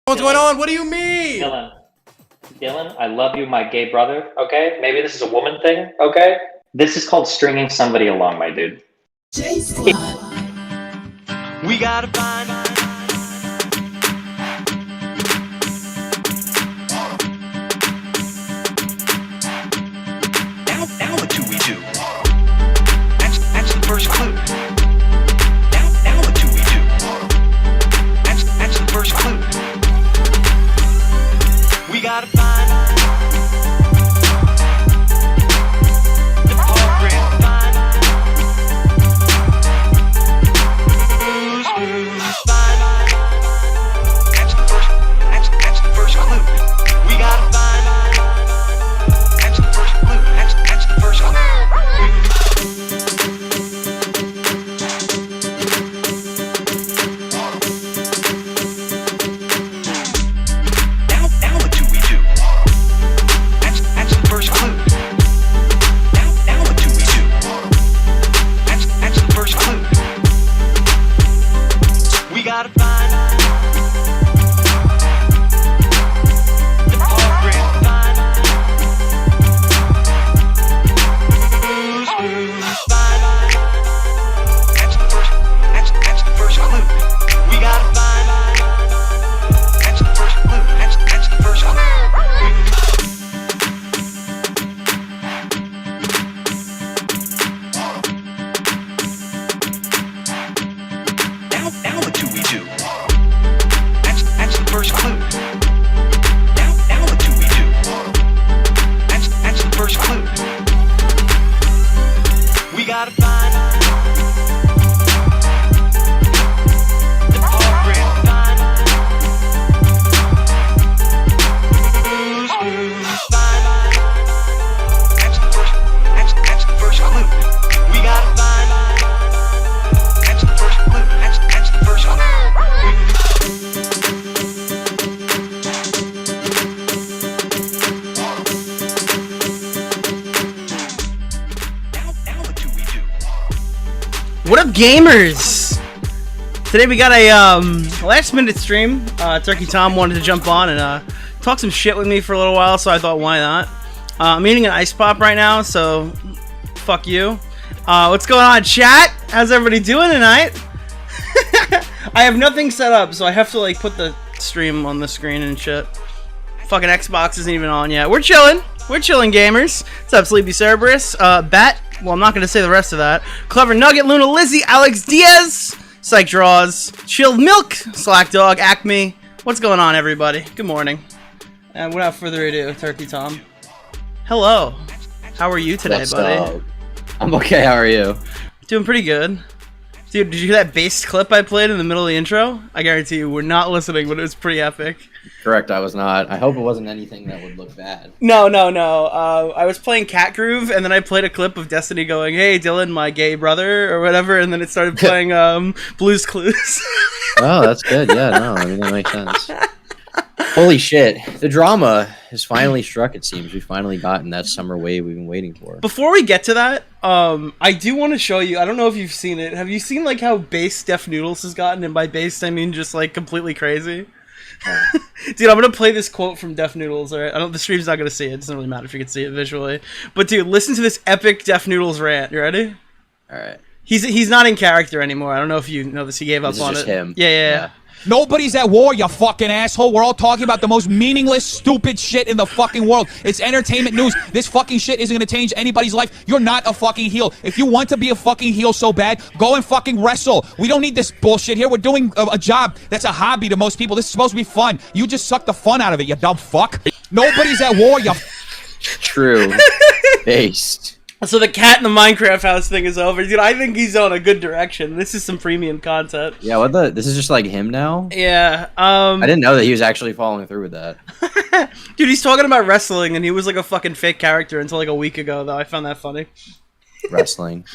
What's going on? What do you mean? Dylan, I love you, my gay brother, okay? Maybe this is a woman thing, okay? This is called stringing somebody along, my dude. We gotta find now what do we do? That's the first clue. Now what do we do? That's the first clue. We gotta find the program, find that's the first clue. We gotta find that's the first clue. That's the first clue. Now what do we do? That's the first clue. Now what do we do? That's the first clue. We gotta find the program, find that's the first clue. We gotta find that's the first clue. That's the first clue. Now what do we do? That's the first clue. Now what do we do? That's the first clue. We gotta find the program, find that's the first clue. We gotta find that's the first clue. That's the first clue. Now what do we do? What up, gamers? Today we got a last minute stream. Turkey Tom wanted to jump on and talk some shit with me for a little while, so I thought, why not? I'm eating an ice pop right now, so fuck you. What's going on, chat? How's everybody doing tonight? I have nothing set up, so I have to like put the stream on the screen and shit. Fucking Xbox isn't even on yet. We're chilling. We're chilling, gamers. What's up, Sleepy Cerberus? Bat. Well, I'm not going to say the rest of that. Clever Nugget, Luna Lizzie, Alex Diaz, Psych Draws, Chilled Milk, Slack Dog, Acme. What's going on, everybody? Good morning. And without further ado, Turkey Tom. Hello. How are you today, What's buddy? up? I'm okay, how are you? Doing pretty good. Dude, did you hear that bass clip I played in the middle of the intro? I guarantee you were not listening, but it was pretty epic. Correct, I was not. I hope it wasn't anything that would look bad. No. I was playing Cat Groove, and then I played a clip of Destiny going, "Hey, Dylan, my gay brother," or whatever, and then it started playing Blue's Clues. Oh, that's good. Yeah, no, I mean, that makes sense. Holy shit. The drama has finally struck, it seems. We've finally gotten that summer wave we've been waiting for. Before we get to that, I do want to show you, I don't know if you've seen it. Have you seen, like, how based Def Noodles has gotten? And by based, I mean just, like, completely crazy. Dude, I'm gonna play this quote from Def Noodles, alright? The stream's not gonna see it. It doesn't really matter if you can see it visually. But, dude, listen to this epic Def Noodles rant. You ready? Alright. He's not in character anymore. I don't know if you know this. He gave up This is on just it. him. Yeah. Nobody's at war, you fucking asshole. We're all talking about the most meaningless, stupid shit in the fucking world. It's entertainment news. This fucking shit isn't gonna change anybody's life. You're not a fucking heel. If you want to be a fucking heel so bad, go and fucking wrestle. We don't need this bullshit here. We're doing a job that's a hobby to most people. This is supposed to be fun. You just suck the fun out of it, you dumb fuck. Nobody's at war, you... True. Based. So the cat in the Minecraft house thing is over. Dude, I think he's on a good direction. This is some premium content. Yeah, what the? This is just like him now? Yeah. I didn't know that he was actually following through with that. Dude, he's talking about wrestling, and he was like a fucking fake character until like a week ago, though. I found that funny. Wrestling.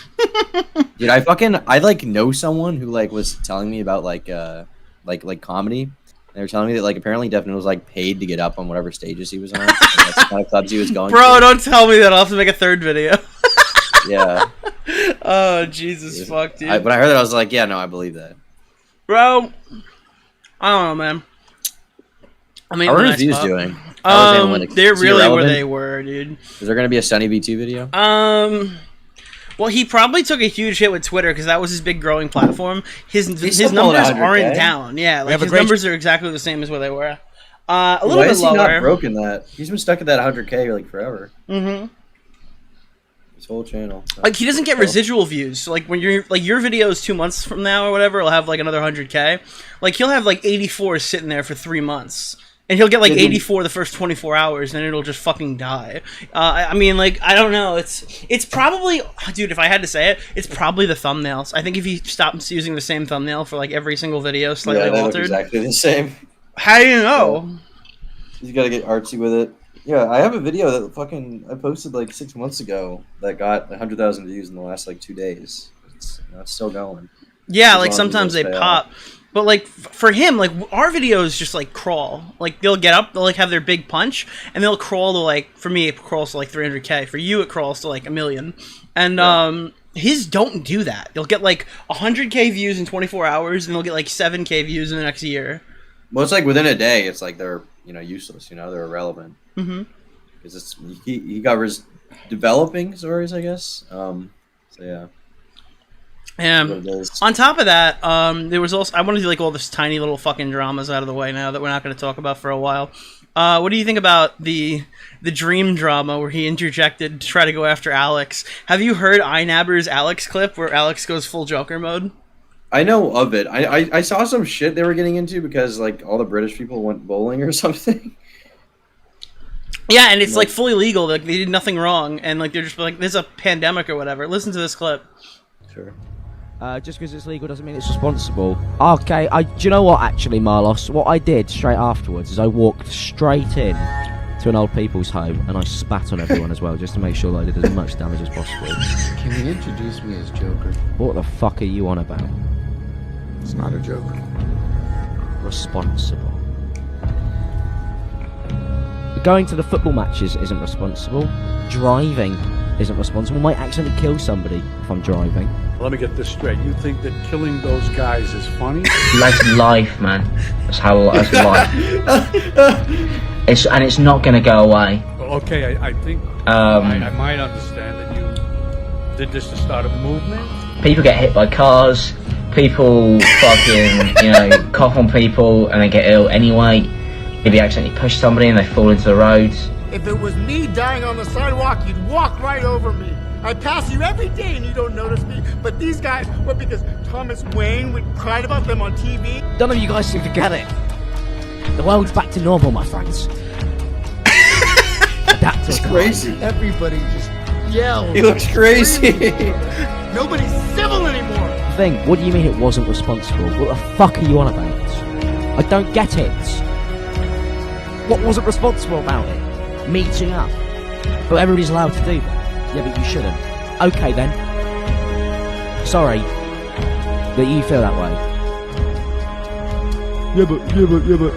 Dude, I like know someone who like was telling me about like comedy. They were telling me that like apparently Defin was like paid to get up on whatever stages he was on. That's the kind of clubs he was going Bro, to. don't tell me that. I'll have to make a third video. Yeah. Oh, Jesus fuck, dude. When I heard that, I was like, yeah, no, I believe that. Bro, I don't know, man. I mean, How are the reviews next pop. doing? How is analytics? They're Is he really where relevant? they were, dude. Is there gonna be a Sunny V2 video? Well, he probably took a huge hit with Twitter because that was his big growing platform. His still pulling numbers 100K? aren't down. Yeah, like have a his great- numbers are exactly the same as where they were. A little Why bit has he lower. not broken that? He's been stuck at that 100K like forever. Mm-hmm. His whole channel. Like he doesn't get residual views. So like when you're like your videos 2 months from now or whatever, will have like another 100K. Like he'll have like 84 sitting there for 3 months. And he'll get like 84 the first 24 hours, and then it'll just fucking die. I mean, like, I don't know. It's probably, dude, if I had to say it, it's probably the thumbnails. I think if he stops using the same thumbnail for like every single video, slightly Yeah, they look altered. exactly the same. How do you know? He's got to get artsy with it. Yeah, I have a video that I posted like 6 months ago that got 100,000 views in the last like 2 days. It's still going. Yeah, As like long as sometimes those they pay pop. But like for him, like our videos just like crawl. Like they'll get up, they'll like have their big punch, and they'll crawl to like, for me it crawls to like 300K. For you it crawls to like 1 million. And his don't do that. They'll get like 100K views in 24 hours, and they'll get like 7K views in the next year. Well, it's like within a day, it's like they're useless. They're irrelevant. Mm-hmm. Because he covers developing stories, I guess. So yeah. And What it is. on top of that, there was also, I want to do like all this tiny little fucking dramas out of the way now that we're not going to talk about for a while. What do you think about the dream drama where he interjected to try to go after Alex? Have you heard iNabber's Alex clip where Alex goes full Joker mode? I know of it. I saw some shit they were getting into because like all the British people went bowling or something. Yeah, and it's like fully legal. Like they did nothing wrong, and like they're just like, there's a pandemic or whatever. Listen to this clip. Sure. Just because it's legal doesn't mean it's responsible. Okay, do you know what, actually, Marlos? What I did straight afterwards is I walked straight in to an old people's home and I spat on everyone as well, just to make sure that I did as much damage as possible. Can you introduce me as Joker? What the fuck are you on about? It's not a joke. Responsible. Going to the football matches isn't responsible. Driving isn't responsible. Might accidentally kill somebody if I'm driving. Let me get this straight. You think that killing those guys is funny? That's life, man. That's life. It's not gonna go away. Okay, I think I might understand that you did this to start a movement. People get hit by cars. People fucking, cough on people and they get ill anyway. If you accidentally push somebody and they fall into the roads. If it was me dying on the sidewalk, you'd walk right over me. I pass you every day and you don't notice me. But these guys, what, because Thomas Wayne would cried about them on TV? None of you guys seem to get it. The world's back to normal, my friends. It's crazy. Everybody just yells. He looks crazy. Nobody's civil anymore. Thing, what do you mean it wasn't responsible? What the fuck are you on about? I don't get it. What wasn't responsible about it? Meeting up. But everybody's allowed to do that. Yeah, but you shouldn't. Okay then. Sorry that you feel that way. Yeah, but.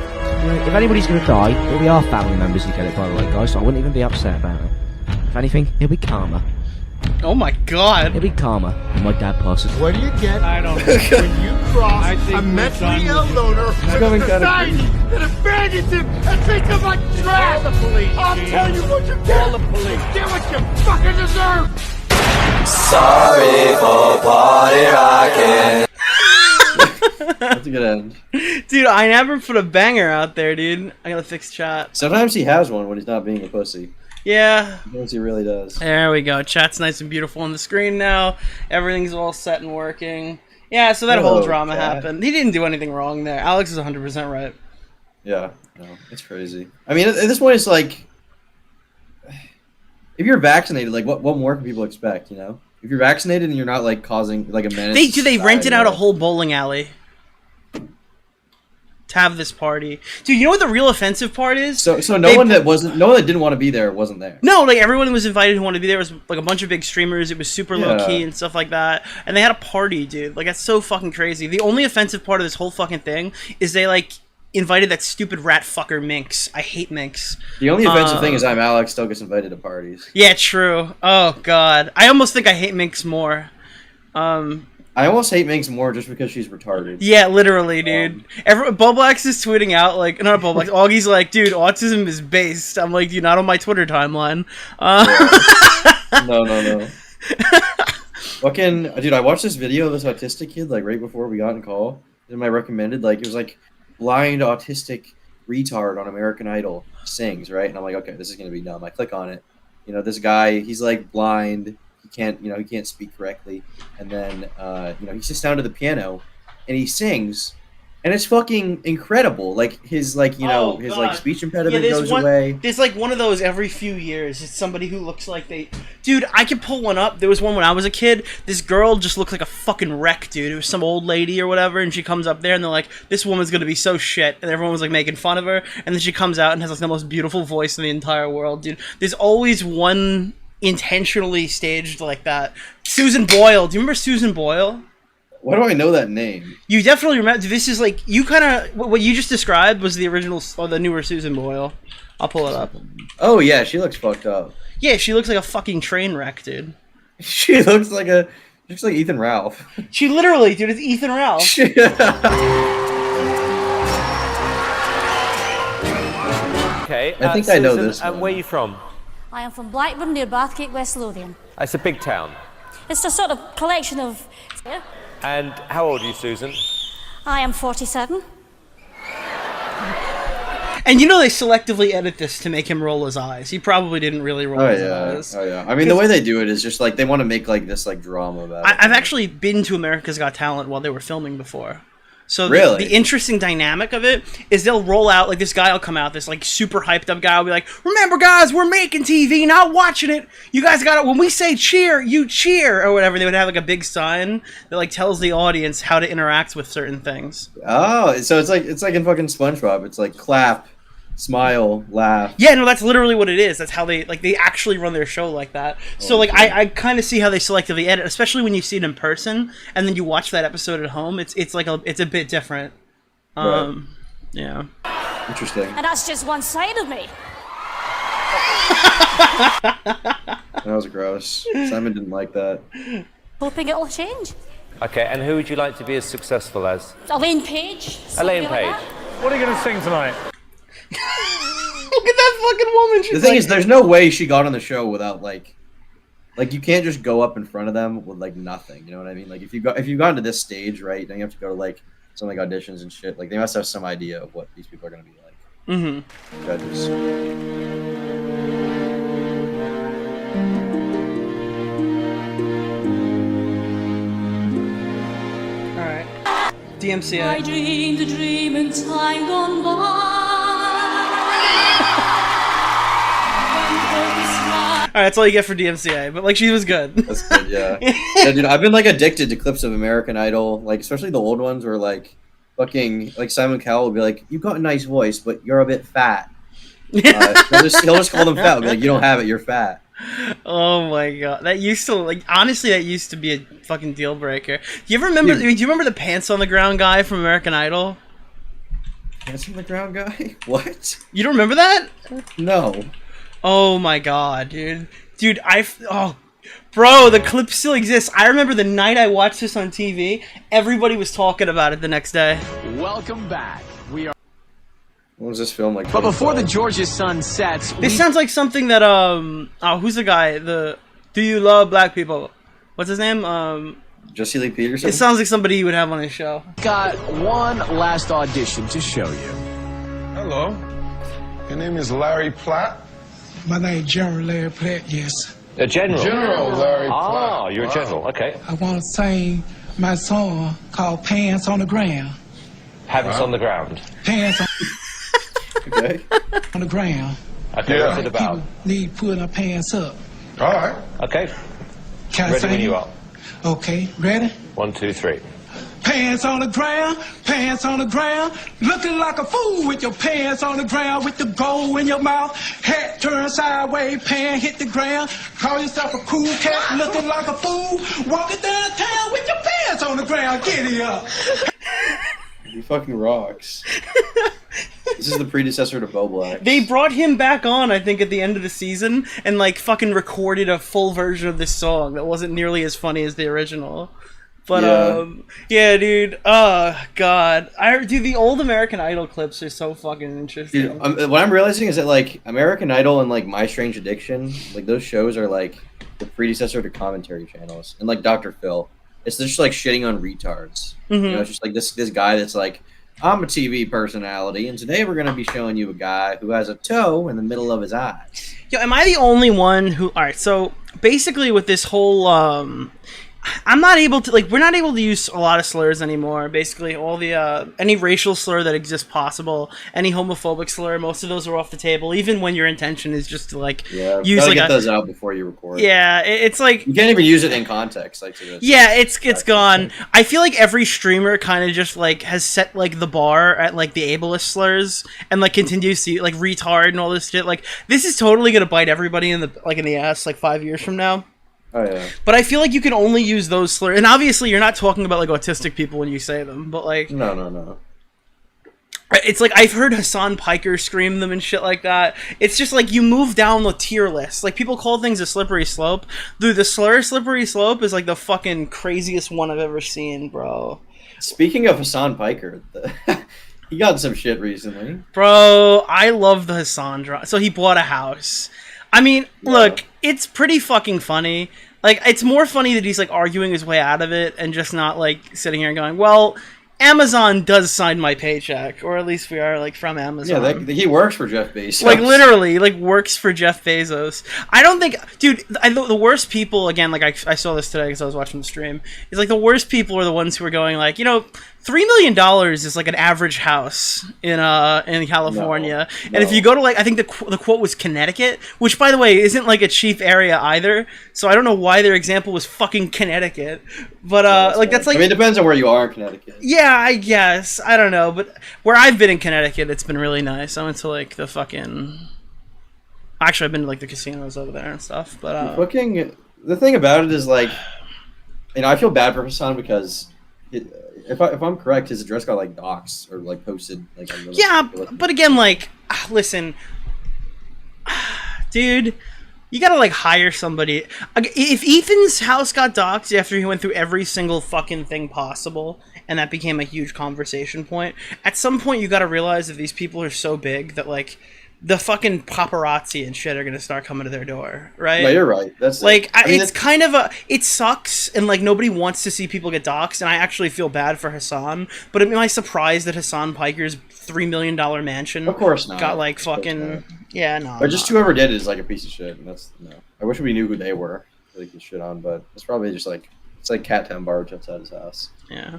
If anybody's gonna die, it'll be our family members who get it, by the way, guys, so I wouldn't even be upset about it. If anything, it'll be karma. Oh my god. It'll be karma when my dad passes. What do you get I don't know. when you cross I think a we're mentally done ill with loner going with a kinda society that abandons him and treats him like trash? Call the police, I'll Gene. tell you what you Call get. the police. Get what you fucking deserve. That's a good end. Dude, I never put a banger out there, dude. I gotta fix chat. Sometimes he has one when he's not being a pussy. Yeah. Sometimes he really does. There we go. Chat's nice and beautiful on the screen now. Everything's all set and working. Yeah, so that whole Hello, drama chat. happened. He didn't do anything wrong there. Alex is 100% right. Yeah, no, it's crazy. I mean, at this point, it's like, if you're vaccinated, like, what more can people expect? If you're vaccinated and you're not like causing like a menace. They rented society, out a like- whole bowling alley to have this party. Dude, you know what the real offensive part is? So no They- one that didn't want to be there wasn't there. No, like everyone was invited who wanted to be there. It was like a bunch of big streamers. It was super low key Yeah. and stuff like that. And they had a party, dude. Like that's so fucking crazy. The only offensive part of this whole fucking thing is they like invited that stupid rat fucker Minx. I hate Minx. The only offensive thing is I'm Alex still gets invited to parties. Yeah, true. Oh god, I almost think I hate Minx more. I I almost hate Minx more just because she's retarded. Yeah, literally, dude. Boblax is tweeting out, like, not Boblax, Augie's like, dude, autism is based. I'm like, dude, not on my Twitter timeline. No. Fucking, dude, I watched this video of this autistic kid, like, right before we got in call. And I recommended, like, it was like, blind autistic retard on American Idol sings, right? And I'm like, okay, this is going to be dumb. I click on it. You know, this guy, he's, like, blind. He can't speak correctly. And then, he sits down to the piano and he sings, and it's fucking incredible. Like his, speech impediment goes away. There's like one of those every few years. It's somebody who looks like dude, I could pull one up. There was one when I was a kid. This girl just looked like a fucking wreck, dude. It was some old lady or whatever, and she comes up there and they're like, this woman's gonna be so shit, and everyone was like making fun of her, and then she comes out and has like the most beautiful voice in the entire world, dude. There's always one intentionally staged like that. Susan Boyle. Do you remember Susan Boyle? Why do I know that name? You definitely remember. This is like, you kind of, what you just described was the original, or the newer Susan Boyle. I'll pull it up. Oh yeah, she looks fucked up. Yeah, she looks like a fucking train wreck, dude. She looks like Ethan Ralph. She literally, dude, it's Ethan Ralph. Okay, I think I know this And where are you from? I am from Blackburn near Bathgate, West Lothian. It's a big town. It's a sort of collection of... Yeah. And how old are you, Susan? I am 47. And you know they selectively edit this to make him roll his eyes. He probably didn't really roll his eyes. Oh yeah. I mean, the way they do it is just like they want to make like this like drama about it. I've actually been to America's Got Talent while they were filming before. So really? The interesting dynamic of it is they'll roll out, like this guy will come out, this like super hyped up guy will be like, remember guys, we're making TV, not watching it. You guys got it. When we say cheer, you cheer, or whatever. They would have like a big sign that like tells the audience how to interact with certain things. Oh, so it's like in fucking SpongeBob. It's like clap, smile, laugh. Yeah, no, that's literally what it is. That's how they actually run their show like that. So like I kind of see how they selectively edit, especially when you see it in person and then you watch that episode at home. It's a bit different. Right. Yeah. Interesting. And that's just one side of me. That was gross. Simon didn't like that. Hoping it'll change. Okay, and who would you like to be as successful as? Elaine Page. Elaine something like Page. that. What are you going to sing tonight? Look at that fucking woman. She's The thing like, is, there's no way she got on the show without like you can't just go up in front of them with like nothing. You know what I mean? Like if you've gotten to this stage, right, then you have to go to like some like auditions and shit. Like they must have some idea of what these people are gonna be like. Mm-hmm. Judges. All right. DMCA. I dreamed a dream in time gone by. All right, that's all you get for DMCA, but like she was good. That's good, yeah. Yeah, dude, I've been like addicted to clips of American Idol, like especially the old ones where like fucking like Simon Cowell will be like, "You've got a nice voice, but you're a bit fat." He'll just call them fat. He'll be like, "You don't have it. You're fat." Oh my god, that used to honestly that used to be a fucking deal breaker. Do you ever remember? Do you remember the pants on the ground guy from American Idol? Pants on the ground guy? What? You don't remember that? No. Oh my god, dude. Bro, the clip still exists. I remember the night I watched this on TV, everybody was talking about it the next day. Welcome back. We are. What was this film like? But before the Georgia sun sets, this sounds like something that who's the guy? Do you love black people? What's his name? Jesse Lee Peterson. It sounds like somebody he would have on his show. Got one last audition to show you. Hello. Your name is Larry Platt? My name is General Larry Platt, yes. A general? General Larry Platt. Ah, you're a general, okay. I want to sing my song called Pants on the Ground. Pants on the ground. Pants on, Okay. on the ground. Okay, what's it about? People need to put our pants up. All right. Okay. Can I Ready sing? when you are. Okay, ready? 1, 2, 3. Pants on the ground, looking like a fool with your pants on the ground, with the gold in your mouth, hat turned sideways, pants hit the ground. Call yourself a cool cat, looking like a fool, walking downtown with your pants on the ground. Giddy up. He fucking rocks. This is the predecessor to Bo Black. They brought him back on, I think, at the end of the season, and like fucking recorded a full version of this song that wasn't nearly as funny as the original. But yeah, dude. Oh god, dude, the old American Idol clips are so fucking interesting. Dude, what I'm realizing is that like American Idol and like My Strange Addiction, like those shows are like the predecessor to commentary channels, and like Dr. Phil, it's just like shitting on retards. You know, it's just like this guy that's like, I'm a TV personality, and today we're gonna be showing you a guy who has a toe in the middle of his eyes. Yo, am I the only one who? All right, so basically with this whole I'm not able to, like, we're not able to use a lot of slurs anymore. Basically, all the, any racial slur that exists possible, any homophobic slur, most of those are off the table, even when your intention is just to, like, use, gotta like, get those out before you record. Yeah, it's like... You can't even use it in context. Like, yeah, it's gone. I feel like every streamer kind of just, like, has set, like, the bar at, like, the ableist slurs, and, like, continues to, like, retard and all this shit. Like, this is totally gonna bite everybody in the, like, in the ass, like, 5 years from now. Oh, yeah. But I feel like you can only use those slurs, and obviously you're not talking about like autistic people when you say them, but like no. It's like I've heard Hassan Piker scream them and shit like that. It's just like you move down the tier list. Like people call things a slippery slope. Dude, the slur slippery slope is like the fucking craziest one I've ever seen, bro. Speaking of Hassan Piker, he got some shit recently. Bro, I love the Hassan drop. So he bought a house. I mean, look, it's pretty fucking funny. Like, it's more funny that he's, like, arguing his way out of it and just not, like, sitting here and going, well, Amazon does sign my paycheck, or at least we are, like, from Amazon. Yeah, he works for Jeff Bezos. Like, literally, like, works for Jeff Bezos. I don't think... Dude, the worst people, again, like, I saw this today because I was watching the stream, is, like, the worst people are the ones who are going, like, you know... $3 million is like an average house in California, and if you go to like I think the quote was Connecticut, which by the way isn't like a cheap area either. So I don't know why their example was fucking Connecticut, but like that's like I mean it depends on where you are in Connecticut. Yeah, I guess I don't know, but where I've been in Connecticut, it's been really nice. I went to like the fucking actually I've been to like the casinos over there and stuff, but the thing about it is like you know I feel bad for Hassan because. If I'm correct, his address got like doxed or like posted like. Yeah, but again, like, listen, dude, you gotta like hire somebody. If Ethan's house got doxed after he went through every single fucking thing possible, and that became a huge conversation point, at some point you gotta realize that these people are so big that like. The fucking paparazzi and shit are gonna start coming to their door, right? No, you're right. That's like it's kind of it sucks, and like nobody wants to see people get doxxed, and I actually feel bad for Hassan. But am I surprised that Hassan Piker's $3 million mansion, of course not, got like fucking no? But just whoever did it is like a piece of shit, and that's no. I wish we knew who they were, so they could shit on, but it's probably just like it's like Cat Tembar outside his house. Yeah,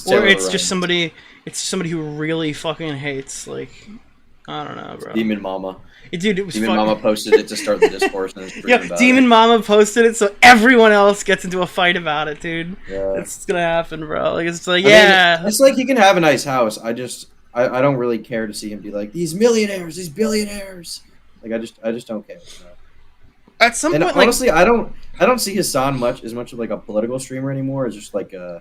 or it's just somebody. It's somebody who really fucking hates like. I don't know, bro. Demon Mama. Dude, it was Demon Mama posted it to start the discourse. And yeah, Demon Mama posted it so everyone else gets into a fight about it, dude. Yeah. It's gonna happen, bro. Like it's like, I mean, it's like he can have a nice house. I don't really care to see him be like these millionaires, these billionaires. Like I just don't care. At some point, honestly, I don't see Hassan as much of like a political streamer anymore. It's just like a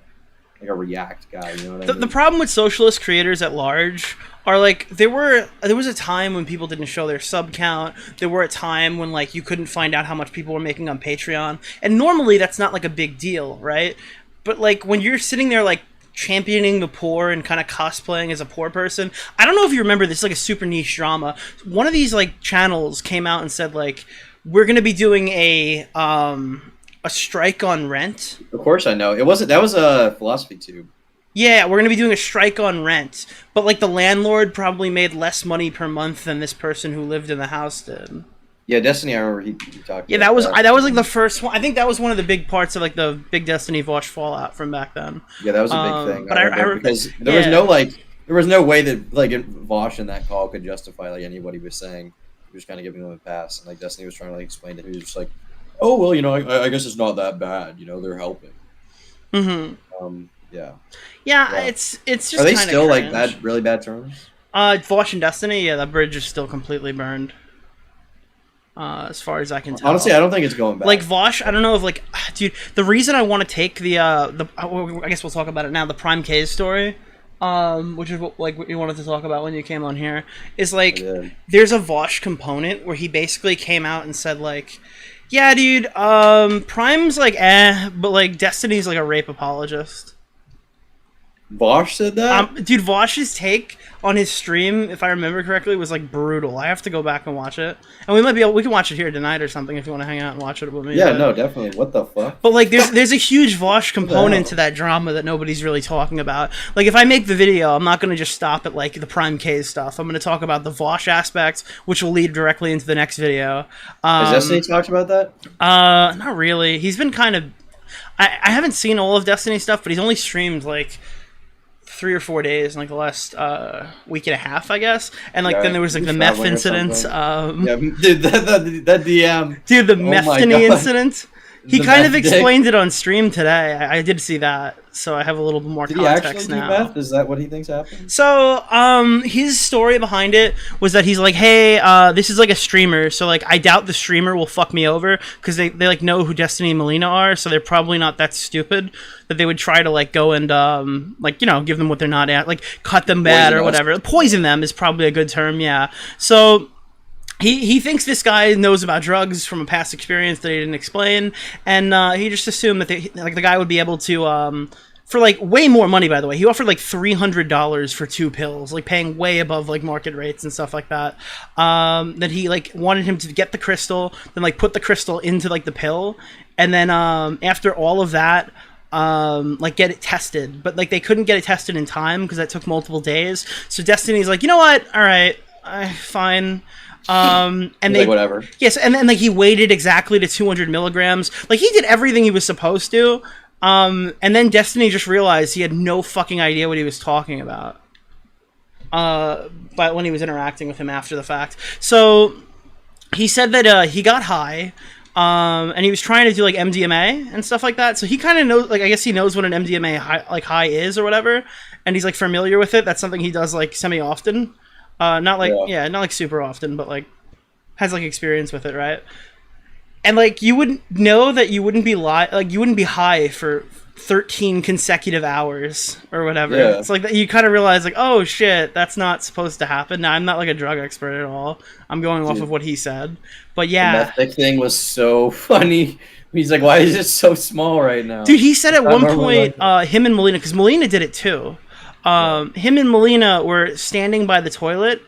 React guy. You know what I mean? The problem with socialist creators at large are like there was a time when people didn't show their sub count. There were a time when like you couldn't find out how much people were making on Patreon, and normally that's not like a big deal, right? But like when you're sitting there like championing the poor and kind of cosplaying as a poor person, I don't know if you remember this is like a super niche drama. One of these like channels came out and said like we're gonna be doing a strike on rent. Of course I know. That was a Philosophy Tube. Yeah, we're going to be doing a strike on rent. But, like, the landlord probably made less money per month than this person who lived in the house did. Yeah, Destiny, I remember he talked yeah, about that was, like, the first one. I think that was one of the big parts of, like, the big Destiny Vosh fallout from back then. Yeah, that was a big thing. But because there was no way that, like, Vosh in that call could justify, like, anybody was saying. He was kind of giving them a pass. And, like, Destiny was trying to, like, explain it. He was just like, oh, well, you know, I guess it's not that bad. You know, they're helping. Mm-hmm. Yeah. Yeah, it's just. Are they still cringe. like bad, really bad terms? Vosh and Destiny, yeah, that bridge is still completely burned. As far as I can tell. Honestly, I don't think it's going back. Like Vosh, I don't know if like, dude, the reason I want to take the I guess we'll talk about it now. The Prime K's story, which is what you wanted to talk about when you came on here, is like there's a Vosh component where he basically came out and said like, Yeah, dude. Prime's like but like Destiny's like a rape apologist. Vosh said that? Dude, Vosh's take on his stream, if I remember correctly, was like brutal. I have to go back and watch it, and we can watch it here tonight or something if you want to hang out and watch it with me. Yeah, but, no, definitely. What the fuck? But like, there's a huge Vosh component to that drama that nobody's really talking about. Like, if I make the video, I'm not gonna just stop at like the Prime K stuff. I'm gonna talk about the Vosh aspects, which will lead directly into the next video. Has Destiny talked about that? Not really. He's been kind of. I haven't seen all of Destiny stuff, but he's only streamed like 3 or 4 days in like the last week and a half, I guess. And like then there was like the meth incident. Yeah, dude, that DM. Dude, the methany incident. He The kind of meth explained it on stream today. I did see that, so I have a little bit more Did he context actually do now. meth? Is that what he thinks happened? So, his story behind it was that he's like, hey, this is like a streamer, so like I doubt the streamer will fuck me over because they like know who Destiny and Melina are, so they're probably not that stupid that they would try to like go and like, you know, give them what they're not at, like cut them bad or whatever. Poison them is probably a good term, yeah. So he thinks this guy knows about drugs from a past experience that he didn't explain, and he just assumed that the guy would be able to for like way more money. By the way, he offered like $300 for 2 pills, like paying way above like market rates and stuff like that. That he like wanted him to get the crystal, then like put the crystal into like the pill, and then after all of that, like get it tested, but like they couldn't get it tested in time because that took multiple days. So Destiny's like, you know what? All right, fine. And they like, whatever. Yes, and then like he waited exactly to 200 milligrams. Like he did everything he was supposed to. And then Destiny just realized he had no fucking idea what he was talking about. But when he was interacting with him after the fact, so he said that he got high. And he was trying to do like MDMA and stuff like that. So he kind of knows, like I guess he knows what an MDMA high is or whatever, and he's like familiar with it. That's something he does like semi often. Not like not like super often, but like has like experience with it, right? And like you wouldn't know that you wouldn't be you wouldn't be high for 13 consecutive hours or whatever. Yeah. It's like that you kind of realize like, oh shit, that's not supposed to happen. Now I'm not like a drug expert at all. I'm going off of what he said. But yeah, the meth thing was so funny. He's like, why is it so small right now? Dude, he said at one point, him and Melina, because Melina did it too. Him and Melina were standing by the toilet,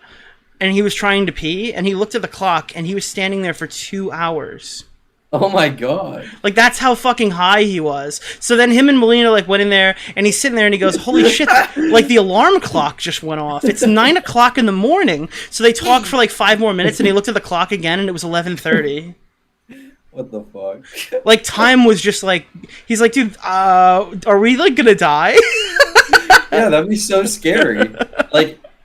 and he was trying to pee, and he looked at the clock, and he was standing there for 2 hours. Oh my god! Like that's how fucking high he was. So then him and Melina like went in there, and he's sitting there, and he goes, "Holy shit! Like the alarm clock just went off. It's 9 o'clock in the morning." So they talked for like 5 more minutes, and he looked at the clock again, and it was 11:30. What the fuck? Like time was just like he's like, dude, are we like gonna die? Yeah, that'd be so scary.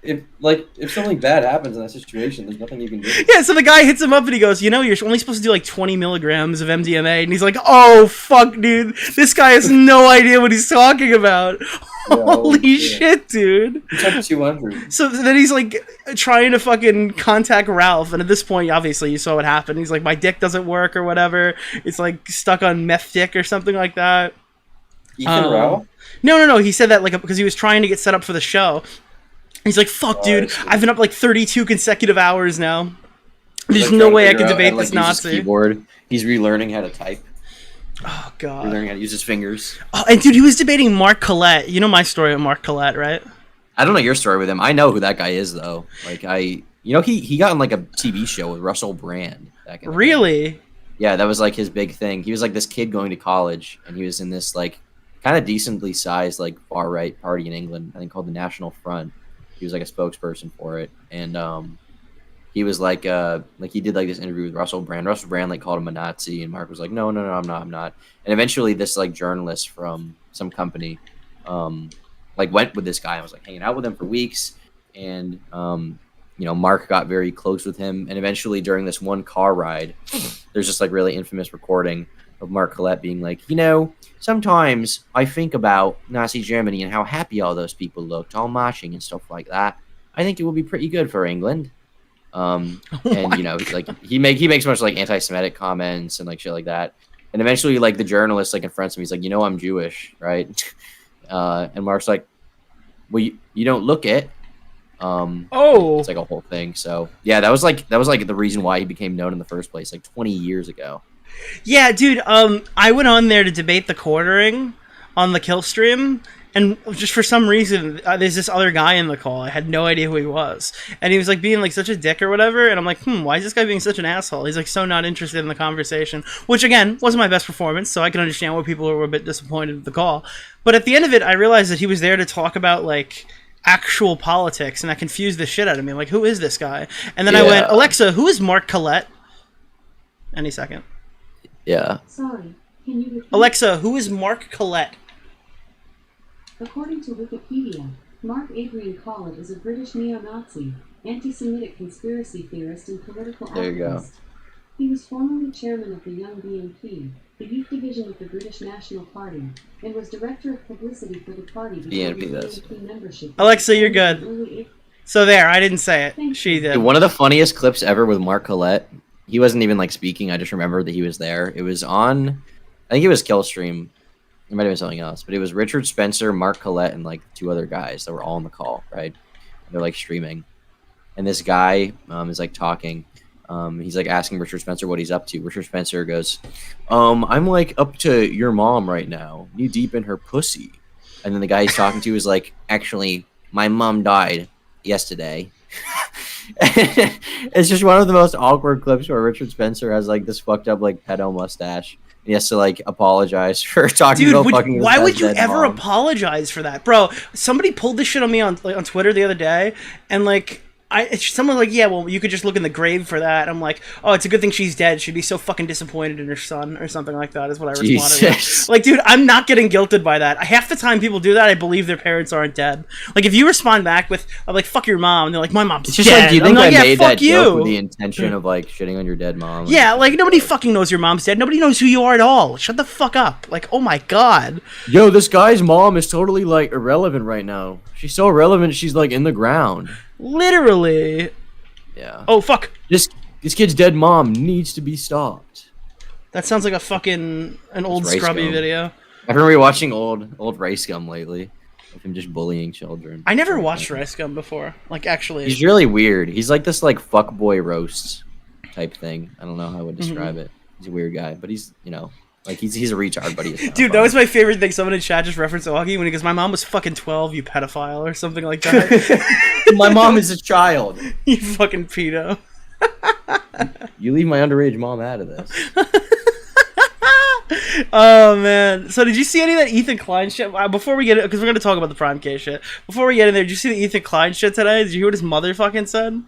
If something bad happens in that situation, there's nothing you can do. Yeah, so the guy hits him up and he goes, you know, you're only supposed to do like 20 milligrams of MDMA. And he's like, oh, fuck, dude. This guy has no idea what he's talking about. Yeah, holy shit, dude. He took 200. So then he's like trying to fucking contact Ralph. And at this point, obviously, you saw what happened. He's like, my dick doesn't work or whatever. It's like stuck on meth dick or something like that. Ethan Ralph? No. He said that like because he was trying to get set up for the show. He's like, fuck, dude, I've been up like 32 consecutive hours now. There's no way I can debate this Nazi. Keyboard. He's relearning how to type. Oh, God. Relearning how to use his fingers. Oh, and dude, he was debating Mark Collette. You know my story with Mark Collette, right? I don't know your story with him. I know who that guy is, though. Like, he got on like a TV show with Russell Brand back in the Really? day. Yeah, that was like his big thing. He was like this kid going to college, and he was in this like kind of decently sized like far right party in England, I think called the National Front. He was like a spokesperson for it, and he was like he did like this interview with Russell Brand. Russell Brand like called him a Nazi, and Mark was like, no, I'm not. And eventually, this like journalist from some company like went with this guy and was like hanging out with him for weeks, and Mark got very close with him, and eventually during this one car ride, there's just like really infamous recording of Mark Collette being like, sometimes I think about Nazi Germany and how happy all those people looked, all marching and stuff like that. I think it would be pretty good for England. And like he makes much like anti-Semitic comments and like shit like that. And eventually, like the journalist like confronts him. He's like, I'm Jewish, right? And Mark's like, well, you don't look it. It's like a whole thing. So yeah, that was like the reason why he became known in the first place, like 20 years ago. Yeah, dude. I went on there to debate the quartering on the kill stream, and just for some reason, there's this other guy in the call. I had no idea who he was, and he was like being like such a dick or whatever. And I'm like, why is this guy being such an asshole? He's like so not interested in the conversation, which again wasn't my best performance, so I can understand why people were a bit disappointed with the call. But at the end of it, I realized that he was there to talk about like actual politics, and that confused the shit out of me. Like, who is this guy? And then I went, Alexa, who is Mark Collette? Any second. Yeah. Sorry, can you repeat? Alexa, who is Mark Collette? According to Wikipedia, Mark Adrian Collett is a British neo-Nazi, anti-Semitic conspiracy theorist and political There you go. activist. He was formerly chairman of the Young BNP, the youth division of the British National Party, and was director of publicity for the party before BNP, his that's BNP membership. Alexa, you're good. So there, I didn't say it. She did. Dude, one of the funniest clips ever with Mark Collette. He wasn't even like speaking. I just remember that he was there. It was on, I think it was Killstream. It might have been something else, but it was Richard Spencer, Mark Collette, and like 2 other guys that were all on the call, right? They're like streaming, and this guy is like talking. He's like asking Richard Spencer what he's up to. Richard Spencer goes, "I'm like up to your mom right now, knee deep in her pussy." And then the guy he's talking to is like, "Actually, my mom died yesterday." It's just one of the most awkward clips where Richard Spencer has like this fucked up like pedo mustache. He has to like apologize for talking about fucking his why dad's would you dead ever mom. apologize for that, bro? Somebody pulled this shit on me on Twitter the other day, and like someone was like, yeah, well, you could just look in the grave for that. I'm like, oh, it's a good thing she's dead. She'd be so fucking disappointed in her son or something like that. Is what I responded with. Like, dude, I'm not getting guilted by that. Half the time people do that, I believe their parents aren't dead. Like, if you respond back with, I'm like, fuck your mom, and they're like, my mom's It's just dead. like, do you I'm think like, I yeah, made fuck that you. joke with the intention of like shitting on your dead mom? Yeah, like nobody fucking knows your mom's dead. Nobody knows who you are at all. Shut the fuck up. Like, oh my god. Yo, this guy's mom is totally like irrelevant right now. She's so irrelevant. She's like in the ground. Literally. Yeah. Oh fuck. This kid's dead mom needs to be stopped. That sounds like an old Rice Scrubby Gum. video. I've been rewatching old Rice Gum lately, of him just bullying children. I never watched Rice Gum before. Like, actually. He's really weird. He's like this like fuckboy roast type thing. I don't know how I would describe it. He's a weird guy, but he's like he's a retard, but he's Dude, that was my favorite thing. Someone in chat just referenced Augie when he goes, my mom was fucking 12, you pedophile, or something like that. My mom is a child. You fucking pedo. You leave my underage mom out of this. Oh man. So did you see any of that Ethan Klein shit? Before we get it, because we're going to talk about the Prime K shit. Before we get in there, did you see the Ethan Klein shit today? Did you hear what his mother fucking said?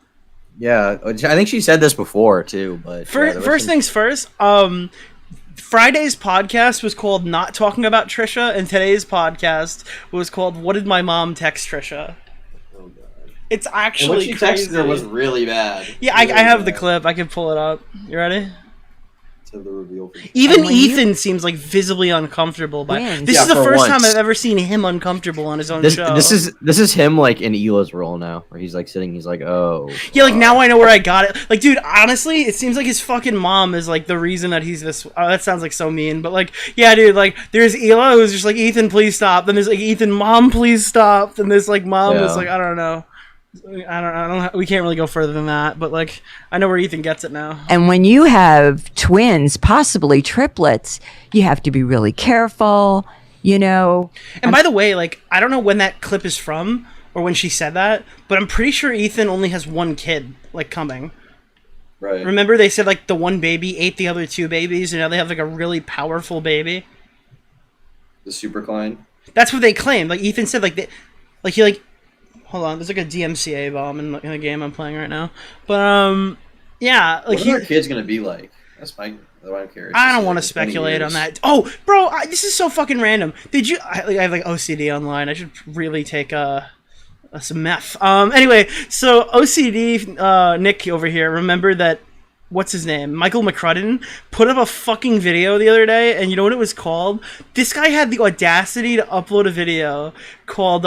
Yeah, I think she said this before too, but First things first, Friday's podcast was called Not Talking About Trisha, and today's podcast was called What Did My Mom Text Trisha? Oh god. It's actually What she crazy. texted her was really bad. Yeah, I have the clip. I can pull it up. You ready? To the reveal. Even Ethan seems like visibly uncomfortable by this. Yeah, is the for first once. time I've ever seen him uncomfortable on his own show. This is him like in Ela's role now, where he's like sitting. He's like, oh. Yeah, like now I know where I got it. Like, dude, honestly, it seems like his fucking mom is like the reason that he's this. Oh, that sounds like so mean, but like, yeah, dude, like there's Ela who's just like, Ethan, please stop. Then there's like, Ethan, mom, please stop. Then there's like mom who's like, I don't know. I don't. We can't really go further than that, but like, I know where Ethan gets it now. And when you have twins, possibly triplets, you have to be really careful, you know. And by the way, like, I don't know when that clip is from or when she said that, but I'm pretty sure Ethan only has one kid, like, coming. Right. Remember they said, like, the one baby ate the other 2 babies, and now they have, like, a really powerful baby? The Super Klein. That's what they claimed. Like, Ethan said, like, he, like, hold on, there's, like, a DMCA bomb in the game I'm playing right now. But, yeah. Like, What are their kids gonna be like? That's my... I'm curious. I don't want to speculate on that. Oh, bro, this is so fucking random. Did you... I have, like, OCD online. I should really take, some meth. Anyway, so OCD, Nick over here, remember that... What's his name? Michael McCrudden put up a fucking video the other day, and you know what it was called? This guy had the audacity to upload a video called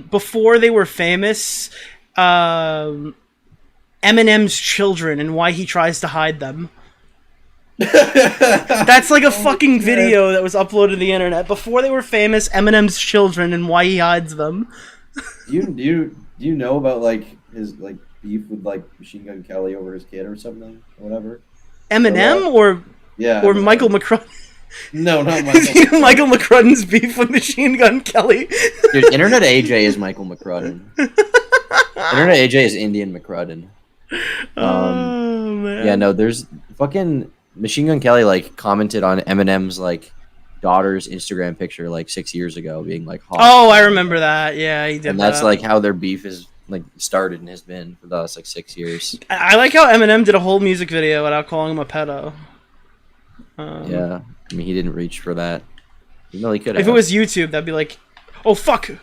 Before They Were Famous, Eminem's Children and Why He Tries to Hide Them. That's like a fucking video that was uploaded to the internet. Before They Were Famous, Eminem's Children and Why He Hides Them. Do you know about like his like beef with like Machine Gun Kelly over his kid or something or whatever? Eminem or Yeah. Or Michael McCrudden. No, not Michael. Michael McCrudden's beef with Machine Gun Kelly. Dude, Internet AJ is Michael McCrudden. Internet AJ is Indian McCrudden. Oh man. Yeah, no, there's fucking Machine Gun Kelly like commented on Eminem's like daughter's Instagram picture like 6 years ago, being like, hot. Oh, I remember that. Yeah, he did. And that's that. like how their beef is like started and has been for the last like 6 years. I like how Eminem did a whole music video without calling him a pedo. Yeah, I mean he didn't reach for that. Even though he could. If it was YouTube, that'd be like, oh fuck. If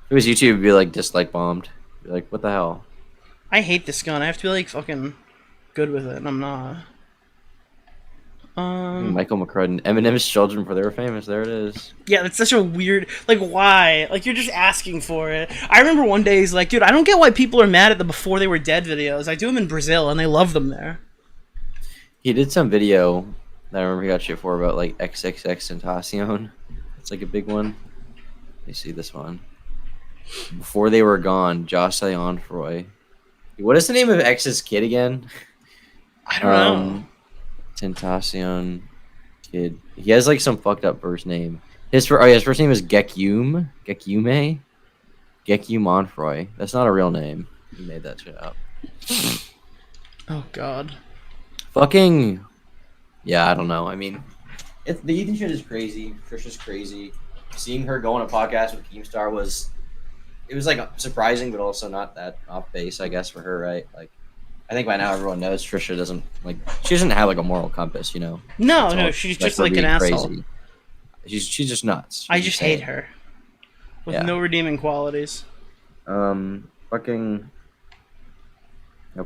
it was YouTube, it'd be like dislike bombed. Be like, what the hell? I hate this gun. I have to be like fucking good with it, and I'm not. Michael McCrudden, Eminem's children for they were famous. There it is. Yeah, that's such a weird. Like, why? Like, you're just asking for it. I remember one day he's like, dude, I don't get why people are mad at the before they were dead videos. I do them in Brazil, and they love them there. He did some video that I remember he got shit for about like XXX Tentacion. It's like a big one. Let me see this one. Before they were gone, Jocelyn Onfroy. What is the name of X's kid again? I don't know. Tentacion kid. He has like some fucked up first name. His first name is Gekyume. Gekyume Onfroy. That's not a real name. He made that shit up. Oh god. Fucking. Yeah, I don't know. I mean, the Ethan shit is crazy. Trisha's crazy. Seeing her go on a podcast with Keemstar was like surprising, but also not that off base, I guess, for her, right? Like, I think by now everyone knows Trisha doesn't have like a moral compass, you know. No, she's just like an asshole. She's just nuts. I just hate her. With no redeeming qualities. Fucking.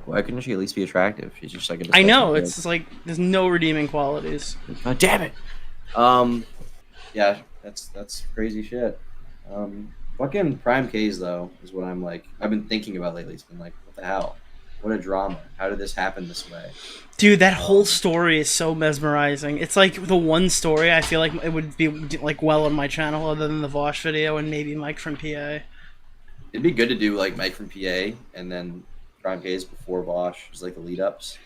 Why couldn't she at least be attractive? She's just like a. I know, it's just like there's no redeeming qualities. God damn it. Yeah, that's crazy shit. Fucking Prime K's though is what I've been thinking about lately. It's been like, what the hell? What a drama. How did this happen this way? Dude, that whole story is so mesmerizing. It's like the one story I feel like it would be like well on my channel other than the Vosh video and maybe Mike from PA. It'd be good to do like Mike from PA and then Prime K's before Vosh, just like the lead ups.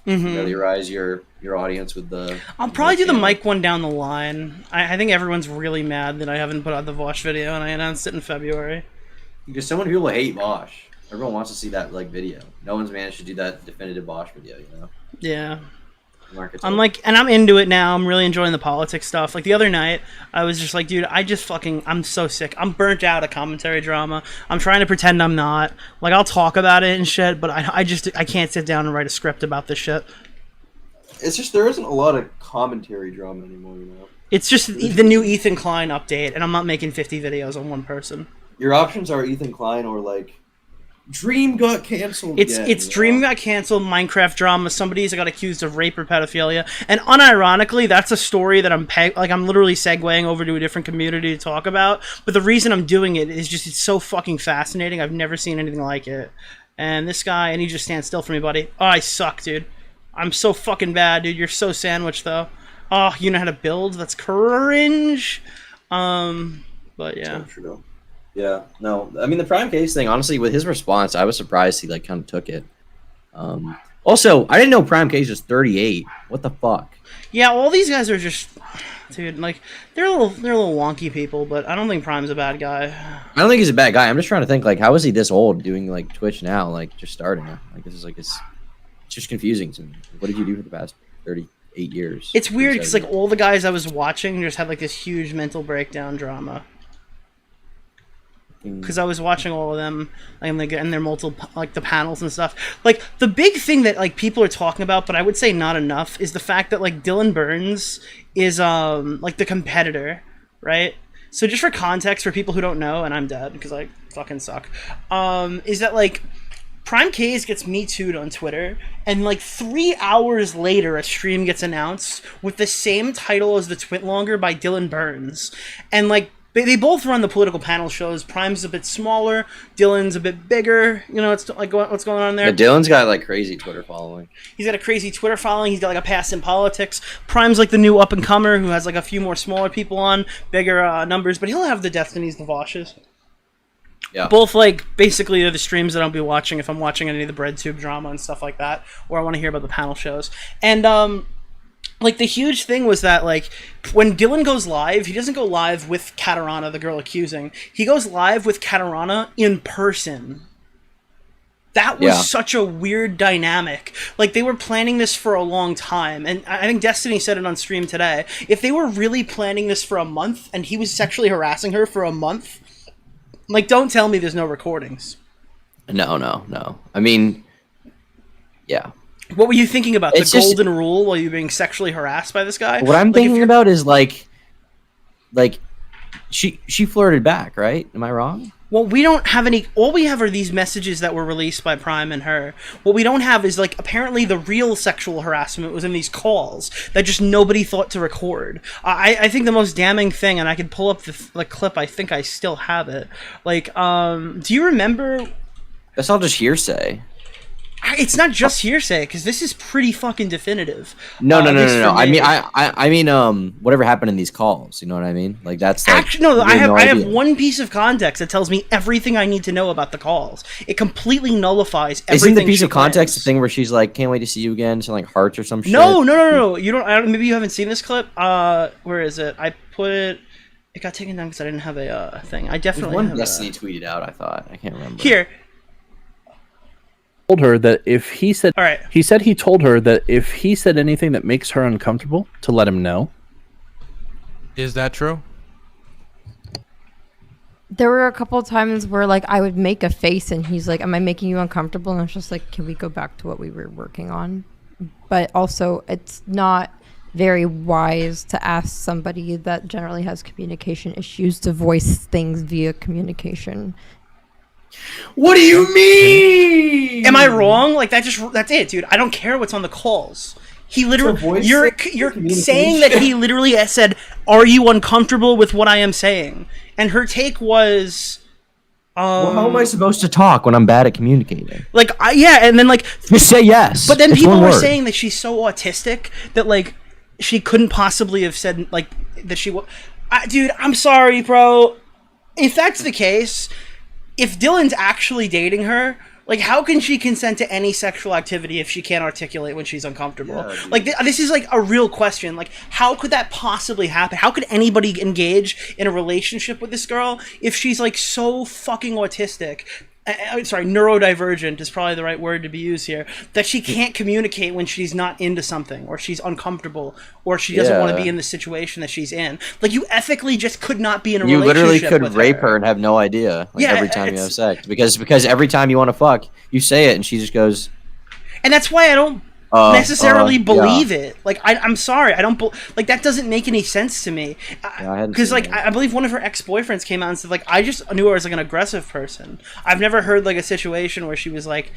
Familiarize your audience with the. I'll probably do the Mike one down the line. I think everyone's really mad that I haven't put out the Vosh video and I announced it in February. Because so many people hate Vosh. Everyone wants to see that like video. No one's managed to do that definitive Vosh video, you know? Yeah. I'm like, and I'm into it now. I'm really enjoying the politics stuff. Like the other night, I was just like, dude, I'm so sick. I'm burnt out of commentary drama. I'm trying to pretend I'm not. Like, I'll talk about it and shit, but I can't sit down and write a script about this shit. It's just, there isn't a lot of commentary drama anymore, you know? It's just the new Ethan Klein update, and I'm not making 50 videos on one person. Your options are Ethan Klein or like, Dream got canceled. It's Dream got canceled, Minecraft drama, somebody's got accused of rape or pedophilia, and unironically, that's a story that I'm literally segueing over to a different community to talk about. But the reason I'm doing it is just it's so fucking fascinating. I've never seen anything like it. And this guy, and he just stands still for me, buddy. Oh, I suck, dude. I'm so fucking bad, dude. You're so sandwiched, though. Oh, you know how to build? That's cringe. But yeah. Yeah, no, I mean the Prime Case thing. Honestly, with his response, I was surprised he like kind of took it. Also, I didn't know Prime Case was 38. What the fuck? Yeah, all these guys are just, dude. Like they're a little wonky people, but I don't think Prime's a bad guy. I don't think he's a bad guy. I'm just trying to think like how is he this old doing like Twitch now? Like just starting. Like this is like it's just confusing to me. What did you do for the past 38 years? It's weird because like all the guys I was watching just had like this huge mental breakdown drama. Because I was watching all of them, and their multiple like the panels and stuff. Like the big thing that like people are talking about, but I would say not enough, is the fact that like Dylan Burns is like the competitor, right? So just for context, for people who don't know, and I'm dead because I fucking suck, is that like Prime K's gets Me Too'd on Twitter, and like 3 hours later, a stream gets announced with the same title as the Twitlonger by Dylan Burns, and like. They both run the political panel shows. Prime's a bit smaller. Dylan's a bit bigger. You know, it's like what's going on there. Yeah, Dylan's got like crazy Twitter following. He's got a crazy Twitter following. He's got like a past in politics. Prime's like the new up and comer who has like a few more smaller people on, bigger numbers, but he'll have the Destinies, the Voshes. Yeah. Both like basically are the streams that I'll be watching if I'm watching any of the BreadTube drama and stuff like that, or I want to hear about the panel shows. And like the huge thing was that like when Dylan goes live, he doesn't go live with Katarana, the girl accusing. He goes live with Katarana in person. That was such a weird dynamic. Like, they were planning this for a long time. And I think Destiny said it on stream today. If they were really planning this for a month and he was sexually harassing her for a month, like, don't tell me there's no recordings. No. I mean, yeah. What were you thinking about? It's the just- golden rule while you're being sexually harassed by this guy? What I'm Like, if thinking you're- about is like she flirted back, right? Am I wrong? Well, we don't have any. All we have are these messages that were released by Prime and her. What we don't have is, like, apparently the real sexual harassment was in these calls that just nobody thought to record. I think the most damning thing, and I could pull up the clip, I think I still have it. Like, do you remember? That's all just hearsay. It's not just hearsay, because this is pretty fucking definitive. No. At least for I me. mean, I mean, whatever happened in these calls. You know what I mean? Like that's like, Actually, no. we I have idea. one piece of context that tells me everything I need to know about the calls. It completely nullifies everything. Isn't the piece she of context claims. the thing where she's like, "Can't wait to see you again," something like hearts or some shit? No. You don't. Maybe you haven't seen this clip. Where is it? I put it. It got taken down because I didn't have a thing. I There's definitely one have Destiny tweeted out. I thought I can't remember. Here. Told her that if he said, all right. He said he told her that if he said anything that makes her uncomfortable, to let him know. Is that true? There were a couple of times where like I would make a face and he's like, "Am I making you uncomfortable?" And I was just like, "Can we go back to what we were working on?" But also, it's not very wise to ask somebody that generally has communication issues to voice things via communication. What do you mean? Am I wrong? Like that's it, dude. I don't care what's on the calls. He literally, you're saying that he literally said, "Are you uncomfortable with what I am saying?" And her take was, well, how am I supposed to talk when I'm bad at communicating? like, yeah, and then like, just say yes. But then It's people one were word. saying that she's so autistic that like she couldn't possibly have said like that she was. Dude, I'm sorry, bro. If that's the case, if Dylan's actually dating her, like, how can she consent to any sexual activity if she can't articulate when she's uncomfortable? Like, this is, like, a real question. Like, how could that possibly happen? How could anybody engage in a relationship with this girl if she's, like, so fucking autistic? Sorry, neurodivergent is probably the right word to be used here. That she can't communicate when she's not into something, or she's uncomfortable, or she doesn't want to be in the situation that she's in. Like, you ethically just could not be in a You relationship literally could with rape her. her and have no idea. Like, Yeah, every time you it's- have sex, because every time you want to fuck, you say it, and she just goes. And that's why I don't necessarily believe it. Like, I'm sorry, I don't like that doesn't make any sense to me. Because like I believe one of her ex-boyfriends came out and said like I just knew her as like an aggressive person. I've never heard like a situation where she was like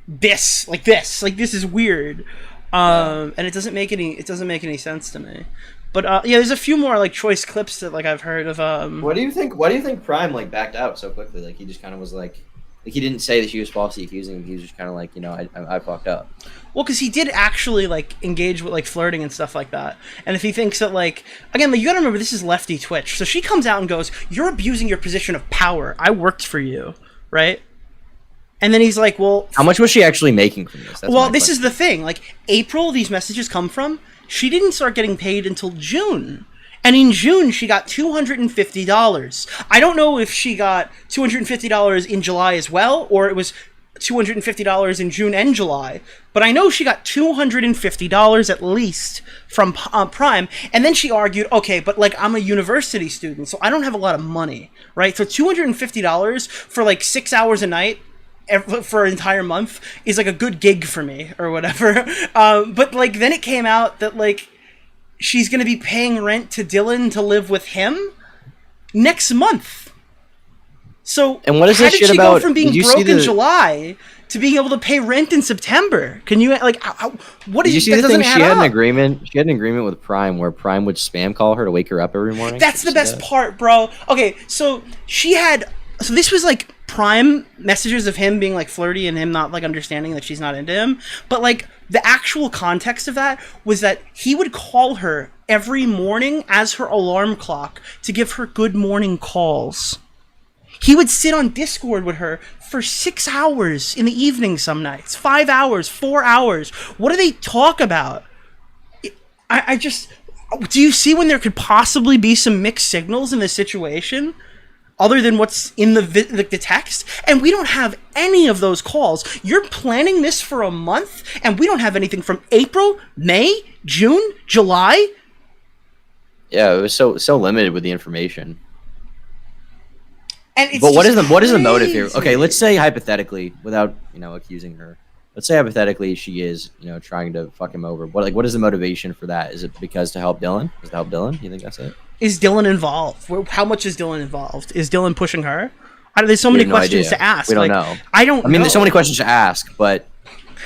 this, like this is weird. And it doesn't make any sense to me. But yeah, there's a few more like choice clips that like I've heard of. What do you think? Why do you think Prime like backed out so quickly? Like he just kind of was like he didn't say that she was falsely accusing him. He was just kind of like, you know, I fucked up. Well, because he did actually like engage with like flirting and stuff like that. And if he thinks that like again, like, you gotta remember this is Lefty Twitch, so she comes out and goes, "You're abusing your position of power. I worked for you, right?" And then he's like, "Well, How much was she actually making from this? That's well, my this question. is the thing. Like April, these messages come from. She didn't start getting paid until June. And in June, she got $250. I don't know if she got $250 in July as well, or it was $250 in June and July. But I know she got $250 at least from Prime. And then she argued, okay, but like I'm a university student, so I don't have a lot of money, right? So $250 for like 6 hours a night for an entire month is like a good gig for me or whatever. But like then it came out that like she's gonna be paying rent to Dylan to live with him next month. So And what is how this did shit she about? go from being Did you broke see in the- July to being able to pay rent in September? Can you like what Did is you see that the doesn't thing? add She had an up. agreement. She had an agreement with Prime where Prime would spam call her to wake her up every morning. That's the Did you see best that? part, bro. Okay, so this was like Prime messages of him being like flirty and him not like understanding that she's not into him. But like the actual context of that was that he would call her every morning as her alarm clock to give her good morning calls. He would sit on Discord with her for 6 hours in the evening some nights, 5 hours, 4 hours. What do they talk about? I just, do you see when there could possibly be some mixed signals in this situation? Other than what's in the text, and we don't have any of those calls. You're planning this for a month, and we don't have anything from April, May, June, July. Yeah, it was so limited with the information. And it's but what is just the motive here? crazy. Okay, let's say hypothetically, without accusing her, let's say hypothetically she is trying to fuck him over. What is the motivation for that? Is it because to help Dylan? Is it to help Dylan? You think that's it? Is Dylan involved? How much is Dylan involved? Is Dylan pushing her? There's so many questions to ask. We don't like, know. I don't. I mean, know. there's so many questions to ask, but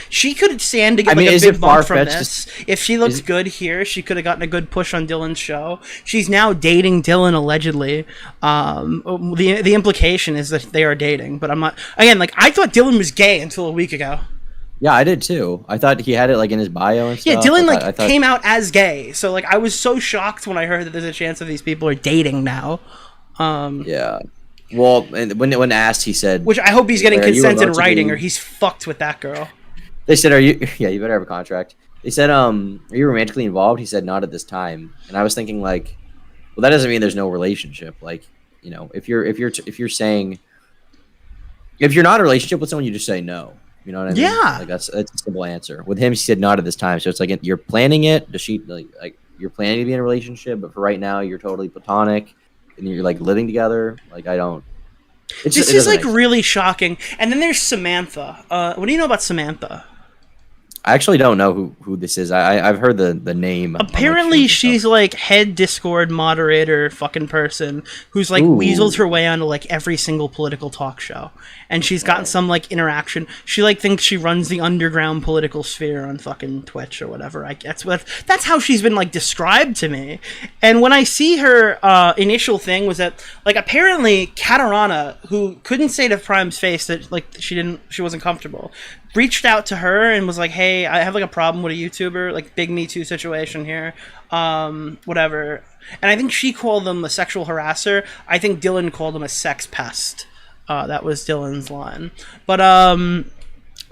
she could stand to get I mean, like a is big it bump from far-fetched this. If she looked good here, she could have gotten a good push on Dylan's show. She's now dating Dylan allegedly. The implication is that they are dating, but I'm not. Again, like I thought Dylan was gay until a week ago. Yeah, I did too. I thought he had it like in his bio and stuff. Yeah, Dylan I thought, came out as gay, so like I was so shocked when I heard that there's a chance that these people are dating now. Yeah. Well, and when asked, he said, which I hope he's getting "Are you consent in about to writing, be-" or he's fucked with that girl. They said, "Are you?" Yeah, you better have a contract. They said, "Are you romantically involved?" He said, "Not at this time." And I was thinking, like, well, that doesn't mean there's no relationship. Like, if you're saying if you're not in a relationship with someone, you just say no. You know what I mean? Yeah. Like that's a simple answer. With him, he said not at this time. So it's like you're planning it. Does she like you're planning to be in a relationship, but for right now, you're totally platonic, and you're like living together. Like I don't. This is like really shocking. And then there's Samantha. What do you know about Samantha? I actually don't know who this is. I've heard the name. Apparently, she's like head Discord moderator fucking person who's like weaseled her way onto like every single political talk show, and she's gotten some like interaction. She like thinks she runs the underground political sphere on fucking Twitch or whatever. I guess that's how she's been like described to me. And when I see her initial thing was that like apparently Katarana, who couldn't say to Prime's face that like she wasn't comfortable, reached out to her and was like, hey, I have like a problem with a YouTuber, like big Me Too situation here, whatever. And I think she called them a sexual harasser. I think Dylan called them a sex pest. That was Dylan's line. But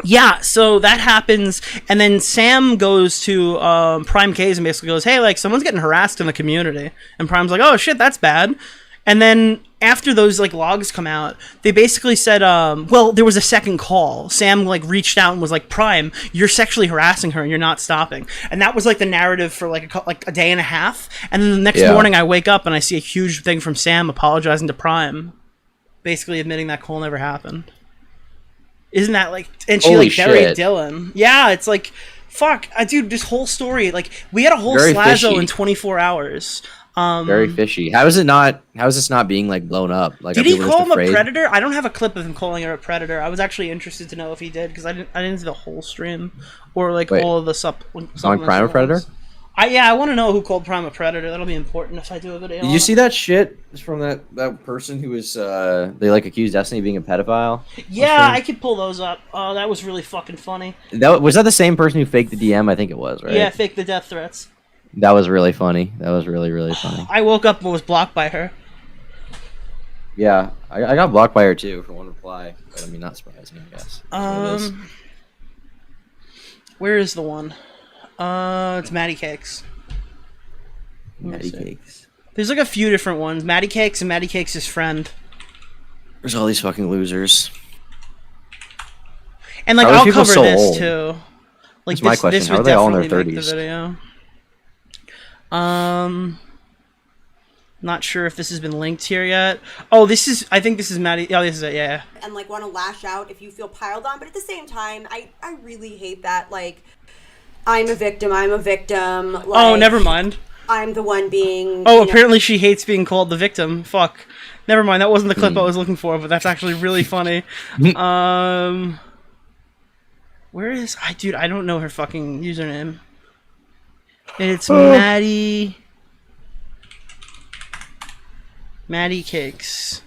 yeah, so that happens, and then Sam goes to Prime K's and basically goes, hey, like someone's getting harassed in the community. And Prime's like, oh shit, that's bad. And then after those like logs come out, they basically said, well, there was a second call. Sam like reached out and was like, Prime, you're sexually harassing her and you're not stopping. And that was like the narrative for like a day and a half. And then the next morning I wake up and I see a huge thing from Sam apologizing to Prime, basically admitting that call never happened. Isn't that like, and she Holy like buried shit. Dylan. Yeah, it's like, fuck, dude, this whole story, like we had a whole Very Slazo fishy. in 24 hours. Very fishy. How is this not being like blown up? Like, Did are he people call just him afraid? a predator? I don't have a clip of him calling her a predator. I was actually interested to know if he did because I didn't see the whole stream or like Wait, all of the Calling supplements. Prime a predator? I want to know who called Prime a predator. That'll be important if I do a video. Did on you it. see that shit from that person who was they like accused Destiny of being a pedophile? Yeah, I could pull those up. Oh, that was really fucking funny. Was that the same person who faked the DM? I think it was, right? Yeah, fake the death threats. That was really funny. That was really funny. I woke up and was blocked by her. Yeah, I got blocked by her too for one reply. But I mean, not surprising, I guess. That's what it is. Where is the one? It's Maddie Cakes. Maddie Cakes. There's like a few different ones. Maddie Cakes and Maddie Cakes' friend. There's all these fucking losers. And like How are I'll people cover so this old? too. Like That's my question. This How would are they all in their definitely make 30s? the video. Not sure if this has been linked here yet. Oh, I think this is Maddie. Oh, this is it. Yeah. And like want to lash out if you feel piled on, but at the same time, I really hate that. Like, I'm a victim. Like, Oh, never mind. I'm the one being. Oh, apparently she hates being called the victim. Fuck. Never mind. That wasn't the clip I was looking for, but that's actually really funny. Where is dude? I don't know her fucking username. It's Maddie Cakes.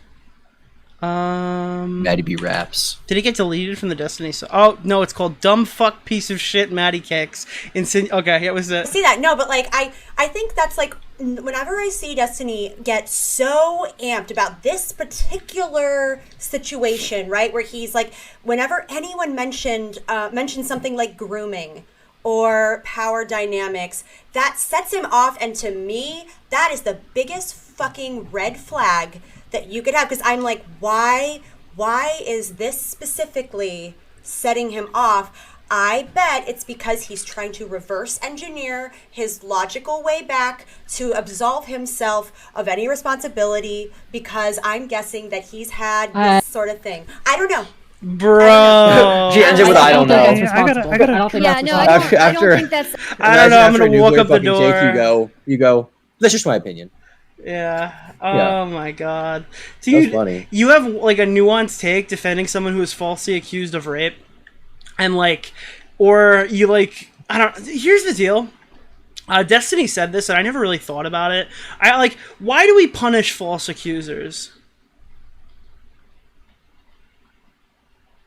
Maddie B Raps. Did it get deleted from the Destiny? Oh no, it's called dumb fuck piece of shit Maddie Cakes. Okay, it was it. See that? No, but like I think that's like whenever I see Destiny get so amped about this particular situation, right, where he's like, whenever anyone mentioned something like grooming or power dynamics, that sets him off. And to me, that is the biggest fucking red flag that you could have. Because I'm like, why is this specifically setting him off? I bet it's because he's trying to reverse engineer his logical way back to absolve himself of any responsibility, because I'm guessing that he's had this sort of thing. I don't know. Bro. She ends it with I don't know. I don't think Yeah, that's no, responsible. I don't think that's. I don't know. I'm gonna walk up the fucking door. Take, you go. That's just my opinion. Yeah. Yeah. Oh my god. That's Dude, funny. you have like a nuanced take defending someone who is falsely accused of rape, and like, or you like, I don't. Here's the deal. Destiny said this, and I never really thought about it. I like, why do we punish false accusers?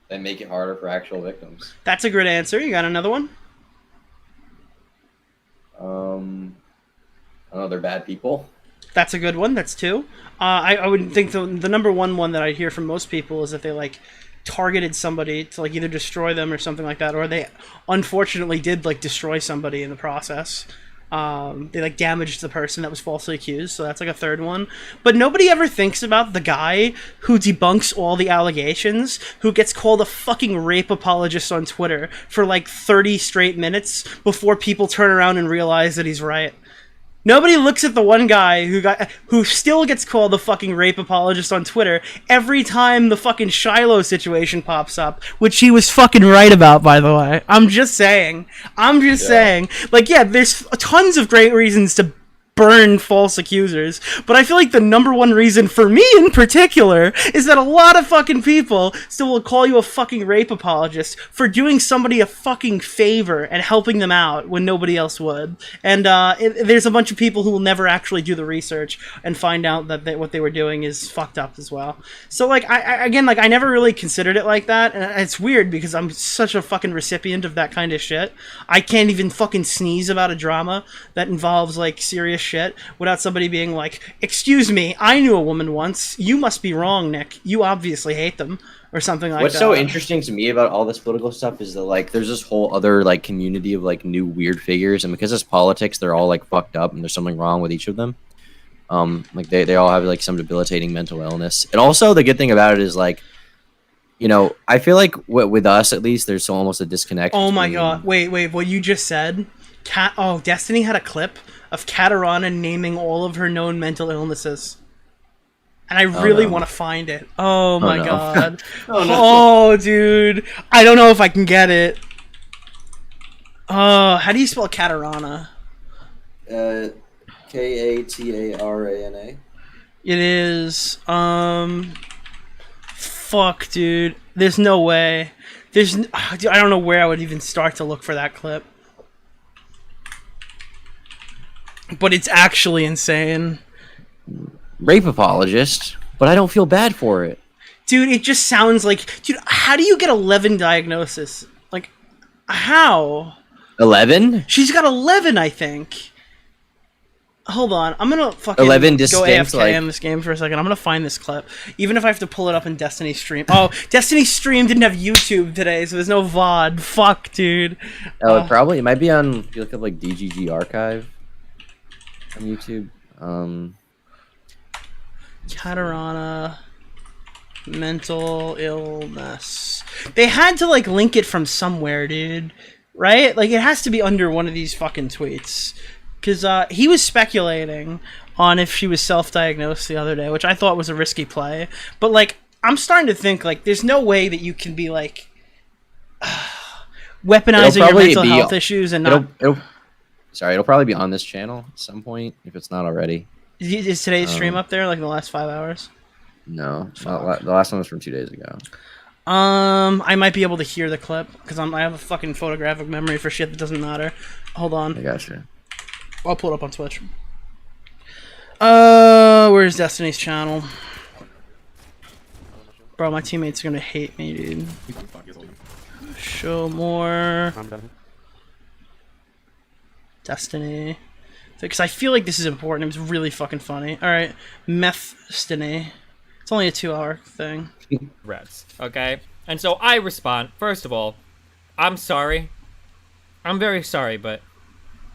They make it harder for actual victims. That's a good answer. You got another one? I don't know, they're bad people. That's a good one. That's two. I would think the number one that I hear from most people is that they like targeted somebody to like either destroy them or something like that, or they unfortunately did like destroy somebody in the process. They like damaged the person that was falsely accused, so that's like a third one. But nobody ever thinks about the guy who debunks all the allegations, who gets called a fucking rape apologist on Twitter for like 30 straight minutes before people turn around and realize that he's right. Nobody looks at the one guy who still gets called the fucking rape apologist on Twitter every time the fucking Shiloh situation pops up, which he was fucking right about, by the way. I'm just saying. Saying. Like, yeah, there's tons of great reasons to burn false accusers, but I feel like the number one reason for me in particular is that a lot of fucking people still will call you a fucking rape apologist for doing somebody a fucking favor and helping them out when nobody else would. And there's a bunch of people who will never actually do the research and find out that what they were doing is fucked up as well. So like, I never really considered it like that, and it's weird because I'm such a fucking recipient of that kind of shit. I can't even fucking sneeze about a drama that involves like serious shit without somebody being like, excuse me, I knew a woman once, you must be wrong, Nick, you obviously hate them, or something like What's that. so interesting to me about all this political stuff is that like there's this whole other like community of like new weird figures, and because it's politics, they're all like fucked up and there's something wrong with each of them. Like they all have like some debilitating mental illness. And also the good thing about it is like, you know, I feel like with us at least there's almost a disconnect. Oh my god, wait, what you just said, Destiny had a clip of Katarana naming all of her known mental illnesses. And I really want to find it. Oh my god. Oh, dude. I don't know if I can get it. How do you spell Katarana? Katarana. It is, fuck, dude. There's no way. Dude, I don't know where I would even start to look for that clip. But it's actually insane. Rape apologist, but I don't feel bad for it. Dude, it just sounds like... Dude, how do you get 11 diagnosis? Like, how? 11? She's got 11, I think. Hold on, I'm gonna fucking 11 go distinct, AFK like... in this game for a second. I'm gonna find this clip, even if I have to pull it up in Destiny's stream. Oh, Destiny's stream didn't have YouTube today, so there's no VOD. Fuck, dude. Oh, it might be on, if you look up like DGG Archive on YouTube. Katarana mental illness. They had to like link it from somewhere, dude. Right? Like it has to be under one of these fucking tweets. Because he was speculating on if she was self-diagnosed the other day, which I thought was a risky play. But like, I'm starting to think like there's no way that you can be like weaponizing your mental health issues and not. It'll probably be on this channel at some point if it's not already. Is today's stream up there like in the last 5 hours? No, the last one was from 2 days ago. I might be able to hear the clip because I have a fucking photographic memory for shit that doesn't matter. Hold on. I gotcha. I'll pull it up on Twitch. Where's Destiny's channel? Bro, my teammates are gonna hate me, dude. Show more. Destiny. Because I feel like this is important. It was really fucking funny. Alright. Methstiny. It's only a 2-hour thing. Reds. Okay? And so I respond, first of all, I'm sorry I'm very sorry, but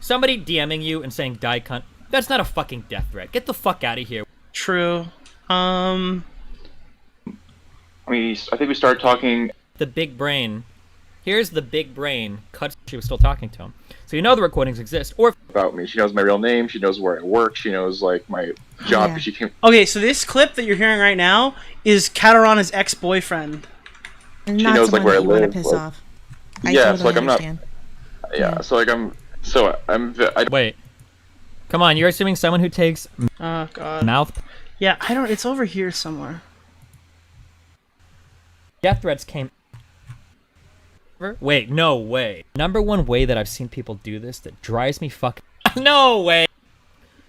somebody DMing you and saying "die cunt," that's not a fucking death threat. Get the fuck out of here. True. I mean, I think we started talking. The big brain. Here's the big brain. Cut. She was still talking to him. So you know the recordings exist. Or About me. She knows my real name. She knows where I work. She knows, like, my job. Yeah. She came. Okay, so this clip that you're hearing right now is Katarana's ex-boyfriend. She knows, like, where I live. piss like- off. I Yeah, totally so, like, I'm not. understand. Yeah, so, like, I wait. Come on, you're assuming someone who takes Oh god. mouth Yeah, I don't. It's over here somewhere. death threats came. Wait, no way. Number one way that I've seen people do this that drives me fucking. No way.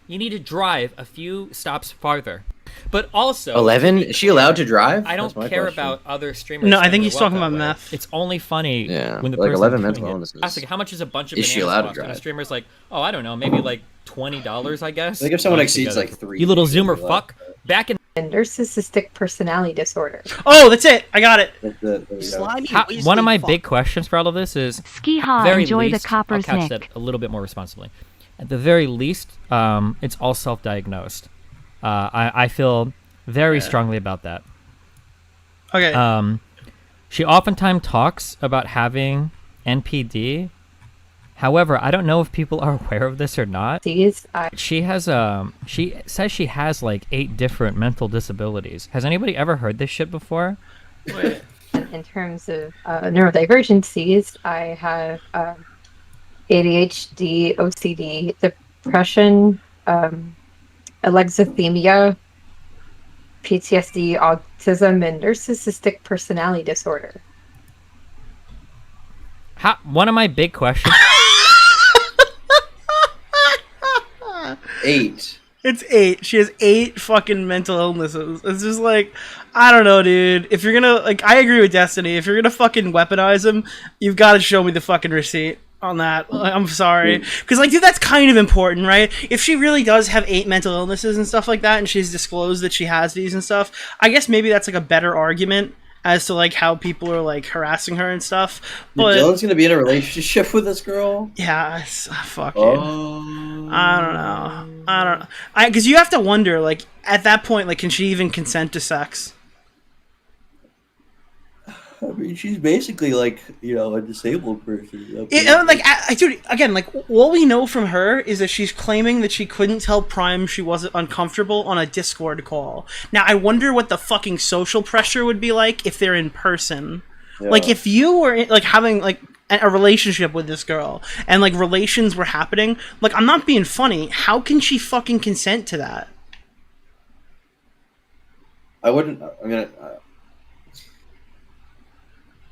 You need to drive a few stops farther. But also 11? Is she allowed to drive? I don't That's my care question. about other streamers. No, I saying think they're he's talking that about way. meth. It's only funny Yeah, when the like person 11 doing mental it- illnesses. I was like, how much is a bunch of Is she bananas allowed to cost? And drive? the streamer's like, oh, I don't know, maybe like $20, I guess. Like if someone Put it exceeds, together. like, 3, You little they should Zoomer be allowed. fuck. Back in Narcissistic personality disorder. Oh, that's it. I got it. one of my big questions for all of this is Ski ha, very enjoy the least, copper's I'll couch neck. that a little bit more responsibly. At the very least, it's all self-diagnosed. I feel very strongly about that. Okay. She oftentimes talks about having NPD. However, I don't know if people are aware of this or not. She has she says she has like 8 different mental disabilities. Has anybody ever heard this shit before? In terms of neurodivergencies, I have ADHD, OCD, depression, alexithymia, PTSD, autism, and narcissistic personality disorder. One of my big questions. 8. It's 8. She has 8 fucking mental illnesses. It's just like, I don't know, dude. If you're gonna, like, I agree with Destiny. If you're gonna fucking weaponize him, you've got to show me the fucking receipt on that. Like, I'm sorry. Because, like, dude, that's kind of important, right? If she really does have 8 mental illnesses and stuff like that, and she's disclosed that she has these and stuff, I guess maybe that's, like, a better argument as to, like, how people are, like, harassing her and stuff. But Dylan's gonna be in a relationship with this girl? yeah, fuck you. I don't know. Because you have to wonder, like, at that point, like, can she even consent to sex? I mean, she's basically like, you know, a disabled person. Dude, again, like, what we know from her is that she's claiming that she couldn't tell Prime she wasn't uncomfortable on a Discord call. Now, I wonder what the fucking social pressure would be like if they're in person. Yeah. Like, if you were, like, having, like, a relationship with this girl, and, like, relations were happening, like, I'm not being funny, how can she fucking consent to that? I wouldn't, I mean,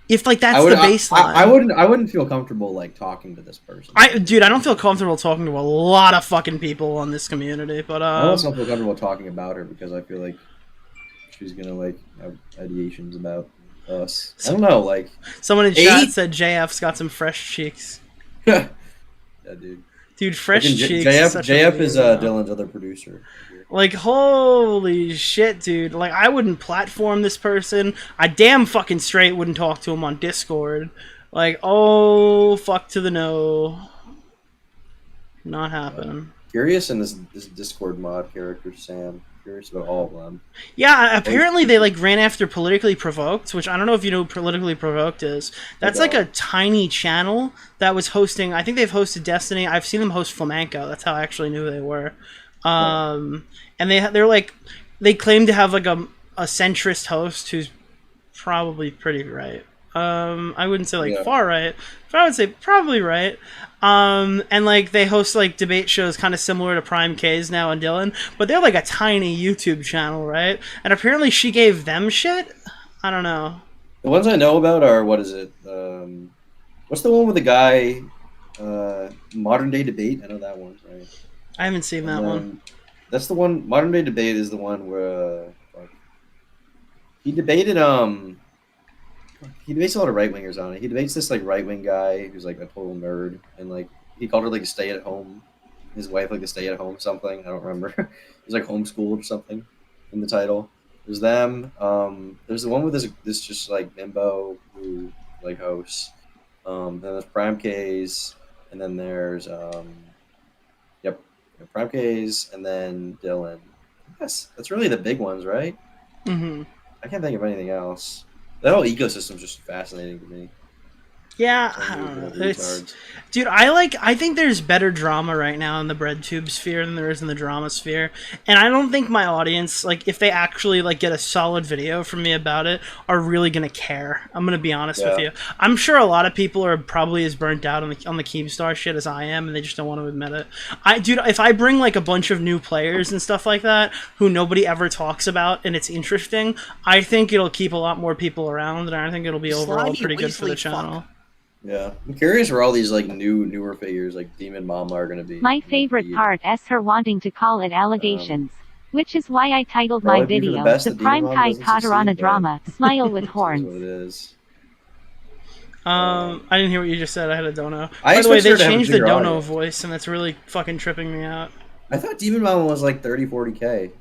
If, like, that's the baseline. I wouldn't feel comfortable, like, talking to this person. Dude, I don't feel comfortable talking to a lot of fucking people on this community, but, I also don't feel comfortable talking about her because I feel like she's gonna, like, have ideations about us. I don't know, like... Someone in 8? chat said JF's got some fresh cheeks. Yeah, dude. Dude, fresh Fucking cheeks. JF is Dylan's other producer. Like, holy shit, dude. Like, I wouldn't platform this person. I damn fucking straight wouldn't talk to him on Discord. Like, oh, fuck to the no. Not happening. Curious in this Discord mod character, Sam. Curious about all of them. Yeah, apparently they, like, ran after Politically Provoked, which I don't know if you know who Politically Provoked is. That's, like, a tiny channel that was hosting... I think they've hosted Destiny. I've seen them host Flamenco. That's how I actually knew who they were. And they're like... They claim to have, like, a centrist host who's probably pretty right. I wouldn't say, like, far right, but I would say probably right. And, like, they host, like, debate shows kind of similar to Prime K's now and Dylan, but they're, like, a tiny YouTube channel, right? And apparently she gave them shit? I don't know. The ones I know about are, what is it? What's the one with the guy, Modern Day Debate? I know that one, right? I haven't seen that one. That's the one, Modern Day Debate is the one where, he debated, he debates a lot of right-wingers on it. He debates this, like, right-wing guy who's, like, a total nerd, and, like, he called her, like, a stay-at-home, his wife, like, a stay-at-home something, I don't remember. It was, like, homeschooled or something in the title. There's them, there's the one with this just, like, bimbo who, like, hosts, Then there's Prime K's, and then there's Prime K's, and then Dylan. Yes, that's really the big ones, right? Mm-hmm. I can't think of anything else. That whole ecosystem's just fascinating to me. Yeah, I don't know. Dude, I think there's better drama right now in the BreadTube sphere than there is in the drama sphere. And I don't think my audience, like, if they actually, like, get a solid video from me about it, are really gonna care. I'm gonna be honest with you. I'm sure a lot of people are probably as burnt out on the Keemstar shit as I am, and they just don't want to admit it. Dude, if I bring, like, a bunch of new players and stuff like that, who nobody ever talks about, and it's interesting, I think it'll keep a lot more people around, and I think it'll be overall pretty good for the channel. Yeah, I'm curious where all these like newer figures like Demon Mama are gonna be. My favorite part is her wanting to call it allegations, which is why I titled my video "The Prime Kai Katarana Drama: Smile with Horns." What it is. I didn't hear what you just said. I had a dono. By the way, they changed the dono voice, and that's really fucking tripping me out. I thought Demon Mama was like 30-40K.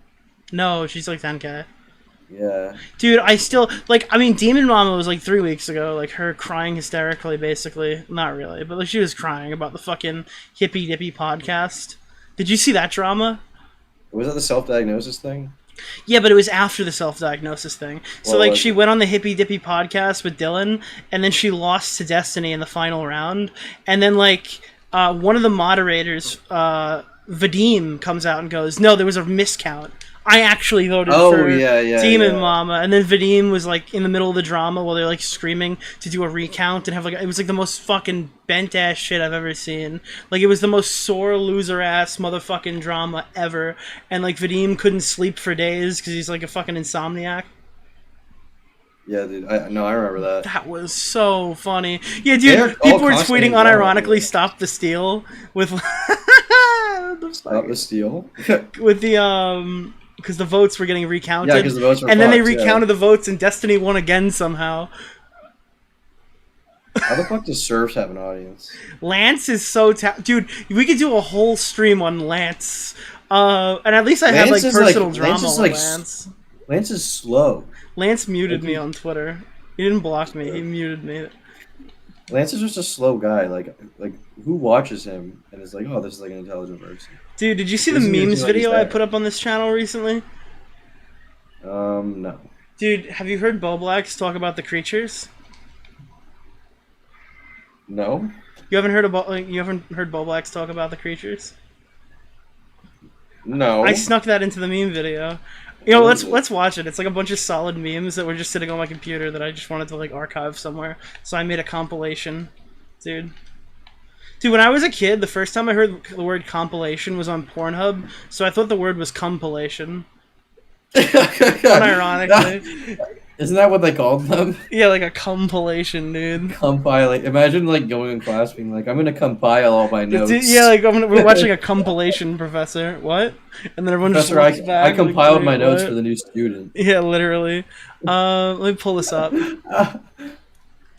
No, she's like 10K. Yeah. Dude, I still, like, I mean, Demon Mama was like 3 weeks ago, like, her crying hysterically, basically. Not really, but like, she was crying about the fucking Hippy Dippy podcast. Did you see that drama? Was that the self-diagnosis thing? Yeah, but it was after the self-diagnosis thing. So, like, she went on the Hippy Dippy podcast with Dylan, and then she lost to Destiny in the final round. And then, like, one of the moderators, Vadim, comes out and goes, "No, there was a miscount. I actually voted for Demon Mama," and then Vadim was like in the middle of the drama while they're like screaming to do a recount and have like it was like the most fucking bent ass shit I've ever seen. Like it was the most sore loser ass motherfucking drama ever, and like Vadim couldn't sleep for days because he's like a fucking insomniac. Yeah, dude. I remember that. That was so funny. Yeah, dude. People were tweeting unironically "Stop the Steal" with Stop the Steal with the because the votes were getting recounted. Yeah, because the votes were and then they recounted the votes, and Destiny won again somehow. How the fuck does Serfs have an audience? Lance is so dude. We could do a whole stream on Lance. And at least I have like personal drama on Lance. Lance is slow. Lance muted me on Twitter. He didn't block me. He muted me. Lance is just a slow guy. Like who watches him and is like, oh, this is like an intelligent person. Dude, did you see the memes video I put up on this channel recently? No. Dude, have you heard Boblax talk about the creatures? No. You haven't heard Boblax talk about the creatures? No. I snuck that into the meme video. You know, let's watch it. It's like a bunch of solid memes that were just sitting on my computer that I just wanted to like archive somewhere. So I made a compilation, dude. Dude, when I was a kid, the first time I heard the word compilation was on Pornhub, so I thought the word was compilation. Unironically. Isn't that what they called them? Yeah, like a compilation, dude. Compilate. Imagine like going in class being like, I'm gonna compile all my notes. Yeah, like we're watching a compilation, professor. What? And then everyone Professor, just looks back. I compiled like, my notes what? for the new student. Yeah, literally. Let me pull this up.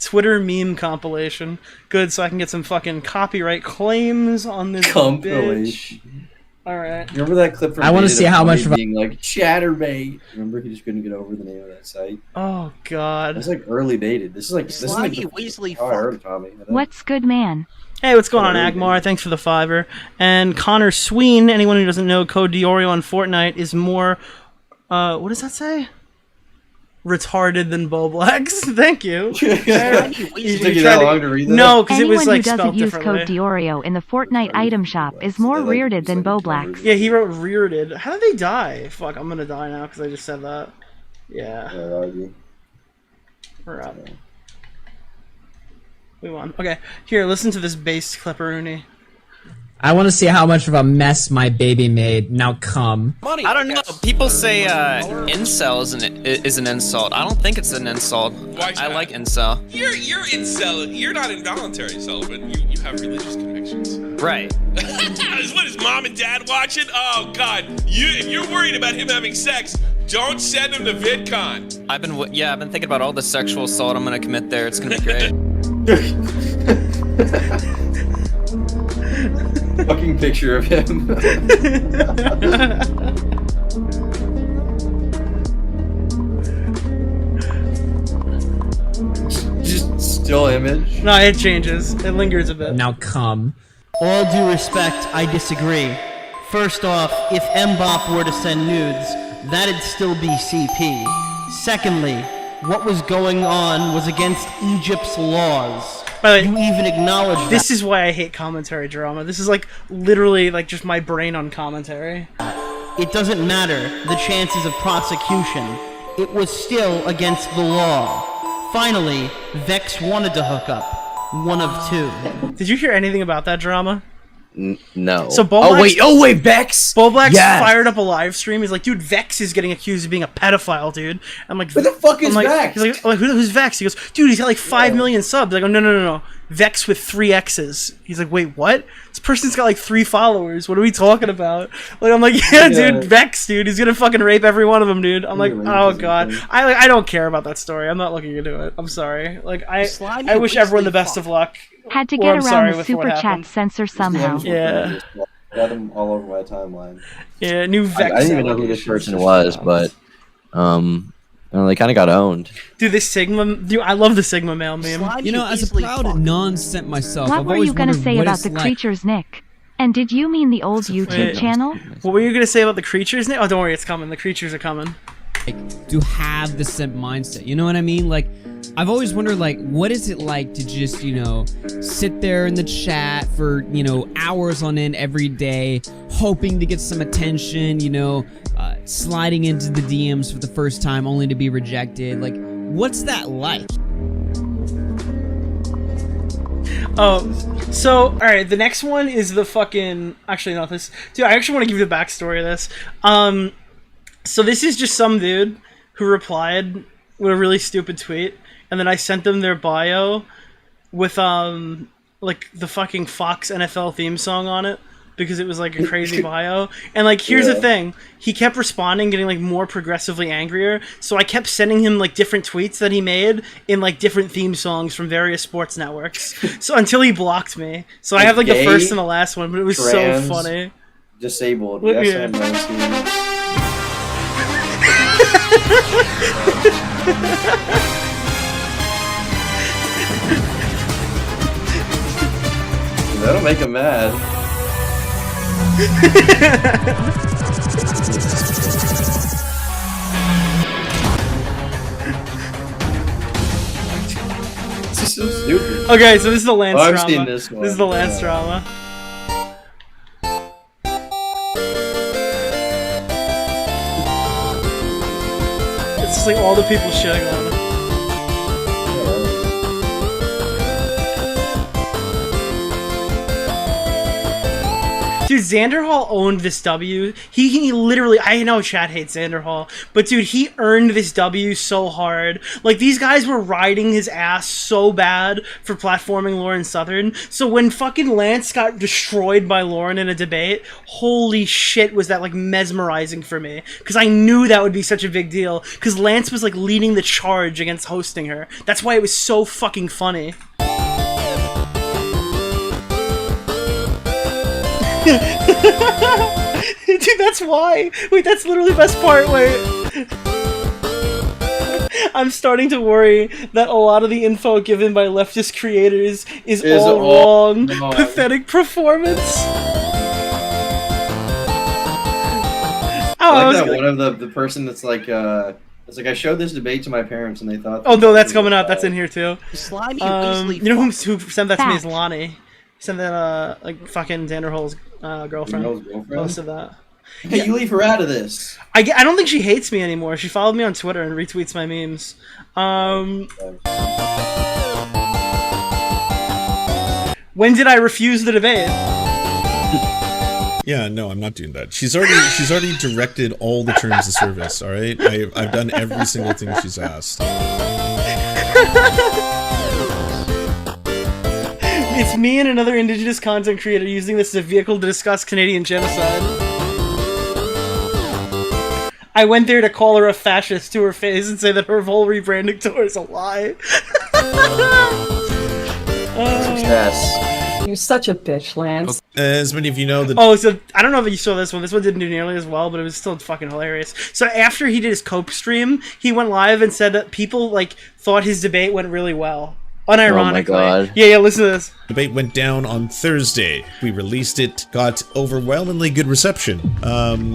Twitter meme compilation. Good, so I can get some fucking copyright claims on this compilation. Alright. Remember that clip from I want to see how much being like Chatterbait. Remember he just couldn't get over the name of that site. Oh god. It's like early baited. This is like Weasley. I heard of Tommy. What's good, man? Hey, what's going on, Agmar? Thanks for the $5. And Connor Sween, anyone who doesn't know, code Diorio on Fortnite is more what does that say? Retarded than Boblax. Thank you. You took you that long to read that? No, because it was like Anyone who spelled doesn't use differently. code Diorio in the Fortnite item shop is more rearded than Boblax. Yeah, he wrote rearded. How did they die? Fuck, I'm gonna die now because I just said that. Yeah. We're up. We won. Okay, here, listen to this bass clipperoonie. I want to see how much of a mess my baby made. Now come. I don't know. People say incel is an insult. I don't think it's an insult. I like incel. You're incel. You're not involuntary celibate. You have religious convictions. Right. What is mom and dad watching? Oh God! If you're worried about him having sex, don't send him to VidCon. I've been thinking about all the sexual assault I'm gonna commit there. It's gonna be great. Fucking picture of him. Just still image. No, it changes. It lingers a bit. Now come. All due respect, I disagree. First off, if Mbop were to send nudes, that'd still be CP. Secondly, what was going on was against Egypt's laws. By the way, you even acknowledge this is why I hate commentary drama. This is like literally like just my brain on commentary. It doesn't matter the chances of prosecution. It was still against the law. Finally, Vex wanted to hook up. One of two. Did you hear anything about that drama? No. So Oh wait, Vex. Boblax fired up a live stream. He's like, dude, Vex is getting accused of being a pedophile, dude. I'm like, who the fuck is Vex? He's like, who's Vex? He goes, dude, he's got like 5 million subs. I go, no. Vex with 3 X's. He's like, wait, what? This person's got like 3 followers. What are we talking about? Like, I'm like, yeah, dude, Vex, dude. He's gonna fucking rape every one of them, dude. I'm like, oh god. I don't care about that story. I'm not looking into it. I'm sorry. Like, I wish everyone the best of luck. Had to get around the super chat censor somehow. Yeah. Got them all over my timeline. Yeah, new Vex. I didn't even know who this person was, but they kind of got owned. Dude, this Sigma, dude, I love the Sigma male meme. You know, as a proud non-simp myself, What were you gonna say about the creatures, Nick? And did you mean the old YouTube channel? What were you gonna say about the creatures, Nick? Oh, don't worry, it's coming. The creatures are coming. Like, to have the simp mindset, you know what I mean? Like, I've always wondered, like, what is it like to just, you know, sit there in the chat for, you know, hours on end every day, hoping to get some attention, you know, sliding into the DMs for the first time only to be rejected. Like, what's that like? Oh, so, alright, the next one is the fucking... Actually, not this. Dude, I actually want to give you the backstory of this. So this is just some dude who replied with a really stupid tweet, and then I sent them their bio with, like, the fucking Fox NFL theme song on it, because it was, like, a crazy bio. And, like, here's the thing. He kept responding, getting, like, more progressively angrier, so I kept sending him, like, different tweets that he made in, like, different theme songs from various sports networks. So, until he blocked me. So I have, like, the first and the last one, but it was so funny. Disabled. Look, Yes, I'm nice. That'll make him mad. This is so stupid. Okay, so this is the Lance drama. I've seen this one. This is the Lance drama. It's just like all the people shitting on him. Dude, Xander Hall owned this W. He literally, I know Chad hates Xander Hall, but dude, he earned this W so hard. Like, these guys were riding his ass so bad for platforming Lauren Southern. So when fucking Lance got destroyed by Lauren in a debate, holy shit, was that like mesmerizing for me. Because I knew that would be such a big deal. Because Lance was like leading the charge against hosting her. That's why it was so fucking funny. Dude, that's why. Wait, that's literally the best part. Wait. I'm starting to worry that a lot of the info given by leftist creators is all wrong. Pathetic performance. I like that one of the person that's like, it's like I showed this debate to my parents and they thought. Oh no, that's coming out. That's in here too. Slimy, you know who sent that to me is Lonnie. Sent that like fucking Xander Hall's girlfriend. Posted that. Hey, you leave her out of this. I don't think she hates me anymore. She followed me on Twitter and retweets my memes. When did I refuse the debate? Yeah, no, I'm not doing that. She's already directed all the terms of service. All right, I've done every single thing she's asked. It's me and another Indigenous content creator using this as a vehicle to discuss Canadian genocide. I went there to call her a fascist to her face and say that her whole rebranding tour is a lie. Success. You're such a bitch, Lance. As many of you know, Oh, so I don't know if you saw this one. This one didn't do nearly as well, but it was still fucking hilarious. So after he did his Cope stream, he went live and said that people like thought his debate went really well. Unironically. Oh my God. Yeah, listen to this. Debate went down on Thursday. We released it, got overwhelmingly good reception,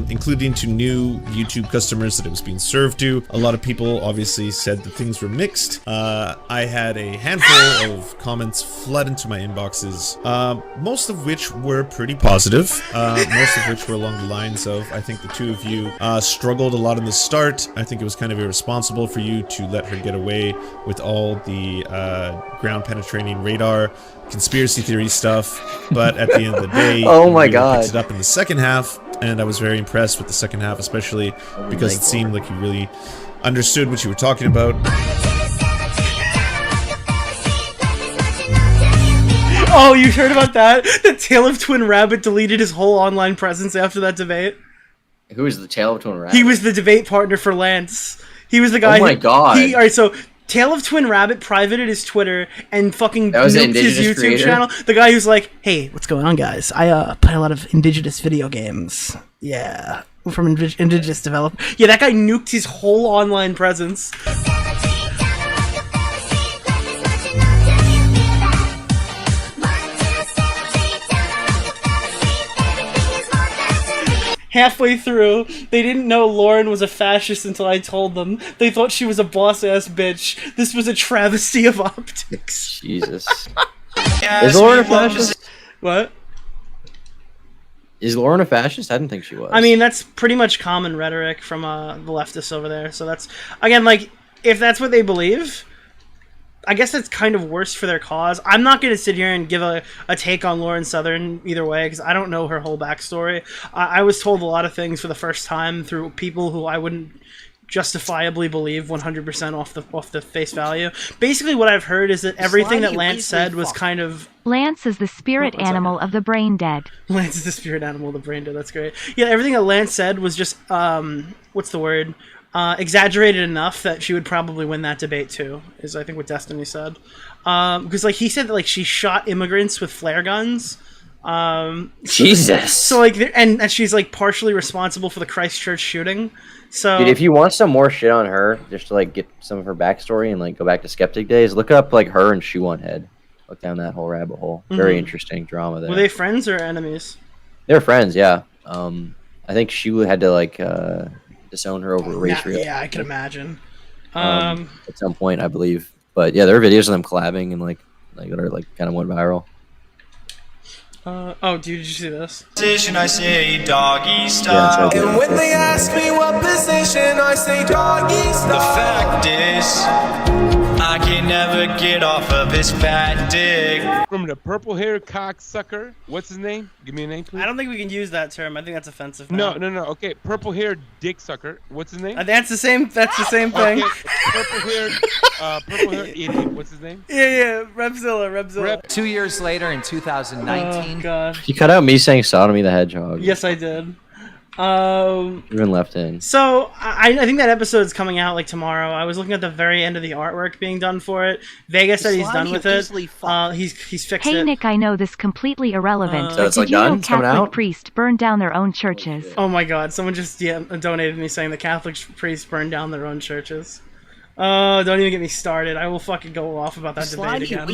including to new YouTube customers that it was being served to. A lot of people obviously said that things were mixed. I had a handful of comments flood into my inboxes, most of which were pretty positive, most of which were along the lines of, I think the two of you struggled a lot in the start. I think it was kind of irresponsible for you to let her get away with all the ground penetrating radar conspiracy theory stuff, but at the end of the day, oh my you God, picked it up in the second half, and I was very impressed with the second half, especially because it seemed like you really understood what you were talking about. Oh, you heard about that? The Tale of Twin Rabbit deleted his whole online presence after that debate. Who is the Tale of Twin Rabbit? He was the debate partner for Lance. He was the guy. Oh my God. Alright, so Tale of Twin Rabbit privated his Twitter and fucking nuked his YouTube creator? channel. The guy who's like, "Hey, what's going on, guys? I play a lot of indigenous video games. Yeah, from indigenous developer. Yeah, that guy nuked his whole online presence." Halfway through, they didn't know Lauren was a fascist until I told them. They thought she was a boss-ass bitch. This was a travesty of optics. Jesus. Is Lauren a fascist? What? Is Lauren a fascist? I didn't think she was. I mean, that's pretty much common rhetoric from the leftists over there. So that's, again, like, if that's what they believe, I guess that's kind of worse for their cause. I'm not going to sit here and give a take on Lauren Southern either way, because I don't know her whole backstory. I was told a lot of things for the first time through people who I wouldn't justifiably believe 100% off the face value. Basically, what I've heard is that everything that Lance said was kind of... Lance is the spirit animal of the brain dead. Lance is the spirit animal of the brain dead. That's great. Yeah, everything that Lance said was just, what's the word? Exaggerated enough that she would probably win that debate too, is I think what Destiny said. Because like he said that like she shot immigrants with flare guns. Jesus. So like, and she's like partially responsible for the Christchurch shooting. So dude, if you want some more shit on her, just to like get some of her backstory and like go back to Skeptic days, look up like her and Shoe on Head. Look down that whole rabbit hole. Very interesting drama there. Were they friends or enemies? They're friends, yeah. I think she had to like disown her over race real. Yeah, I can imagine. At some point, I believe. But yeah, there are videos of them collabing and like that are like kind of went viral. Oh, dude, did you see this? Position, I say doggy style. Yeah, and when they ask me what position, I say doggy style. The fact is, I can never get off of his fat dick. From the purple-haired cocksucker. What's his name? Give me a name, please. I don't think we can use that term. I think that's offensive. No. Now. Okay, purple-haired dick sucker. What's his name? That's the same. That's the same thing. Okay, purple-haired idiot. What's his name? Yeah, Repzilla. 2 years later, in 2019. Oh God. You cut out me saying Sodomy the Hedgehog. Yes, I did. Even left in. So I think that episode's coming out like tomorrow. I was looking at the very end of the artwork being done for it. Vegas said he's done with it. He's fixed it. Hey Nick, I know this completely irrelevant, So but it's did like you know done? It's coming Catholic out? priests burned down their own churches? Oh my God! Someone just donated me saying the Catholic priests burned down their own churches. Oh, don't even get me started. I will fucking go off about that debate again.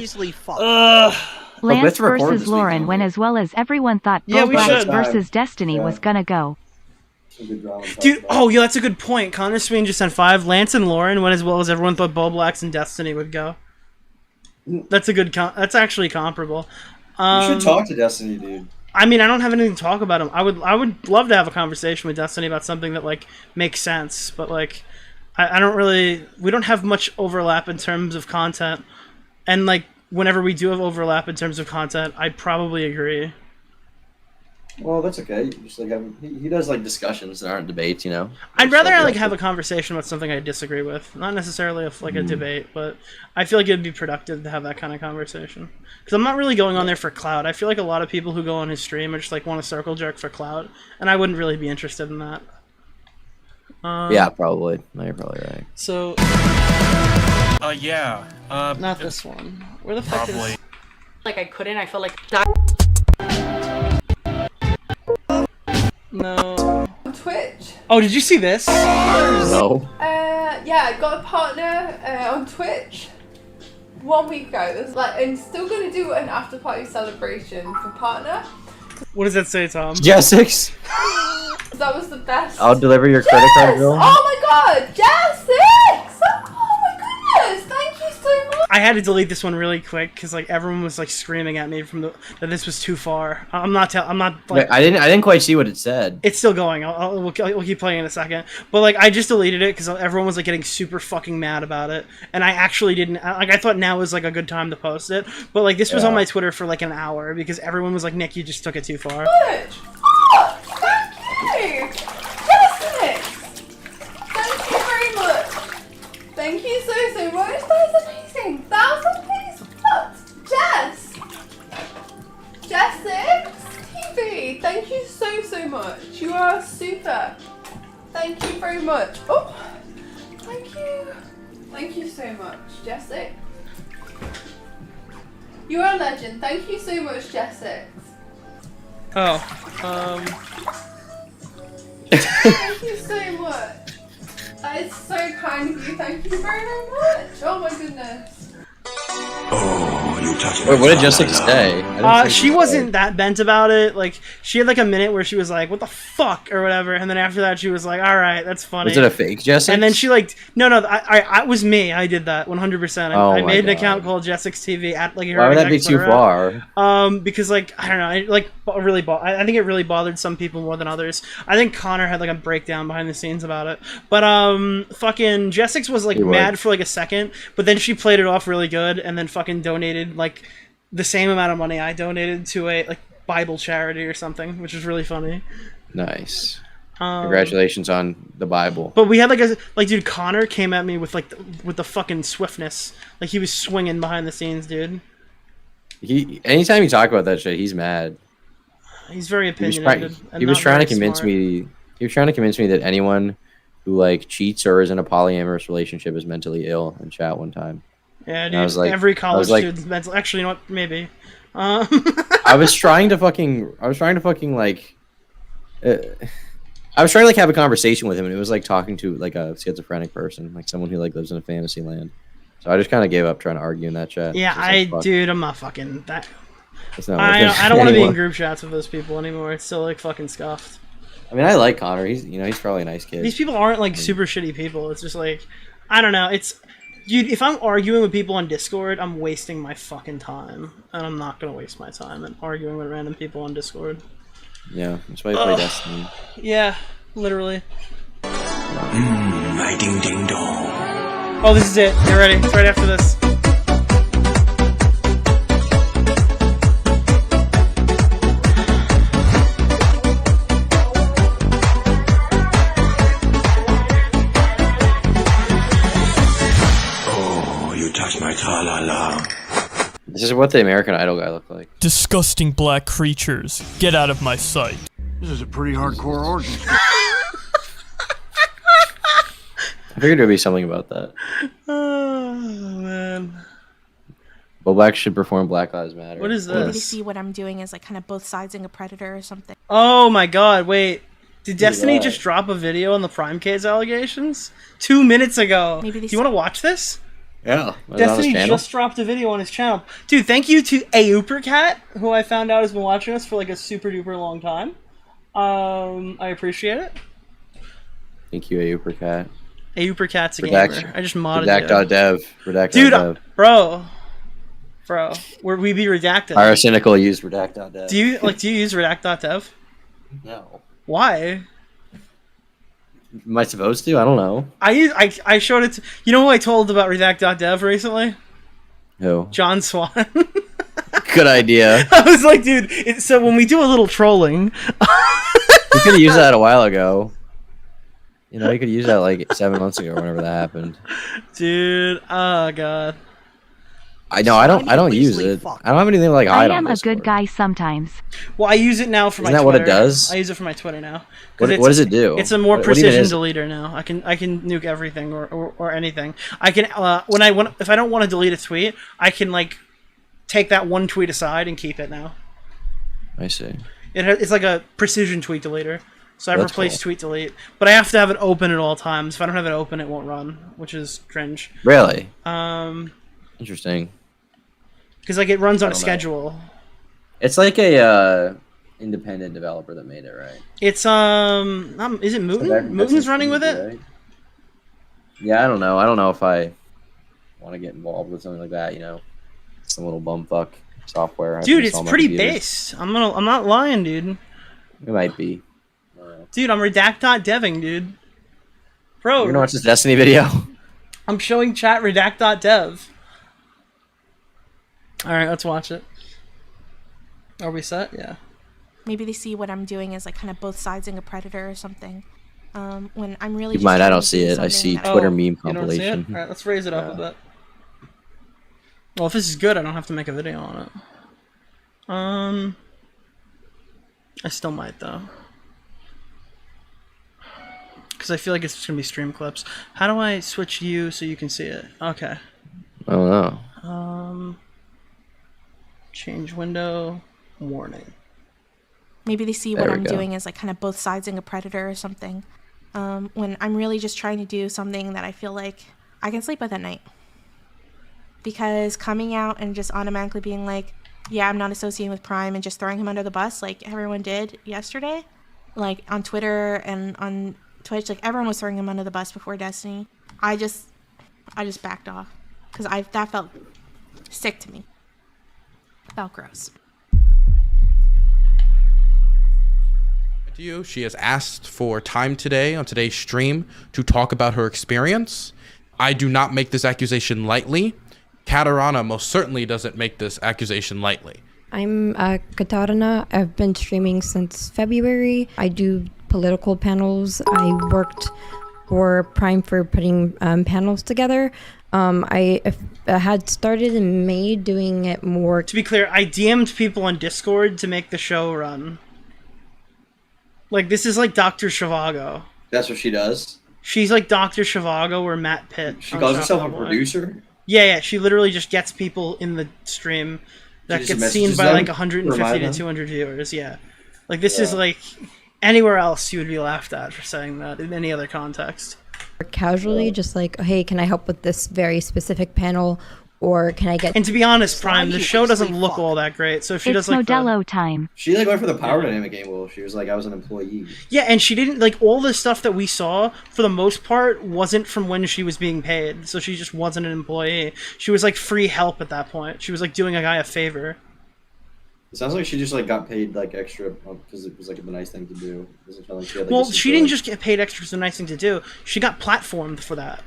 Lance versus Lauren, when as well as everyone thought Yeah, we Roblox should. versus Destiny was gonna go. Dude, oh yeah, that's a good point. Connor Sween just sent 5. Lance and Lauren went as well as everyone thought Bo Blacks and Destiny would go. That's a good. That's actually comparable. You should talk to Destiny, dude. I mean, I don't have anything to talk about him. I would love to have a conversation with Destiny about something that like makes sense, but like, I don't really. We don't have much overlap in terms of content, and like whenever we do have overlap in terms of content, I'd probably agree. Well, that's okay. You just like he does like discussions that aren't debates, you know. I'd rather like have a conversation about something I disagree with, not necessarily like a debate, but I feel like it'd be productive to have that kind of conversation. Because I'm not really going on there for clout. I feel like a lot of people who go on his stream are just like want to circle jerk for clout, and I wouldn't really be interested in that. Yeah, probably. No, you're probably right. So. Yeah. Not this one. Where the fuck is? Like I couldn't. I felt like. No. On Twitch. Oh, did you see this? No. Yeah, I got a partner on Twitch. 1 week ago. There's like, I'm still gonna do an after party celebration for partner. What does that say, Tom? Jessix. That was the best. I'll deliver your credit card bill. Oh my god, Jessix! Oh my goodness, thank you so much. I had to delete this one really quick because like everyone was like screaming at me from that this was too far. I'm not like Wait, I didn't quite see what it said. it's still going. We'll keep playing in a second. But like I just deleted it because everyone was like getting super fucking mad about it, and I actually didn't. Like I thought now was like a good time to post it, but like this was on my Twitter for like an hour because everyone was like, Nick, you just took it too far. Oh, thank you, Jessix. Thank you very much. Thank you so much. That is amazing. 1,000 please. What? Jess. Jessix TV. Thank you so much. You are super. Thank you very much. Oh, thank you. Thank you so much, Jessix. You are a legend. Thank you so much, Jessix. Thank you so much. That is so kind of you. Thank you very much. Oh my goodness. Wait, what did Jessix say? She wasn't that bent about it. Like she had like a minute where she was like, "What the fuck" or whatever, and then after that she was like, "All right, that's funny." Was it a fake Jessix? And then she like, no, I was me. I did that 100%. I made an account called Jessix TV at like. Why would that be too far? Because like I don't know, I think it really bothered some people more than others. I think Connor had like a breakdown behind the scenes about it, but fucking Jessix was like mad for like a second, but then she played it off really good, and then fucking donated like the same amount of money I donated to a like Bible charity or something, which is really funny. Nice. Congratulations on the Bible. But we had like dude, Connor came at me with the fucking swiftness. Like he was swinging behind the scenes, dude. Anytime you talk about that shit, he's mad. He's very opinionated. He was trying to convince me. He was trying to convince me that anyone who like cheats or is in a polyamorous relationship is mentally ill in chat one time. Yeah, dude. I was like, every college student's mental. Actually, you know what? Maybe. I was trying to fucking like. I was trying to like have a conversation with him, and it was like talking to like a schizophrenic person, like someone who like lives in a fantasy land. So I just kind of gave up trying to argue in that chat. Yeah, dude, I'm not fucking that. I don't want to be in group chats with those people anymore. It's still like fucking scuffed. I mean, I like Connor. He's probably a nice kid. These people aren't like super shitty people. It's just like, I don't know. It's, dude, if I'm arguing with people on Discord, I'm wasting my fucking time, and I'm not gonna waste my time in arguing with random people on Discord. Yeah, that's why you play Destiny. Yeah, literally. My ding ding dong. Oh, this is it. Get ready. It's right after this. Oh, you touch my tra-la-la. This is what the American Idol guy looked like. Disgusting black creatures, get out of my sight. This is a pretty hardcore origin story. I figured there'd be something about that. Oh, man. Black should perform Black Lives Matter. What is this? Maybe to see what I'm doing as like kind of both siding a predator or something. Oh my god, wait. Did Destiny just drop a video on the Prime Case allegations? 2 minutes ago. Do you want to watch this? Yeah. Destiny just dropped a video on his channel. Dude, thank you to Aupercat, who I found out has been watching us for like a super duper long time. I appreciate it. Thank you, Aupercat. Aupercat's a gamer. I just modded it. Redact.dev. Dude, bro, we be redacted. Pyrocynical use Redact.dev. Do you use Redact.dev? No. Why? Am I supposed to? I don't know. I showed it to, you know who I told about Redact.dev recently? Who? John Swan. Good idea. I was like, dude, so when we do a little trolling... You could have used that a while ago. You know, you could use that like 7 months ago, whenever that happened. Dude, oh god. I know. I don't use it. I don't have anything like hide I on am a good guy sometimes. Well, I use it now for my Isn't that Twitter. what it does? I use it for my Twitter now. What does it do? It's a more What even precision is it? deleter now. I can nuke everything or anything. I can if I don't want to delete a tweet, I can like take that one tweet aside and keep it now. I see. It's like a precision tweet deleter. So I've That's replaced cool. tweet delete, but I have to have it open at all times. If I don't have it open, it won't run, which is cringe. Really? You Interesting. Because like it runs on I a don't know. schedule. It's like a independent developer that made it, right? It's is it Mooten? Mooten's running with it? Right? Yeah, I don't know. I don't know if I want to get involved with something like that, you know. Some little bumfuck software. Dude, it's pretty based. I'm not lying, dude. It might be. Dude, I'm redact.deving, dude. Bro. You're gonna watch this Destiny video? I'm showing chat redact.dev. Alright, let's watch it. Are we set? Yeah. Maybe they see what I'm doing as like kind of both siding a predator or something. When I'm really. You might. I don't see it. I see Twitter meme compilation. Alright, let's raise it up a bit. Well, if this is good, I don't have to make a video on it. I still might though. Because I feel like it's just gonna be stream clips. How do I switch you so you can see it? Okay. I don't know. Change window. Warning. Maybe they see what I'm doing as like kind of both siding a predator or something. When I'm really just trying to do something that I feel like I can sleep with at night. Because coming out and just automatically being like, yeah, I'm not associating with Prime and just throwing him under the bus like everyone did yesterday, like on Twitter and on Twitch, like everyone was throwing him under the bus before Destiny. I just backed off because that felt sick to me. Felt gross. She has asked for time today on today's stream to talk about her experience. I do not make this accusation lightly. Katarina most certainly doesn't make this accusation lightly. I'm Katarina. I've been streaming since February. I do political panels. I worked for Prime for putting panels together. I had started in May doing it more. To be clear, I DM'd people on Discord to make the show run. Like, this is like Dr. Zhivago. That's what she does? She's like Dr. Zhivago or Matt Pitt. She calls herself a producer? Yeah, she literally just gets people in the stream that gets seen by like 150 to 200 viewers, yeah. Like, this is like, anywhere else you would be laughed at for saying that in any other context. Casually, just like, hey, can I help with this very specific panel? Or can I get... And to be honest, Prime, the show doesn't look all that great, so if she does like Modelo time. She like went for the power dynamic angle. She was like, I was an employee. Yeah, and she didn't, like, all the stuff that we saw, for the most part, wasn't from when she was being paid, so she just wasn't an employee. She was, like, free help at that point. She was, like, doing a guy a favor. It sounds like she just, like, got paid, like, extra, because it was, like, a nice thing to do. It doesn't sound like she had, like, well, she didn't just get paid extra, it's a nice thing to do. She got platformed for that.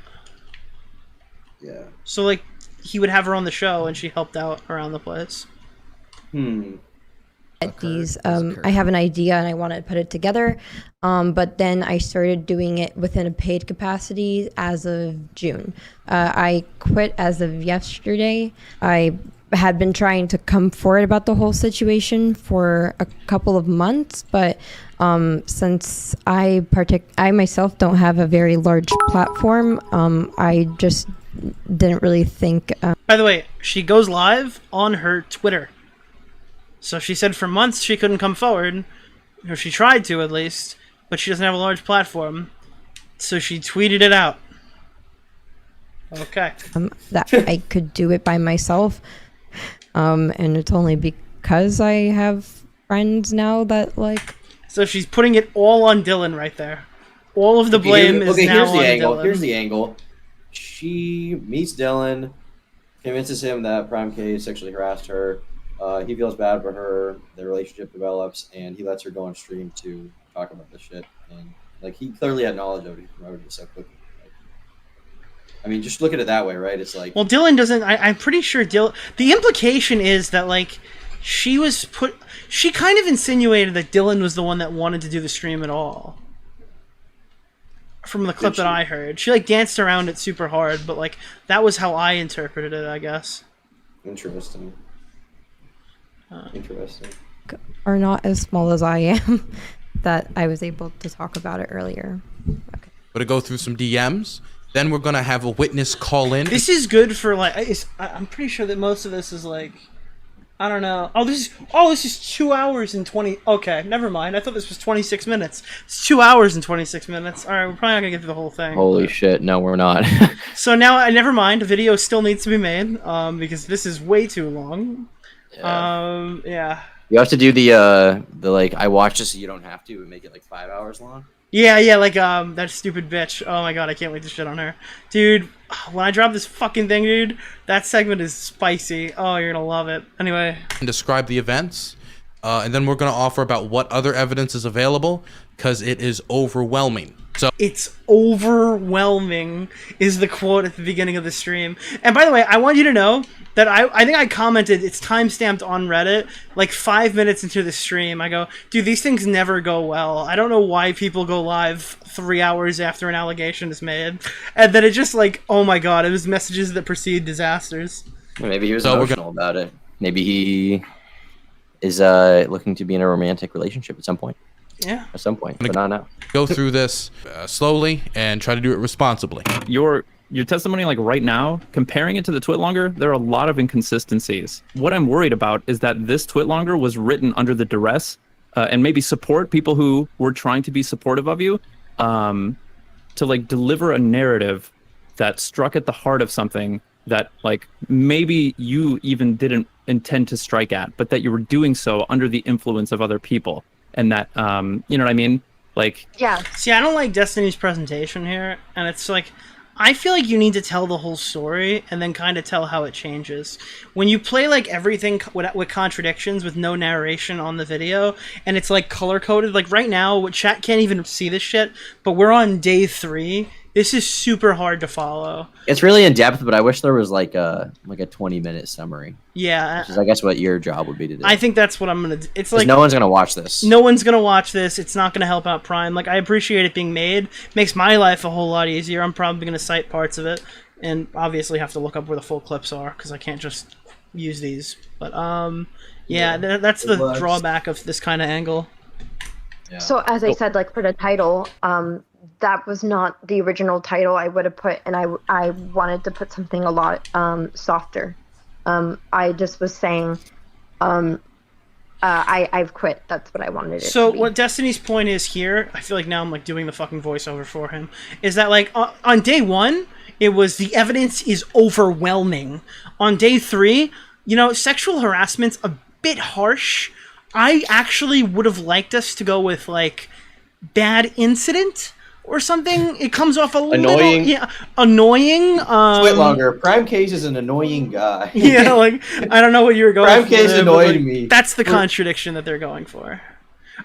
Yeah. So, like, he would have her on the show, and she helped out around the place. At these, I have an idea and I want to put it together, but then I started doing it within a paid capacity as of June. I quit as of yesterday. I had been trying to come forward about the whole situation for a couple of months, but since I myself don't have a very large platform, I just didn't really think... By the way, she goes live on her Twitter. So she said for months she couldn't come forward, or she tried to at least, but she doesn't have a large platform. So she tweeted it out. Okay. That I could do it by myself. And it's only because I have friends now that like... So she's putting it all on Dylan right there. All of the blame is now on Dylan. Here's the angle. She meets Dylan, convinces him that Prime K sexually harassed her. He feels bad for her. Their relationship develops, and he lets her go on stream to talk about this shit. And like, he clearly had knowledge of it. He promoted it so quickly. Like, I mean, just look at it that way, right? It's like, well, Dylan doesn't. I'm pretty sure Dylan. The implication is that like she kind of insinuated that Dylan was the one that wanted to do the stream at all. From the clip that I heard, she like danced around it super hard, but like that was how I interpreted it, I guess. Interesting. Interesting. Are not as small as I am, that I was able to talk about it earlier. Okay. We're gonna go through some DMs. Then we're gonna have a witness call in. This is good for like. I'm pretty sure that most of this is like I don't know. This is 2 hours and 20. Okay, never mind. I thought this was 26 minutes. It's 2 hours and 26 minutes. All right, we're probably not gonna get through the whole thing. Holy shit! No, we're not. So now, never mind. A video still needs to be made. Because this is way too long. Yeah. You have to do the like I watched this so you don't have to and make it like 5 hours long. Yeah, like that stupid bitch. Oh my god, I can't wait to shit on her, dude. When I drop this fucking thing, dude, that segment is spicy. Oh, you're gonna love it. Anyway, describe the events, and then we're gonna offer about what other evidence is available because it is overwhelming. So it's overwhelming is the quote at the beginning of the stream. And by the way, I want you to know that I think I commented, it's timestamped on Reddit, like 5 minutes into the stream. I go, dude, these things never go well. I don't know why people go live 3 hours after an allegation is made. And then it just like, oh my god, it was messages that precede disasters. Maybe he was emotional about it. Maybe he is looking to be in a romantic relationship at some point. Yeah. At some point, but not now. Go through this slowly and try to do it responsibly. Your testimony, like right now, comparing it to the Twitlonger, there are a lot of inconsistencies. What I'm worried about is that this Twitlonger was written under the duress and maybe support people who were trying to be supportive of you to like deliver a narrative that struck at the heart of something that like maybe you even didn't intend to strike at, but that you were doing so under the influence of other people. And that, you know what I mean? Like, yeah. See, I don't like Destiny's presentation here, and it's like, I feel like you need to tell the whole story and then kind of tell how it changes. When you play like everything with contradictions with no narration on the video, and it's like color coded, like right now, chat can't even see this shit, but we're on day 3. This is super hard to follow. It's really in depth, but I wish there was like a 20-minute summary. Yeah, which is, I guess, what your job would be to do. I think that's what I'm gonna do. It's like no one's gonna watch this. No one's gonna watch this. It's not gonna help out Prime. Like, I appreciate it being made. Makes my life a whole lot easier. I'm probably gonna cite parts of it, and obviously have to look up where the full clips are because I can't just use these. But yeah, that's the drawback of this kind of angle. Yeah. So as I said, like for the title, that was not the original title I would have put, and I wanted to put something a lot softer. I just was saying, I've quit. That's what I wanted it So to be. what Destiny's point is here, I feel like now I'm like doing the fucking voiceover for him, is that like on day 1, it was the evidence is overwhelming. On day 3, you know, sexual harassment's a bit harsh. I actually would have liked us to go with like bad incident or something. It comes off a annoying. Little annoying. Twitlonger. Prime Case is an annoying guy. Yeah, like I don't know what you were going Prime for. Case annoyed me. That's the contradiction that they're going for.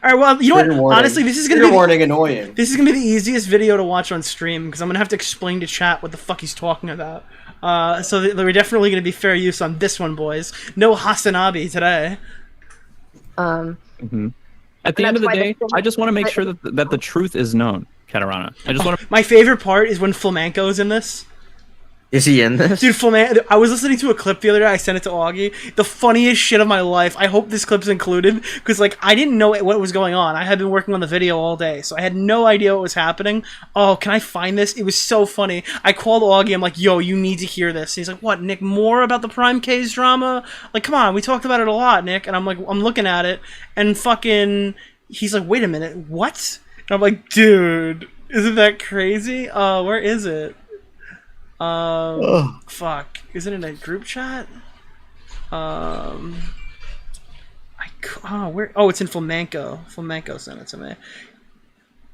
All right, well, you know what? Warning. Honestly, this is gonna be annoying. This is gonna be the easiest video to watch on stream because I'm gonna have to explain to chat what the fuck he's talking about. So we're definitely gonna be fair use on this one, boys. No Hasanabi today. At the end of the day, I just want to make sure that the truth is known, Katarana. I just want to. My favorite part is when Flamenco's in this. Is he in this? Dude, Flamenco, I was listening to a clip the other day. I sent it to Augie. The funniest shit of my life. I hope this clip's included because, like, I didn't know what was going on. I had been working on the video all day, so I had no idea what was happening. Oh, can I find this? It was so funny. I called Augie. I'm like, yo, you need to hear this. He's like, what, Nick? More about the Prime K's drama? Like, come on, we talked about it a lot, Nick. And I'm like, I'm looking at it, and fucking, he's like, wait a minute, what? And I'm like, dude, isn't that crazy? Where is it? Fuck. Is it in a group chat? Where? Oh, it's in Flamenco. Flamenco sent it to me.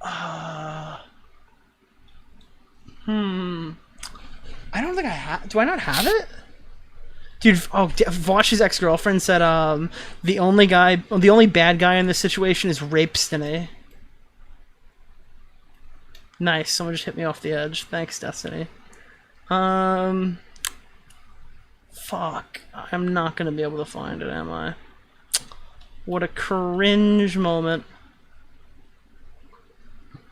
I don't think I have. Do I not have it? Dude, Vosh's ex-girlfriend said, the only bad guy in this situation is Rapestiny. Nice. Someone just hit me off the edge. Thanks, Destiny. Fuck. I'm not gonna be able to find it, am I? What a cringe moment.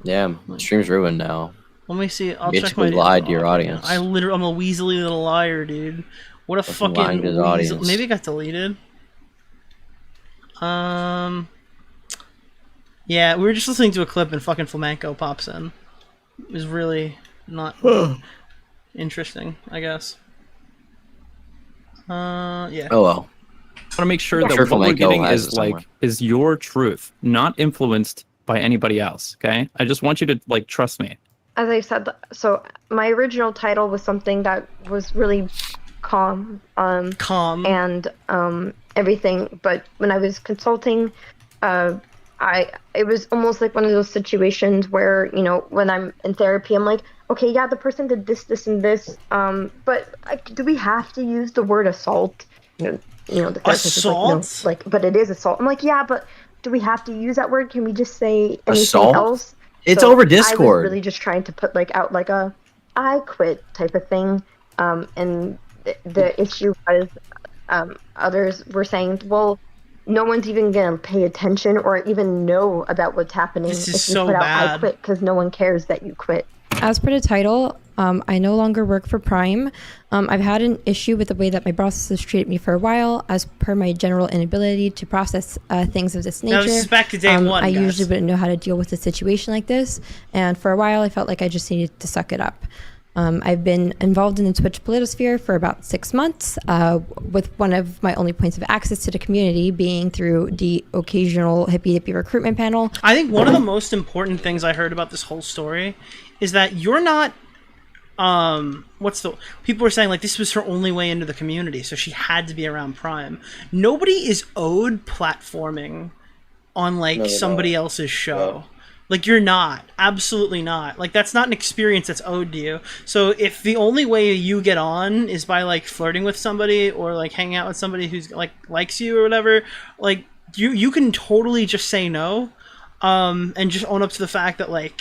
Damn, the stream's ruined now. Let me see. I'll you check my. Lied to your audience. I'm a weaselly little liar, dude. What a fucking weasel. Maybe it got deleted. Yeah, we were just listening to a clip and fucking Flamenco pops in. It was really not interesting, I guess. Yeah. Oh well. to make sure I'm that sure what we're Flamenco getting has is it somewhere. is your truth, not influenced by anybody else. Okay, I just want you to trust me. As I said, so my original title was something that was really calm, and everything. But when I was consulting, it was almost like one of those situations where, you know, when I'm in therapy, I'm like, okay, yeah, the person did this, this, and this, but do we have to use the word assault? The therapist is like, no, like, but it is assault. I'm like, yeah, but do we have to use that word? Can we just say anything Assault? else? It's So over I was Discord. really just trying to put out like a I quit type of thing, and the issue was, others were saying, well, no one's even gonna pay attention or even know about what's happening This is if you so put out bad. I quit, because no one cares that you quit. As per the title, I no longer work for Prime. I've had an issue with the way that my bosses has treated me for a while, as per my general inability to process things of this nature. Now, this is back to day one, I guys. usually wouldn't know how to deal with a situation like this, and for a while I felt like I just needed to suck it up. I've been involved in the Twitch politosphere for about 6 months, with one of my only points of access to the community being through the occasional hippie recruitment panel. I think one of the most important things I heard about this whole story is that you're not, people were saying like this was her only way into the community, so she had to be around Prime. Nobody is owed platforming on like somebody else's show. Like, you're not. Absolutely not. Like, that's not an experience that's owed to you. So if the only way you get on is by, like, flirting with somebody or, like, hanging out with somebody who's, like, likes you or whatever, like, you can totally just say no, and just own up to the fact that, like,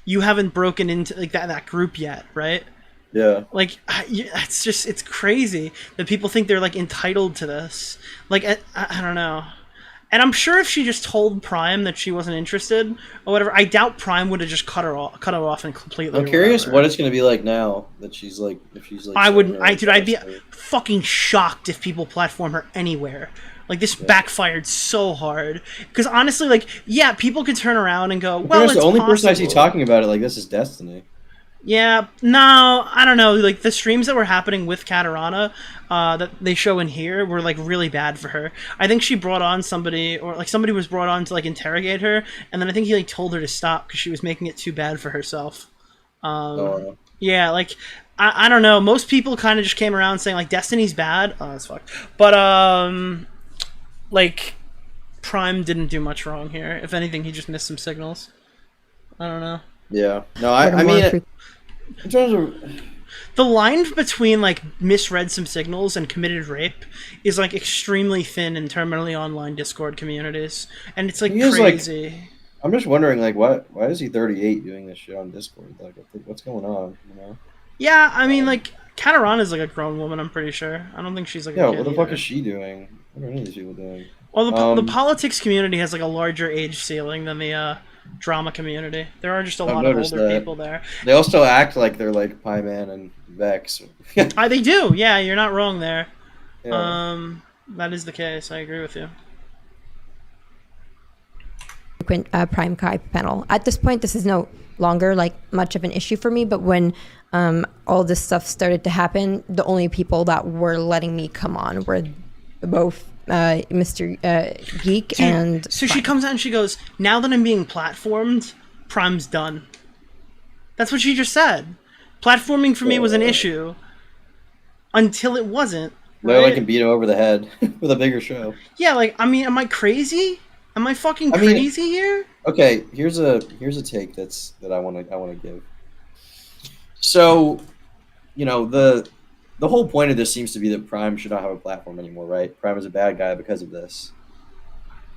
you haven't broken into, like, that group yet, right? Yeah. Like, it's crazy that people think they're, like, entitled to this. Like, I don't know. And I'm sure if she just told Prime that she wasn't interested or whatever, I doubt Prime would have just cut her off and completely. I'm curious what it's gonna be like now that she's like, if she's like. I'd be fucking shocked if people platform her anywhere. Like, this backfired so hard. Because honestly, like, yeah, people could turn around and go, well, it's the only person I see possible. talking about it like this is Destiny. Yeah, no, I don't know. Like, the streams that were happening with Katarana that they show in here were, like, really bad for her. I think she brought on somebody, or, like, somebody was brought on to, like, interrogate her, and then I think he, like, told her to stop because she was making it too bad for herself. Yeah, like, I don't know. Most people kind of just came around saying, like, Destiny's bad. Oh, that's fucked. But, like, Prime didn't do much wrong here. If anything, he just missed some signals. I don't know. Yeah. No, I mean... In terms of the line between like misread some signals and committed rape is like extremely thin in terminally online Discord communities, and it's like crazy. Like, I'm just wondering, like, why is he 38 doing this shit on Discord? Like, what's going on? You know? Yeah, I mean, like, Katarana is like a grown woman. I'm pretty sure. I don't think she's like. Yeah, a kid what the either. fuck is she doing? What are any of these people doing? Well, the politics community has like a larger age ceiling than the drama community. There are just a lot of older people there. They also act like they're like Pie Man and Vex. They do. Yeah, you're not wrong there. Yeah. That is the case. I agree with you. Prime Kai panel. At this point, this is no longer like much of an issue for me, but when all this stuff started to happen, the only people that were letting me come on were both Mr. Geek. Dude, and so Prime. She comes out and she goes, now that I'm being platformed, Prime's done. That's what she just said. Platforming for me was an issue until it wasn't. Right? I can beat him over the head with a bigger show. Yeah, like, I mean, am I crazy? Am I fucking crazy here? Okay, here's a take that I want to give. So, you know, the whole point of this seems to be that Prime should not have a platform anymore, right? Prime is a bad guy because of this.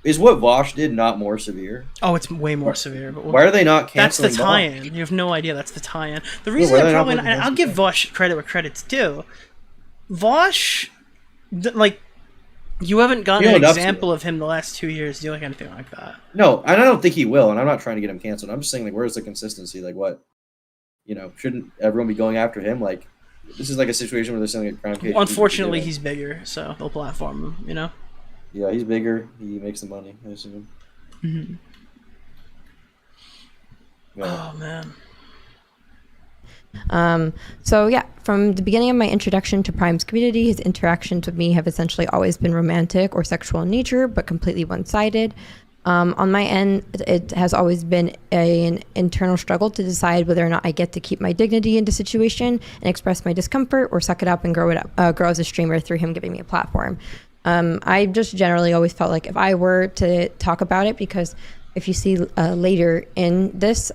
Is what Vosh did not more severe? Oh, it's way more severe. But why are they not canceling? That's the tie-in. You have no idea. That's the tie-in. The reason they're probably not, and I'll give Vosh credit where credit's due. Vosh, like, you haven't gotten an example of him the last 2 years doing anything like that. No, and I don't think he will. And I'm not trying to get him canceled. I'm just saying, like, where's the consistency? Like, what? You know, shouldn't everyone be going after him? Like, this is like a situation where they're selling a crown cage. Unfortunately, he's bigger, so they'll platform him. You know. Yeah, he's bigger. He makes the money, I assume. Mm-hmm. Yeah. Oh man. So yeah, from the beginning of my introduction to Prime's community, his interactions with me have essentially always been romantic or sexual in nature, but completely one-sided. On my end, it has always been an internal struggle to decide whether or not I get to keep my dignity in the situation and express my discomfort, or suck it up and grow as a streamer through him giving me a platform. I just generally always felt like if I were to talk about it, because if you see later in this,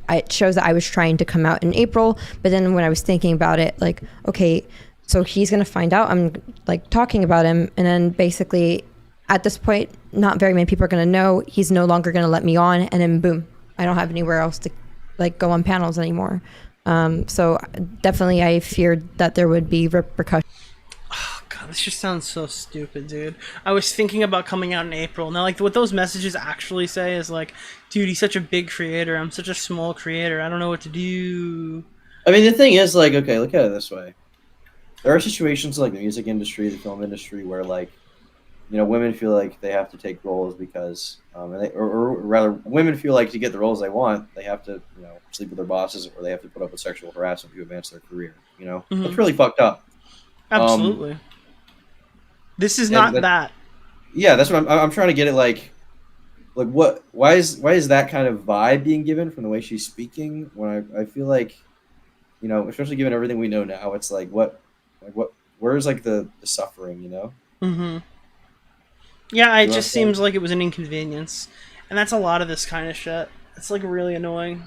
it shows that I was trying to come out in April, but then when I was thinking about it, like, okay, so he's gonna find out I'm like talking about him, and then basically at this point, not very many people are gonna know. He's no longer gonna let me on, and then boom, I don't have anywhere else to like go on panels anymore. So definitely, I feared that there would be repercussions. Oh god, this just sounds so stupid, dude. I was thinking about coming out in April. Now, like, what those messages actually say is like, dude, he's such a big creator. I'm such a small creator. I don't know what to do. I mean, the thing is, like, okay, look at it this way. There are situations like the music industry, the film industry, where, like, you know, women feel like they have to take roles because, or rather, women feel like to get the roles they want, they have to, you know, sleep with their bosses, or they have to put up with sexual harassment to advance their career. You know, It's really fucked up. Absolutely. This is not that. Yeah, that's what I'm trying to get at. Like what? Why is that kind of vibe being given from the way she's speaking? When I feel like, you know, especially given everything we know now, it's like where's like the suffering, you know? Mm-hmm. Yeah, it just seems like it was an inconvenience, and that's a lot of this kind of shit. It's like really annoying.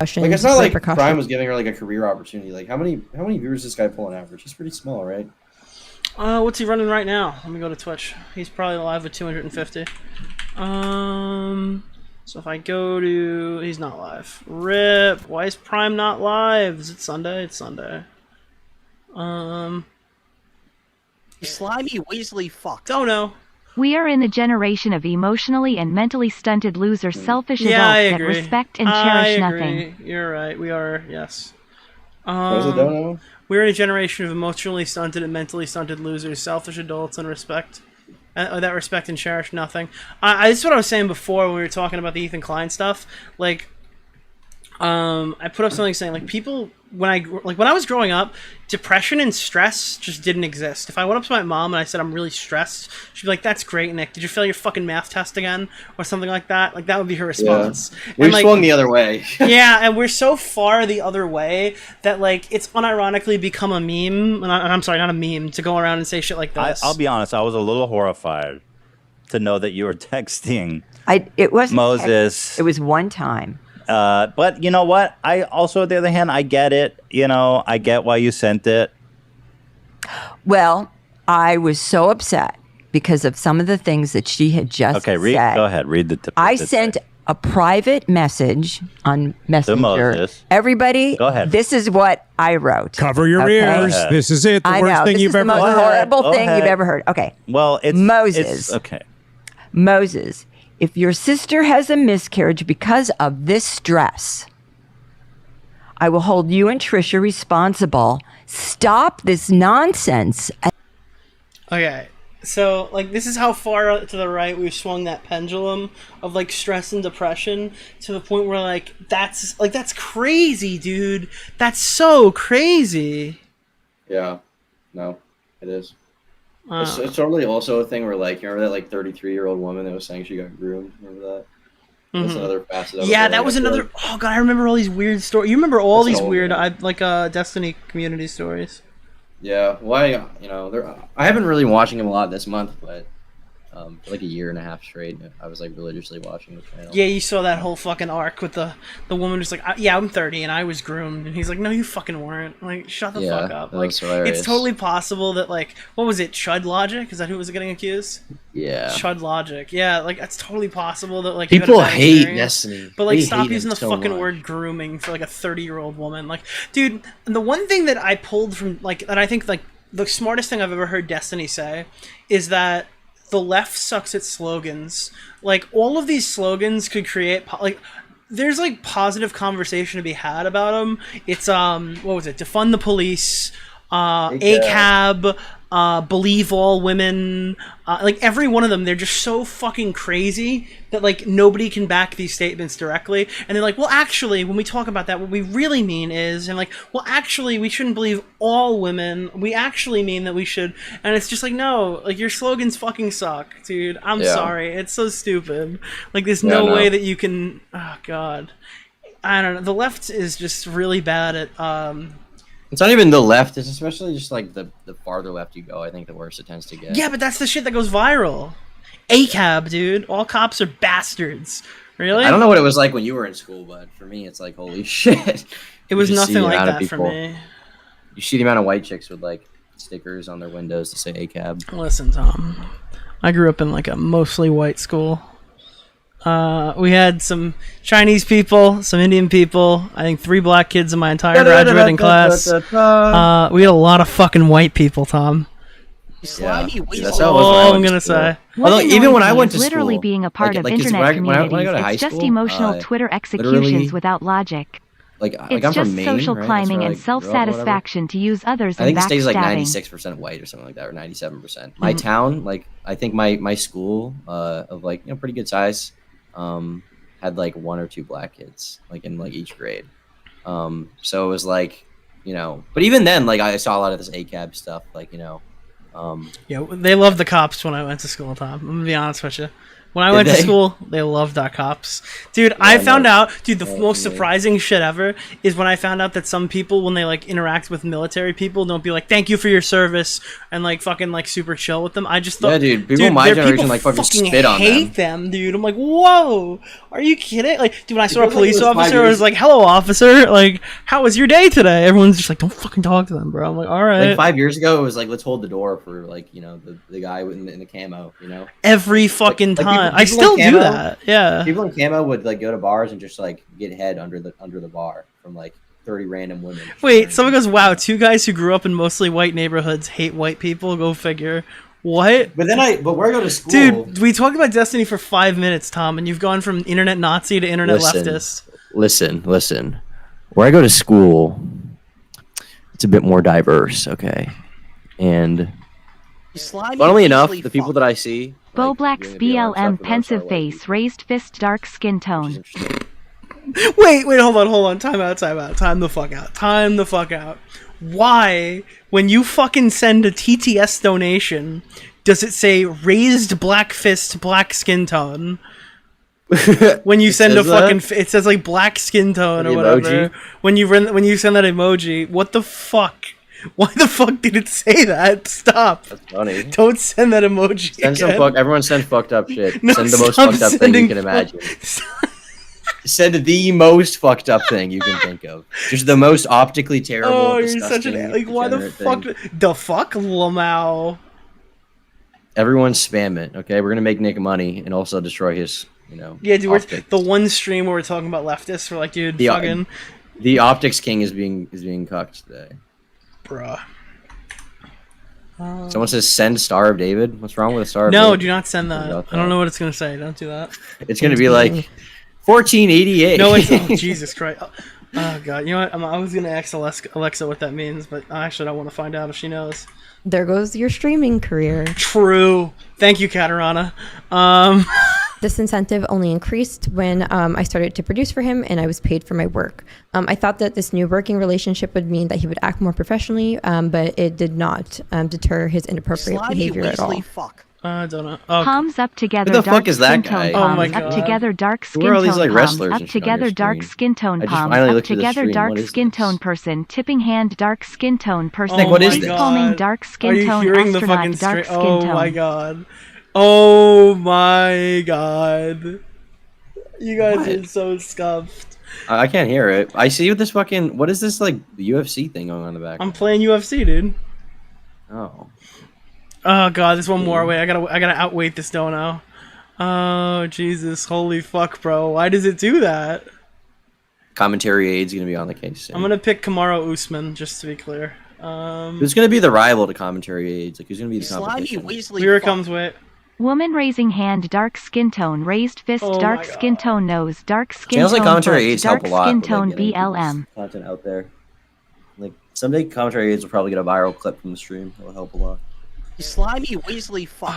Like, it's not like Prime was giving her like a career opportunity. Like, how many viewers does this guy pull on average? He's pretty small, right? What's he running right now? Let me go to Twitch. He's probably live with 250. So if I go to, he's not live. RIP. Why is Prime not live? Is it Sunday? It's Sunday. Slimy Weasley fuck. Don't know. We are in the generation of emotionally and mentally stunted losers, selfish adults that respect and cherish nothing. You're right. We are, yes. We're in a generation of emotionally stunted and mentally stunted losers, selfish adults, and that respect and cherish nothing. This is what I was saying before when we were talking about the Ethan Klein stuff. Like, I put up something saying, like, people, when I was growing up, depression and stress just didn't exist. If I went up to my mom and I said I'm really stressed, she'd be like, "That's great, Nick. Did you fail your fucking math test again?" Or something like that. Like, that would be her response. Yeah. We've swung the other way. Yeah, and we're so far the other way that, like, it's unironically become a meme. And I'm sorry, not a meme, to go around and say shit like this. I'll be honest, I was a little horrified to know that you were texting It wasn't Moses. It was one time. But you know what? I also, on the other hand, I get it. You know, I get why you sent it. Well, I was so upset because of some of the things that she had just said. Go ahead. Read the tip. I sent a private message on Messenger. Moses. Everybody, go ahead. This is what I wrote. Cover your ears. This is it. The worst thing you've ever heard. This is the most horrible thing you've ever heard. Okay. Well, it's Moses. Okay. Moses, if your sister has a miscarriage because of this stress, I will hold you and Trisha responsible. Stop this nonsense. Okay, so, like, this is how far to the right we've swung that pendulum of, like, stress and depression to the point where, like, that's crazy, dude. That's so crazy. Yeah. No, it is. It's totally also a thing where, like, you remember that, like, 33-year-old woman that was saying she got groomed? Remember that? That's another facet of it. Yeah, that was another... Oh, God, I remember all these weird stories. You remember all these weird, Destiny community stories. Yeah, well, I haven't really watching him a lot this month, but for like a year and a half straight, I was like religiously watching the channel. Yeah, you saw that whole fucking arc with the woman who's like, "Yeah, I'm 30 and I was groomed," and he's like, "No, you fucking weren't." Like, shut the fuck up. Like, it's totally possible that, like, what was it, Chud Logic? Is that who was getting accused? Yeah, Chud Logic. Yeah, like, it's totally possible that, like, people hate Destiny, but, like, stop using the fucking word grooming for, like, a 30-year-old woman. Like, dude, the one thing that I pulled from, like, that I think, like, the smartest thing I've ever heard Destiny say is that the left sucks at slogans. Like, all of these slogans could create, like, there's, like, positive conversation to be had about them. It's, what was it? Defund the police, ACAB, Believe All Women, like every one of them, they're just so fucking crazy that like nobody can back these statements directly. And they're like, well, actually, when we talk about that, what we really mean is, and like, well, actually, we shouldn't believe all women. We actually mean that we should. And it's just like, no, like your slogans fucking suck, dude. I'm sorry. It's so stupid. Like there's no way that you can, oh God. I don't know. The left is just really bad at, it's not even the left. It's especially just like the farther left you go. I think the worse it tends to get. Yeah, but that's the shit that goes viral. ACAB, dude. All cops are bastards. Really? I don't know what it was like when you were in school, but for me, it's like holy shit. It was nothing like that for me. You see the amount of white chicks with like stickers on their windows to say ACAB. Listen, Tom. I grew up in like a mostly white school. We had some Chinese people, some Indian people. I think 3 black kids in my entire graduating class. We had a lot of fucking white people, Tom. Yeah, that's all I'm gonna say. Although even when I went to literally school, being a part of when internet I communities, go to high it's just school, emotional Twitter executions without logic. Like It's I'm just from Maine, social right? climbing where I and grew up or whatever. self-satisfaction to use others I think in the state is like backstabbing. 96% white or something like that, or 97%. My town, like I think my school of like pretty good size, had like 1 or 2 black kids like in like each grade. So it was like, but even then, like I saw a lot of this ACAB stuff, like yeah, they loved the cops when I went to school, Tom. I'm gonna be honest with you. When I went to school, they loved our cops. Dude, I found out, the most surprising shit ever is when I found out that some people, when they like interact with military people, don't be like, thank you for your service, and like fucking like super chill with them. I just thought, dude, people in my generation like fucking spit on them. hate them, dude. I'm like, whoa, are you kidding? Like, dude, when I saw a police officer, I was like, hello, officer. Like, how was your day today? Everyone's just like, don't fucking talk to them, bro. I'm like, all right. Like 5 years ago, it was like, let's hold the door for like, the guy in the camo, Every fucking time. People I still in do camo, that. Yeah. People in camo would like go to bars and just like get head under the bar from like 30 random women. Wait, someone goes, wow, 2 guys who grew up in mostly white neighborhoods hate white people. Go figure. What? But where I go to school, dude, we talked about Destiny for 5 minutes, Tom, and you've gone from internet Nazi to internet leftist. Listen. Where I go to school, it's a bit more diverse, okay? And funnily enough, the people that I see, Bo Black's BLM pensive face, raised fist, dark skin tone. Wait, hold on. Time out. Time the fuck out. Why, when you fucking send a TTS donation, does it say raised black fist, black skin tone? When you send a fucking, it says like black skin tone or whatever. When you send that emoji, what the fuck? Why the fuck did it say that? Stop. That's funny. Don't send that emoji. Everyone send fucked up shit. No, send the most fucked up thing you can imagine. Send the most fucked up thing you can think of. Just the most optically terrible. Oh, you're such an like. Why the fuck? The fuck, Lamau. Everyone spam it. Okay, we're gonna make Nick money and also destroy his. Yeah, dude. The one stream where we're talking about leftists, we're like, dude, fucking. The optics king is being cucked today. Bruh. Someone says send Star of David. What's wrong with a Star of David? No, David? do not send that. I don't know what it's gonna say. Don't do that. It's gonna be like 1488. No, it's not. Jesus Christ. Oh god. You know what? I was gonna ask Alexa what that means, but I actually don't want to find out if she knows. There goes your streaming career. True. Thank you, Katarana. This incentive only increased when I started to produce for him and I was paid for my work. I thought that this new working relationship would mean that he would act more professionally, but it did not deter his inappropriate behavior at all. I don't know. Palms up together. Who the fuck is that guy? Oh my god. Up together, dark skin Who are all these tone. like wrestlers? Up together, dark skin tone. I just Palms finally up looked through the together, stream. dark What is skin this? tone person. Tipping hand, dark skin tone person. Like, what is this? Call name, dark skin Are you tone. hearing the Astronaut, fucking dark stream? skin Oh tone. my god. Oh my god. You guys are so scuffed. I can't hear it. I see this fucking. What is this like UFC thing going on in the back? I'm playing UFC, dude. Oh. Oh god, there's one more. Wait, I gotta outweight this dono. Oh Jesus, holy fuck, bro! Why does it do that? Commentary aid's gonna be on the case soon. I'm gonna pick Kamaru Usman, just to be clear. Who's gonna be the rival to commentary aids? Like who's gonna be the competition? Here it comes, wait. Woman raising hand, dark skin tone, raised fist, Oh dark my skin tone, nose, dark skin Channels tone, like commentary foot, aids dark help a lot skin with, tone, like, getting BLM. content out there. Like Someday commentary aids will probably get a viral clip from the stream. It'll help a lot. You slimy Weasley fuck.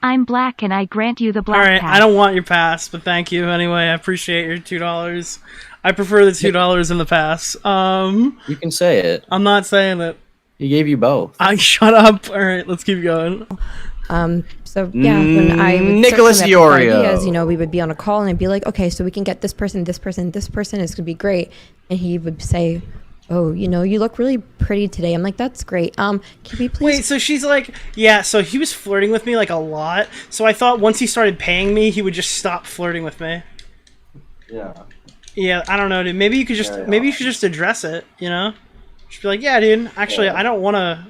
I'm black and I grant you the black All right, pass. I don't want your pass, but thank you anyway. I appreciate your $2. I prefer the $2 in the pass. You can say it. I'm not saying it. He gave you both. I shut up. All right, let's keep going. So yeah, when I would Nicholas start coming up with Iorio. ideas, you know, we would be on a call and I'd be like, okay, so we can get this person, this person, this person. It's gonna be great. And he would say, oh, you know, you look really pretty today. I'm like, that's great. Can we please? Wait, so she's like, yeah. So he was flirting with me like a lot. So I thought once he started paying me, he would just stop flirting with me. Yeah. Yeah, I don't know, dude. Maybe you could just maybe you should just address it. You know, just be like, yeah, dude. Actually, I don't want to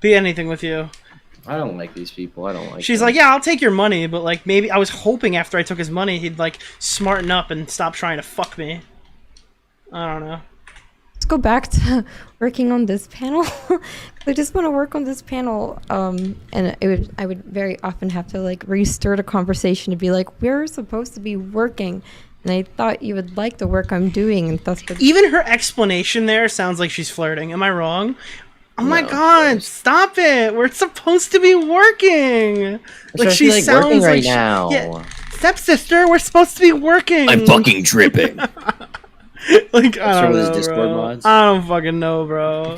be anything with you. I don't like these people. I don't like She's them. like, yeah, I'll take your money, but like maybe I was hoping after I took his money, he'd like smarten up and stop trying to fuck me. I don't know. Let's go back to working on this panel. I just want to work on this panel, and I would very often have to like restart a conversation to be like, we're supposed to be working, and I thought you would like the work I'm doing, and thus. Even her explanation there sounds like she's flirting. Am I wrong? Oh my god, stop it! We're supposed to be working! Like she like sounds working like right now. Yeah, stepsister, we're supposed to be working! I'm fucking tripping. Like, I don't know, Discord bro. mods. I don't fucking know, bro.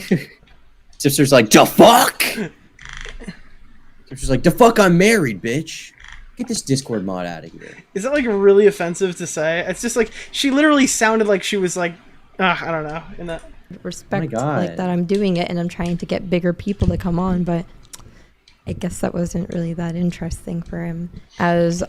Sister's like, the fuck? Sister's like, the fuck, I'm married, bitch. Get this Discord mod out of here. Is that like really offensive to say? It's just like, she literally sounded like she was like, I don't know, in that... respect like that I'm doing it and I'm trying to get bigger people to come on, but I guess that wasn't really that interesting for him. As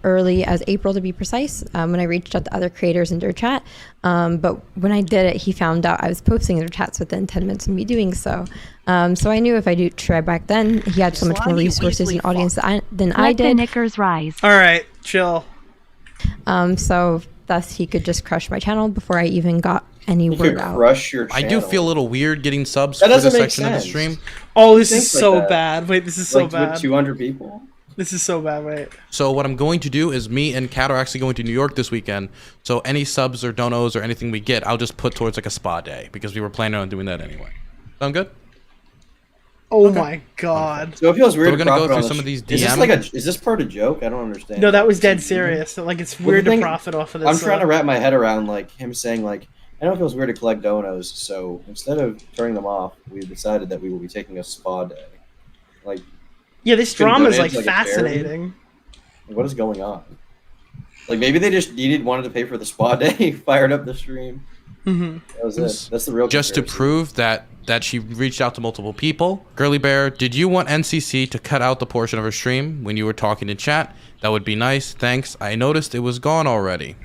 early as April, to be precise, when I reached out to other creators in their chat, but when I did it, he found out I was posting in their chats within 10 minutes of me doing so. So I knew if I do try back then, he had so much more resources and audience than I did. Let the knickers rise. All right, chill. So thus he could just crush my channel before I even got any word out. Crush your I do feel a little weird getting subs That for this doesn't make section of the sense. stream. Oh, this is Things like so that. bad. Wait, this is so Like, bad. with 200 people? This is so bad, wait. So what I'm going to do is me and Kat are actually going to New York this weekend. So any subs or donos or anything we get, I'll just put towards like a spa day because we were planning on doing that anyway. Sound good? Oh my god. So it feels weird. So we're to gonna go profit on through some this. of these Is this DM. like is this part of joke? I don't understand. No, that was dead serious. Like, it's Well, weird the to thing- profit off of this. I'm trying to wrap my head around like him saying like, I know it feels weird to collect donos, so instead of turning them off, we decided that we will be taking a spa day. Like, Yeah, this couldn't drama is donate like to, a charity? fascinating. Like, what is going on? Like maybe they just wanted to pay for the spa day, fired up the stream. Mm-hmm. That was it. That's the real. Just to prove that she reached out to multiple people. Girly Bear, did you want NCC to cut out the portion of her stream when you were talking in chat? That would be nice. Thanks. I noticed it was gone already.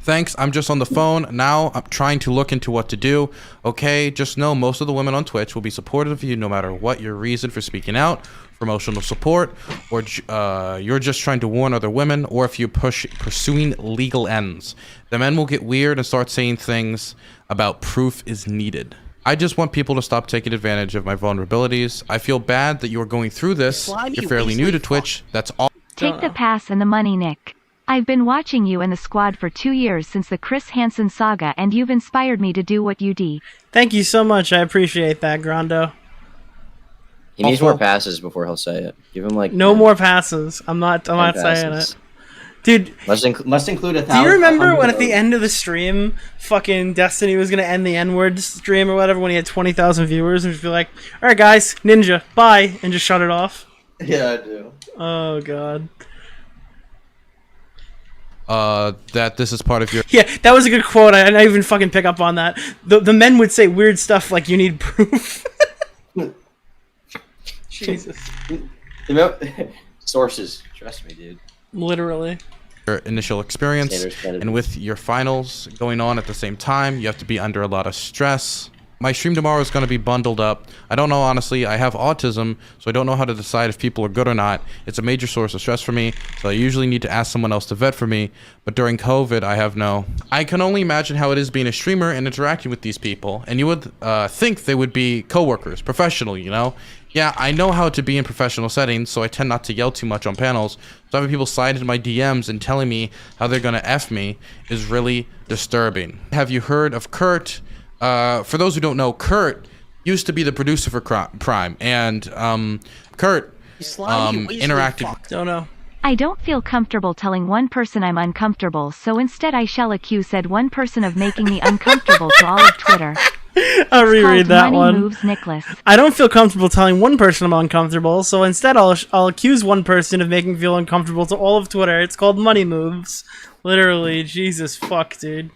Thanks. I'm just on the phone. Now I'm trying to look into what to do. Okay, just know most of the women on Twitch will be supportive of you no matter what your reason for speaking out, for emotional support, or you're just trying to warn other women, or if you're pursuing legal ends. The men will get weird and start saying things about proof is needed. I just want people to stop taking advantage of my vulnerabilities. I feel bad that you are going through this. Slimy You're fairly new to Weasley Twitch. That's all. Take the pass and the money, Nick. I've been watching you and the squad for 2 years since the Chris Hansen saga, and you've inspired me to do what you do. Thank you so much. I appreciate that, Grando. He needs more passes before he'll say it. Give him like No more passes. I'm not saying passes. it. Dude, Must include 1,000. do you remember 100 when at the votes. end of the stream, fucking Destiny was gonna end the N-word stream or whatever when he had 20,000 viewers and just be like, "All right, guys, Ninja, bye," and just shut it off? Yeah, I do. Oh god. That this is part of your. Yeah, that was a good quote. I didn't even fucking pick up on that. The men would say weird stuff like, "You need proof." Jesus. Sources, trust me, dude. Literally. Your initial experience, Standards, standards. and with your finals going on at the same time, you have to be under a lot of stress. My stream tomorrow is going to be bundled up. I don't know, honestly. I have autism, so I don't know how to decide if people are good or not. It's a major source of stress for me, so I usually need to ask someone else to vet for me. But during COVID, I can only imagine how it is being a streamer and interacting with these people. And you would think they would be coworkers, professional, you know? Yeah, I know how to be in professional settings, so I tend not to yell too much on panels. So having people slide into my DMs and telling me how they're going to F me is really disturbing. Have you heard of Kurt? For those who don't know, Kurt used to be the producer for Prime, and Kurt interacted. Don't know. I don't feel comfortable telling one person I'm uncomfortable, so instead I shall accuse said one person of making me uncomfortable to all of Twitter. I'll reread that Money one. Moves Nicholas. I don't feel comfortable telling one person I'm uncomfortable, so instead I'll accuse one person of making me feel uncomfortable to all of Twitter. It's called Money Moves. Literally, Jesus fuck, dude.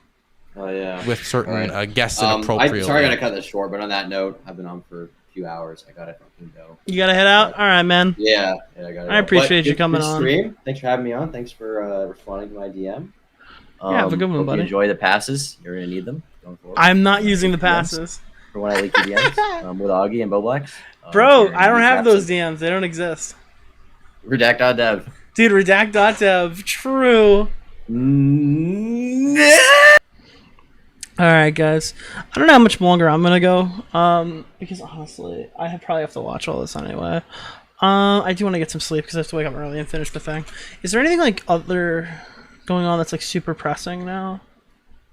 Oh yeah. With certain guests sorry, inappropriately. I gotta cut this short, but on that note, I've been on for a few hours. I gotta fucking go. You gotta head out? Alright, man. Yeah, I gotta I appreciate go. you coming good on. Stream. Thanks for having me on. Thanks for responding to my DM. Yeah, have a good one, hope buddy. You enjoy the passes. You're gonna need them going forward. I'm not using the passes. For when I leak the DMs with Augie and Boblex. Bro, I don't have those DMs. They don't exist. Redact.dev. Dude, redact.dev. True. Alright, guys. I don't know how much longer I'm gonna go. Because honestly, I probably have to watch all this anyway. I do want to get some sleep because I have to wake up early and finish the thing. Is there anything like other going on that's like super pressing now?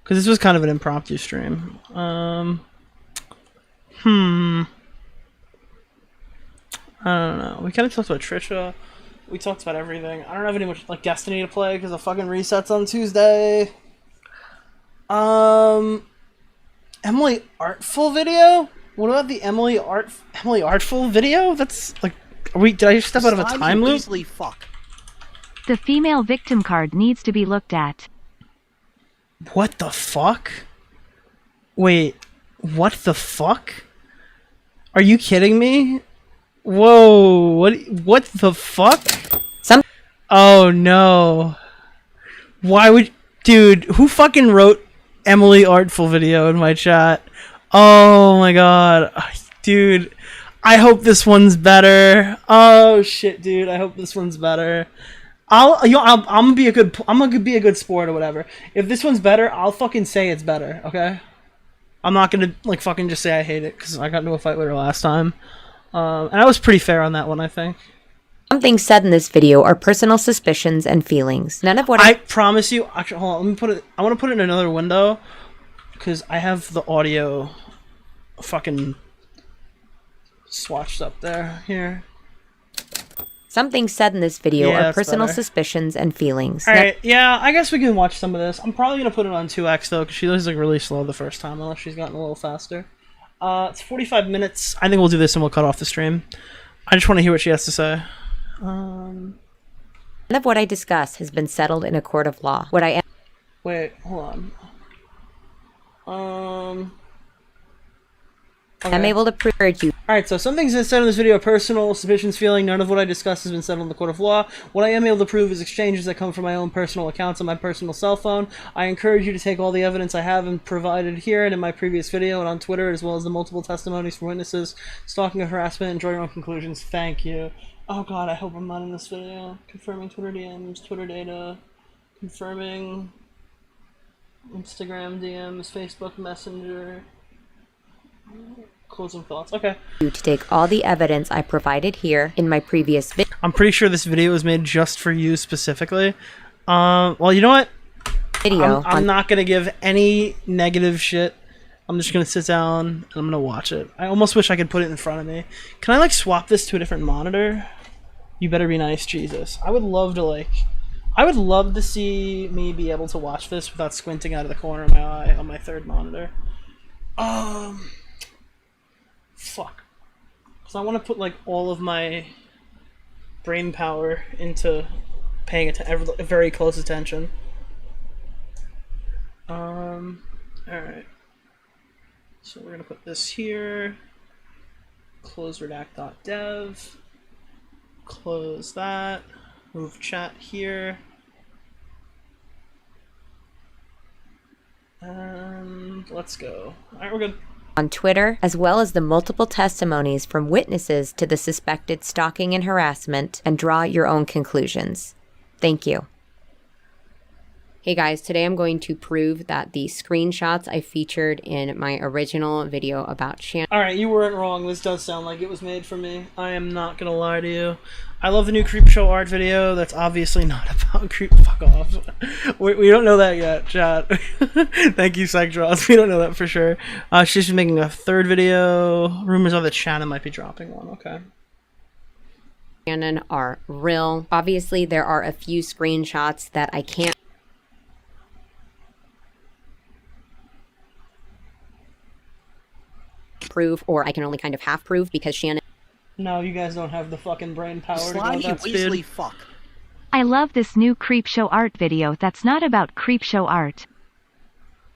Because this was kind of an impromptu stream. I don't know. We kind of talked about Trisha. We talked about everything. I don't have any much like Destiny to play because the fucking resets on Tuesday. Emily Artful video? What about the Emily Artful video? That's like, did I just step out of a time loop? The female victim card needs to be looked at. What the fuck? Wait, what the fuck? Are you kidding me? Whoa, what the fuck? Oh no. Why would, dude, who fucking wrote Emily Artful video in my chat? Oh my god. Dude, I hope this one's better. Oh shit, dude, I hope this one's better. I'm gonna be a good sport or whatever. If this one's better, I'll fucking say it's better, okay? I'm not gonna like fucking just say I hate it because I got into a fight with her last time. And I was pretty fair on that one, I think. Something said in this video are personal suspicions and feelings. None of what I promise you. Actually, hold on. Let me put it. I want to put it in another window because I have the audio fucking swatched up there. Here. Something said in this video Yeah, are that's personal better. suspicions and feelings. All right. Yeah, I guess we can watch some of this. I'm probably gonna put it on 2x though because she was like really slow the first time, unless she's gotten a little faster. It's 45 minutes. I think we'll do this and we'll cut off the stream. I just want to hear what she has to say. None of what I discuss has been settled in a court of law. What I am. Wait, hold on. I'm able to prove you. Alright, so some things that said in this video are personal, suspicions, feeling. None of what I discussed has been settled in the court of law. What I am able to prove is exchanges that come from my own personal accounts on my personal cell phone. I encourage you to take all the evidence I have and provided here and in my previous video and on Twitter, as well as the multiple testimonies from witnesses, stalking and harassment, and draw your own conclusions. Thank you. Oh god, I hope I'm not in this video. Confirming Twitter DMs, Twitter data, confirming Instagram DMs, Facebook Messenger. Closing thoughts. Okay. You to take all the evidence I provided here in my previous video. I'm pretty sure this video was made just for you specifically. Well, you know what? I'm not gonna give any negative shit. I'm just gonna sit down and I'm gonna watch it. I almost wish I could put it in front of me. Can I like swap this to a different monitor? You better be nice, Jesus. I would love to see me be able to watch this without squinting out of the corner of my eye on my third monitor. Fuck. Because I want to put like all of my brain power into paying very close attention. Alright. So we're going to put this here. Close redact.dev. Close that. Move chat here. And let's go. Alright, we're good. On Twitter, as well as the multiple testimonies from witnesses to the suspected stalking and harassment, and draw your own conclusions. Thank you. Hey guys, today I'm going to prove that the screenshots I featured in my original video about Shannon. Alright, you weren't wrong. This does sound like it was made for me. I am not gonna lie to you. I love the new Creepshow art video. That's obviously not about creep. Fuck off. We don't know that yet, chat. Thank you, Psychdraws. We don't know that for sure. She's making a third video. Rumors are that Shannon might be dropping one. Okay. Shannon are real. Obviously, there are a few screenshots that I can't prove, or I can only kind of half prove because Shannon. No, you guys don't have the fucking brain power Slimy to go that Weasley speed. fuck. I love this new Creepshow art video that's not about Creepshow art.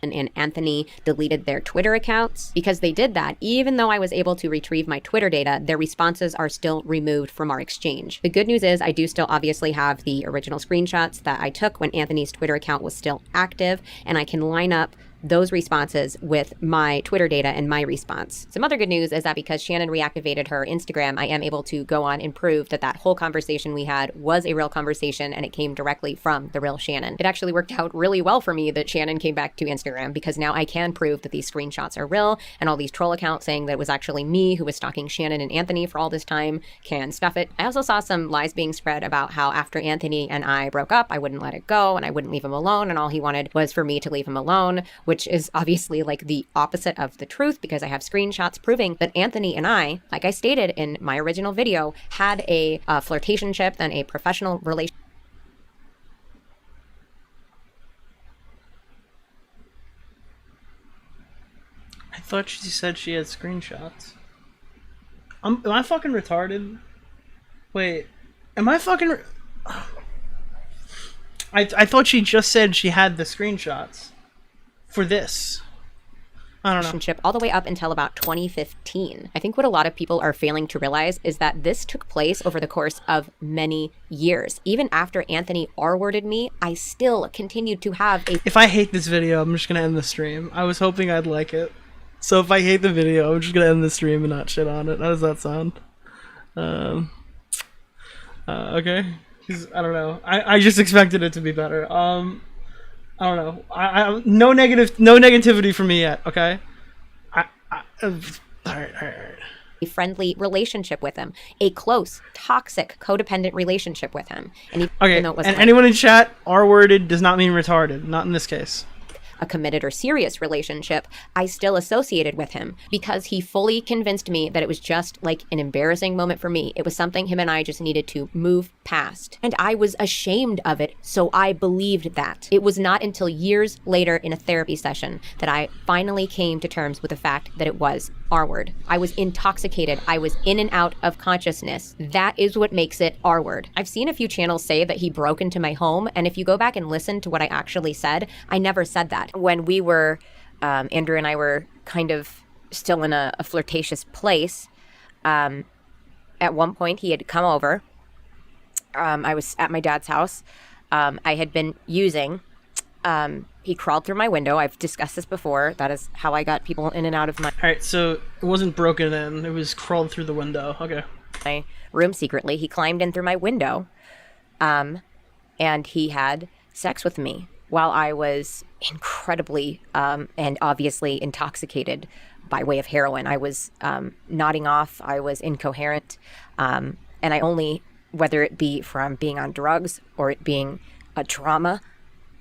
And Anthony deleted their Twitter accounts. Because they did that, even though I was able to retrieve my Twitter data, their responses are still removed from our exchange. The good news is I do still obviously have the original screenshots that I took when Anthony's Twitter account was still active, and I can line up those responses with my Twitter data and my response. Some other good news is that because Shannon reactivated her Instagram, I am able to go on and prove that that whole conversation we had was a real conversation and it came directly from the real Shannon. It actually worked out really well for me that Shannon came back to Instagram because now I can prove that these screenshots are real, and all these troll accounts saying that it was actually me who was stalking Shannon and Anthony for all this time can stuff it. I also saw some lies being spread about how after Anthony and I broke up, I wouldn't let it go and I wouldn't leave him alone, and all he wanted was for me to leave him alone, which is obviously like the opposite of the truth because I have screenshots proving that Anthony and I, like I stated in my original video, had a flirtationship and a professional relationship. I thought she said she had screenshots. Am I fucking retarded? Wait, am I fucking... I thought she just said she had the screenshots for this. I don't know. Relationship all the way up until about 2015. I think what a lot of people are failing to realize is that this took place over the course of many years. Even after Anthony R-worded me, I still continued to have a... If I hate this video, I'm just gonna end the stream. I was hoping I'd like it. So if I hate the video, I'm just gonna end the stream and not shit on it. How does that sound? Okay. I don't know. I just expected it to be better. I don't know. No negativity for me yet. Okay. All right. A friendly relationship with him, a close, toxic, codependent relationship with him. And okay. And anyone in chat, R-worded does not mean retarded. Not in this case. A committed or serious relationship, I still associated with him because he fully convinced me that it was just like an embarrassing moment for me. It was something him and I just needed to move past. And I was ashamed of it, so I believed that. It was not until years later in a therapy session that I finally came to terms with the fact that it was R-word. I was intoxicated. I was in and out of consciousness. That is what makes it R-word. I've seen a few channels say that he broke into my home, and if you go back and listen to what I actually said, I never said that. When we were, Andrew and I were kind of still in a flirtatious place, at one point he had come over. I was at my dad's house. I had been using, he crawled through my window. I've discussed this before. That is how I got people in and out of my... Alright, so it wasn't broken in. It was crawled through the window. Okay. My room secretly. He climbed in through my window, and he had sex with me while I was incredibly and obviously intoxicated by way of heroin. I was nodding off. I was incoherent. And I only, whether it be from being on drugs or it being a trauma,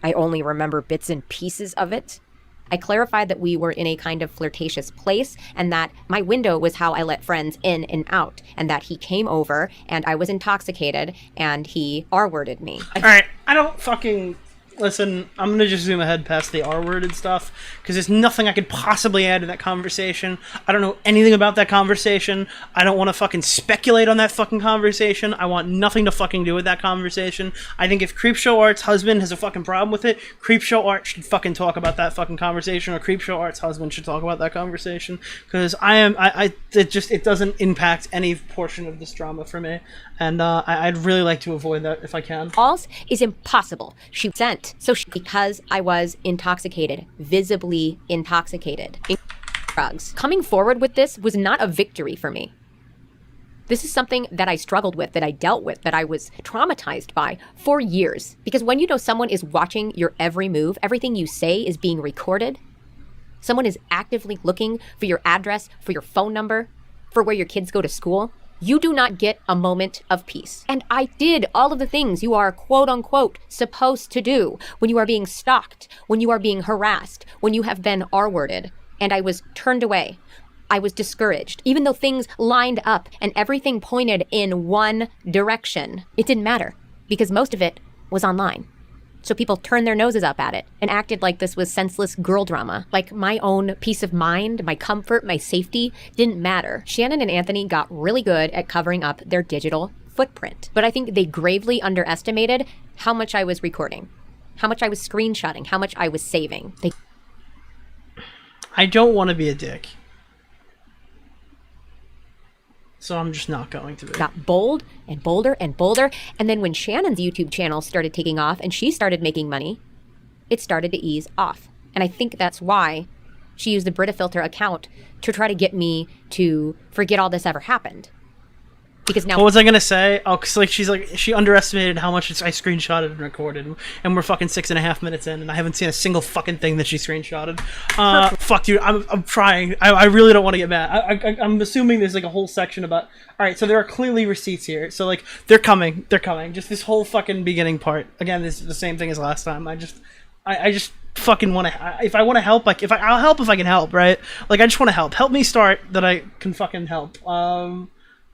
I only remember bits and pieces of it. I clarified that we were in a kind of flirtatious place and that my window was how I let friends in and out, and that he came over and I was intoxicated and he R-worded me. Alright, I don't fucking... Listen, I'm gonna just zoom ahead past the R-worded stuff, because there's nothing I could possibly add to that conversation. I don't know anything about that conversation. I don't want to fucking speculate on that fucking conversation. I want nothing to fucking do with that conversation. I think if Creepshow Art's husband has a fucking problem with it, Creepshow Art should fucking talk about that fucking conversation, or Creepshow Art's husband should talk about that conversation, because it doesn't impact any portion of this drama for me, and I'd really like to avoid that if I can. False is impossible. She sent. So because I was intoxicated, visibly intoxicated, drugs. Coming forward with this was not a victory for me. This is something that I struggled with, that I dealt with, that I was traumatized by for years. Because when you know someone is watching your every move, everything you say is being recorded, someone is actively looking for your address, for your phone number, for where your kids go to school, you do not get a moment of peace. And I did all of the things you are quote unquote supposed to do when you are being stalked, when you are being harassed, when you have been R-worded. And I was turned away. I was discouraged. Even though things lined up and everything pointed in one direction, it didn't matter because most of it was online. So people turned their noses up at it and acted like this was senseless girl drama. Like my own peace of mind, my comfort, my safety didn't matter. Shannon and Anthony got really good at covering up their digital footprint. But I think they gravely underestimated how much I was recording, how much I was screenshotting, how much I was saving. I don't want to be a dick. So I'm just not going to be. Got bold and bolder and bolder. And then when Shannon's YouTube channel started taking off and she started making money, it started to ease off. And I think that's why she used the Brita Filter account to try to get me to forget all this ever happened. Because now... What was I going to say? Oh, because she underestimated how much I screenshotted and recorded. And we're fucking 6.5 minutes in, and I haven't seen a single fucking thing that she screenshotted. Fuck, dude, I'm trying. I really don't want to get mad. I'm assuming there's like a whole section about... Alright, so there are clearly receipts here. So like, they're coming. Just this whole fucking beginning part. Again, this is the same thing as last time. I just fucking want to... If I want to help, I'll help if I can help, right? Like, I just want to help. Help me start that I can fucking help.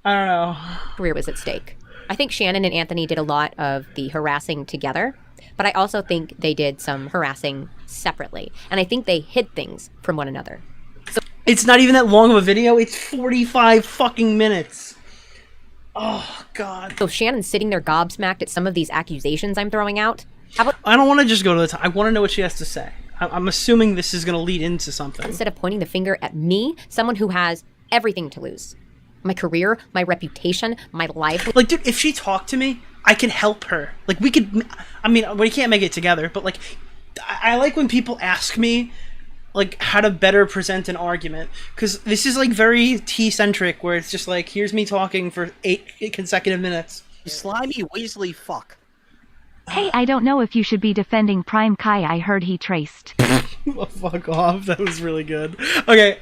I don't know. Career was at stake. I think Shannon and Anthony did a lot of the harassing together, but I also think they did some harassing separately. And I think they hid things from one another. So it's not even that long of a video. It's 45 fucking minutes. Oh, God. So Shannon's sitting there gobsmacked at some of these accusations I'm throwing out. I don't want to just go to the top. I want to know what she has to say. I'm assuming this is going to lead into something. Instead of pointing the finger at me, someone who has everything to lose. My career, my reputation, my life. Like, dude, if she talked to me, I can help her. Like, we could... I mean, we can't make it together, but, like, I like when people ask me, like, how to better present an argument. Because this is, like, very T-centric, where it's just, like, here's me talking for 8 consecutive minutes. You slimy Weasley fuck. Hey, I don't know if you should be defending Prime Kai. I heard he traced. Oh, fuck off. That was really good. Okay,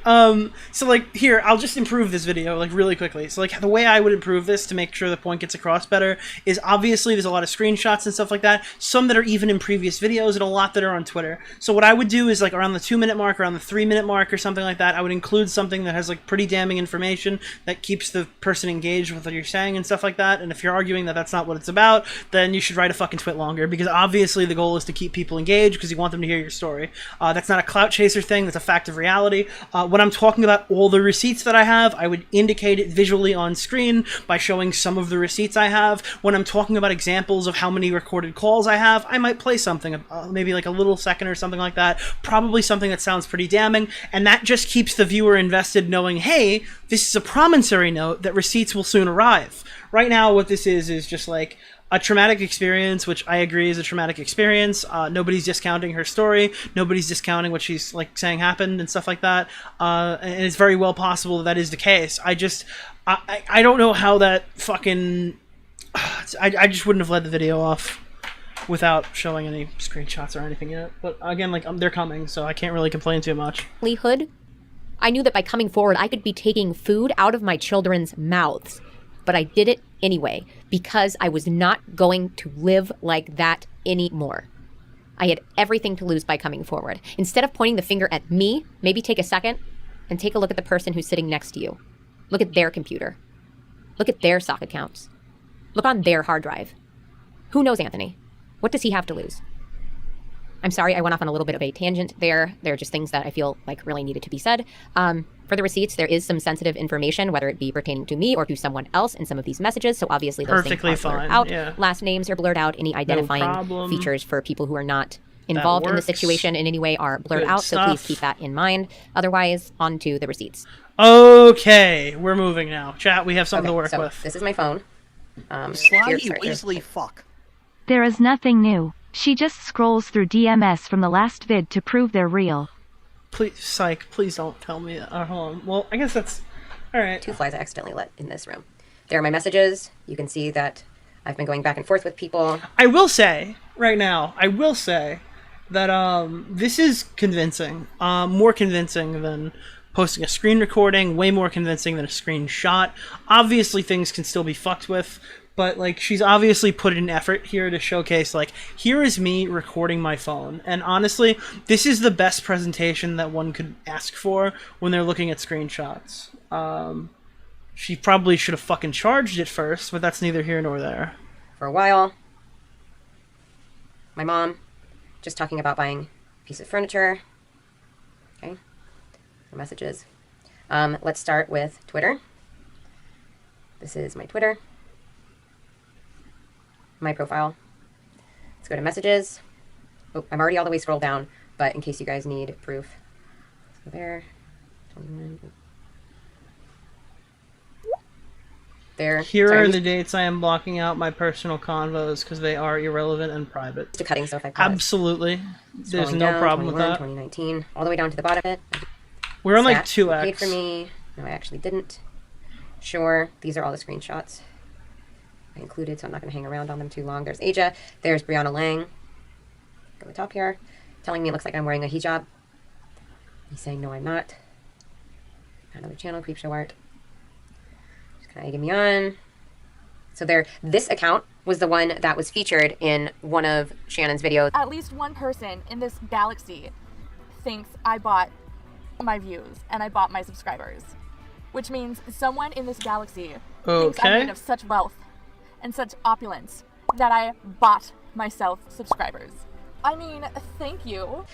so, like, here, I'll just improve this video, like, really quickly. So, like, the way I would improve this to make sure the point gets across better is obviously there's a lot of screenshots and stuff like that, some that are even in previous videos, and a lot that are on Twitter. So what I would do is, like, around the 2-minute mark, around the 3-minute mark or something like that, I would include something that has, like, pretty damning information that keeps the person engaged with what you're saying and stuff like that. And if you're arguing that that's not what it's about, then you should write a fucking tweet longer, because obviously the goal is to keep people engaged because you want them to hear your story. That's not a clout chaser thing, that's a fact of reality. When I'm talking about all the receipts that I have, I would indicate it visually on screen by showing some of the receipts I have. When I'm talking about examples of how many recorded calls I have, I might play something, maybe like a little second or something like that, probably something that sounds pretty damning, and that just keeps the viewer invested knowing, hey, this is a promissory note that receipts will soon arrive. Right now, what this is just like a traumatic experience, which I agree is a traumatic experience. Nobody's discounting her story. Nobody's discounting what she's like saying happened and stuff like that. And it's very well possible that is the case. I don't know how that fucking... I just wouldn't have led the video off without showing any screenshots or anything in it. But again, like, they're coming, so I can't really complain too much. Livelihood. I knew that by coming forward, I could be taking food out of my children's mouths. But I did it anyway, because I was not going to live like that anymore. I had everything to lose by coming forward. Instead of pointing the finger at me, maybe take a second and take a look at the person who's sitting next to you. Look at their computer. Look at their sock accounts. Look on their hard drive. Who knows Anthony? What does he have to lose? I'm sorry, I went off on a little bit of a tangent there. There are just things that I feel like really needed to be said. For the receipts, there is some sensitive information, whether it be pertaining to me or to someone else in some of these messages. So obviously those Perfectly things are blurred fine, out. yeah. Last names are blurred out. Any identifying features for people who are not involved in the situation in any way are blurred Good out. stuff. So please keep that in mind. Otherwise, on to the receipts. Okay, we're moving now. Chat, we have something to work with. This is my phone. Slimy Weasley fuck. There is nothing new. She just scrolls through DMS from the last vid to prove they're real. Please, psych, please don't tell me that. Hold on. Well, I guess that's... Alright. 2 flies I accidentally let in this room. There are my messages. You can see that I've been going back and forth with people. I will say right now, that this is convincing. More convincing than posting a screen recording, way more convincing than a screenshot. Obviously things can still be fucked with, but like she's obviously put in effort here to showcase like, here is me recording my phone. And honestly, this is the best presentation that one could ask for when they're looking at screenshots. She probably should have fucking charged it first, but that's neither here nor there. For a while. My mom, just talking about buying a piece of furniture. Okay. Messages. Let's start with Twitter. This is my Twitter. My profile. Let's go to messages. Oh, I'm already all the way scrolled down, but in case you guys need proof. Let's go there. 21. There. Here are the dates I am blocking out my personal convos because they are irrelevant and private. To cutting stuff I absolutely. There's no problem with that. 2019, all the way down to the bottom of it. We're on like 2x. Paid for me. No, I actually didn't. Sure. These are all the screenshots I included, so I'm not going to hang around on them too long. There's Asia. There's Brianna Lang. Go to the top here. Telling me it looks like I'm wearing a hijab. He's saying, no, I'm not. Another channel, Creepshow Art. Just kind of egging me on. So there, this account was the one that was featured in one of Shannon's videos. At least one person in this galaxy thinks I bought my views and I bought my subscribers, which means someone in this galaxy thinks I'm made of such wealth and such opulence that I bought myself subscribers. I mean, thank you.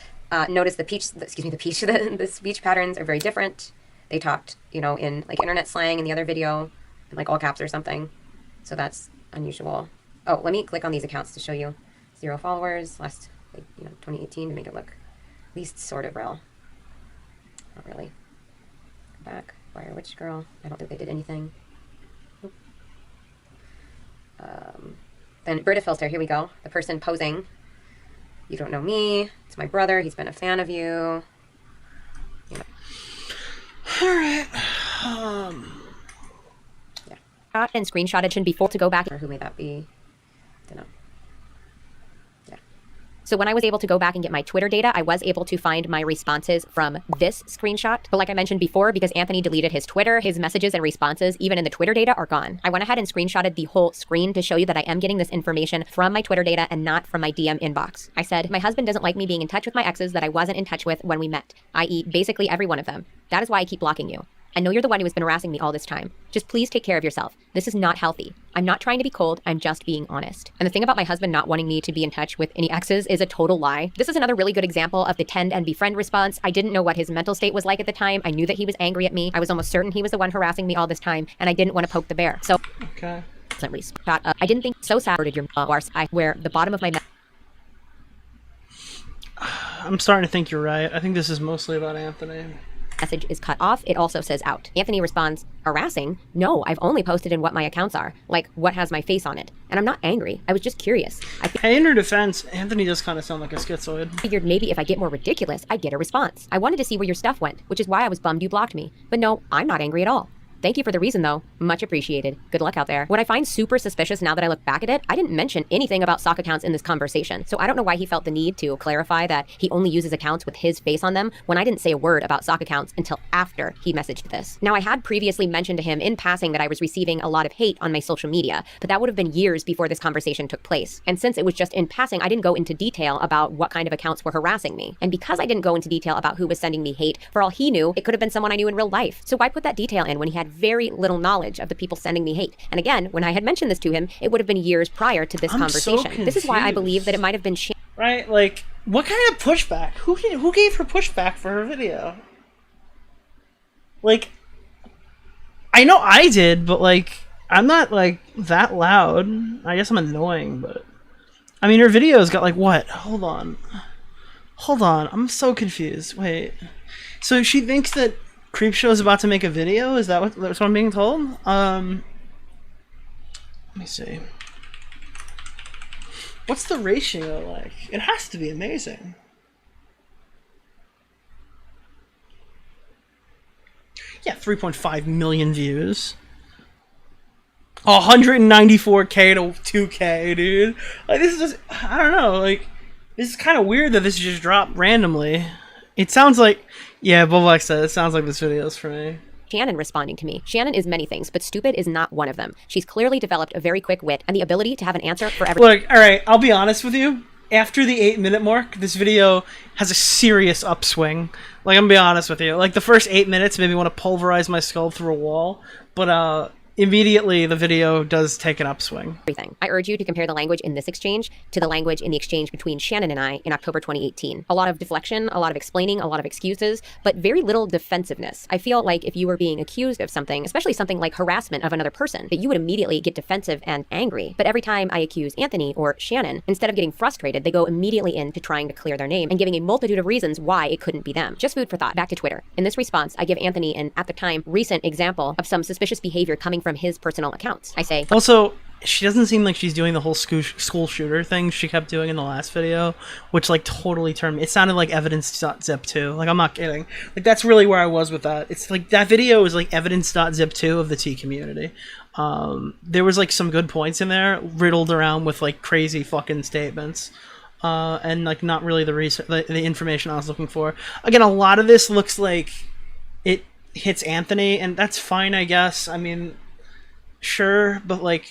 Notice the speech patterns are very different. They talked, in like internet slang in the other video, in like all caps or something. So that's unusual. Oh, let me click on these accounts to show you. 0 followers, last 2018 to make it look at least sort of real. Not really. Go back. Fire Witch Girl. I don't think they did anything. Nope. Then Brita Filter. Here we go. The person posing. You don't know me. It's my brother. He's been a fan of you. All right. Yeah. And screenshotted shouldn't be full to go back. Or who may that be? Don't know. So when I was able to go back and get my Twitter data, I was able to find my responses from this screenshot. But like I mentioned before, because Anthony deleted his Twitter, his messages and responses, even in the Twitter data, are gone. I went ahead and screenshotted the whole screen to show you that I am getting this information from my Twitter data and not from my DM inbox. I said, my husband doesn't like me being in touch with my exes that I wasn't in touch with when we met, i.e. basically every one of them. That is why I keep blocking you. I know you're the one who has been harassing me all this time. Just please take care of yourself. This is not healthy. I'm not trying to be cold. I'm just being honest. And the thing about my husband not wanting me to be in touch with any exes is a total lie. This is another really good example of the tend and befriend response. I didn't know what his mental state was like at the time. I knew that he was angry at me. I was almost certain he was the one harassing me all this time, and I didn't want to poke the bear. So, okay. I didn't think so sad your I where the bottom of my I'm starting to think you're right. I think this is mostly about Anthony. Message is cut off. It also says out. Anthony responds, harassing? No, I've only posted in what my accounts are. Like, what has my face on it? And I'm not angry. I was just curious. Hey, in her defense, Anthony does kind of sound like a schizoid. Figured maybe if I get more ridiculous, I'd get a response. I wanted to see where your stuff went, which is why I was bummed you blocked me. But no, I'm not angry at all. Thank you for the reason, though. Much appreciated. Good luck out there. What I find super suspicious now that I look back at it, I didn't mention anything about sock accounts in this conversation, so I don't know why he felt the need to clarify that he only uses accounts with his face on them when I didn't say a word about sock accounts until after he messaged this. Now, I had previously mentioned to him in passing that I was receiving a lot of hate on my social media, but that would have been years before this conversation took place. And since it was just in passing, I didn't go into detail about what kind of accounts were harassing me. And because I didn't go into detail about who was sending me hate, for all he knew, it could have been someone I knew in real life. So why put that detail in when he had very little knowledge of the people sending me hate? And again, when I had mentioned this to him, it would have been years prior to this conversation. So this is why I believe that it might have been right? Like, what kind of pushback? Who gave her pushback for her video? Like, I know I did, but like, I'm not like that loud. I guess I'm annoying, but I mean, her video's got like what? Hold on, I'm so confused. Wait, so she thinks that Creepshow is about to make a video? Is that what I'm being told? Let me see. What's the ratio like? It has to be amazing. Yeah, 3.5 million views. 194K to 2K, dude. Like, this is just, I don't know, like, this is kind of weird that this just dropped randomly. It sounds like, yeah, Bobak said, it sounds like this video is for me. Shannon responding to me. Shannon is many things, but stupid is not one of them. She's clearly developed a very quick wit and the ability to have an answer for everything. Look, alright, I'll be honest with you. After the 8-minute mark, this video has a serious upswing. Like, I'm gonna be honest with you. Like, the first 8 minutes made me want to pulverize my skull through a wall, but, immediately the video does take an upswing. Everything. I urge you to compare the language in this exchange to the language in the exchange between Shannon and I in October 2018. A lot of deflection, a lot of explaining, a lot of excuses, but very little defensiveness. I feel like if you were being accused of something, especially something like harassment of another person, that you would immediately get defensive and angry. But every time I accuse Anthony or Shannon, instead of getting frustrated, they go immediately into trying to clear their name and giving a multitude of reasons why it couldn't be them. Just food for thought. Back to Twitter. In this response, I give Anthony an, at the time, recent example of some suspicious behavior coming from his personal accounts. I say, also, she doesn't seem like she's doing the whole school shooter thing she kept doing in the last video, which like totally turned me. It sounded like evidence.zip 2. Like, I'm not kidding. Like, that's really where I was with that. It's like that video is like evidence.zip 2 of the T community. There was like some good points in there, riddled around with like crazy fucking statements. And like not really the information I was looking for. Again, a lot of this looks like it hits Anthony, and that's fine, I guess. I mean, sure, but like,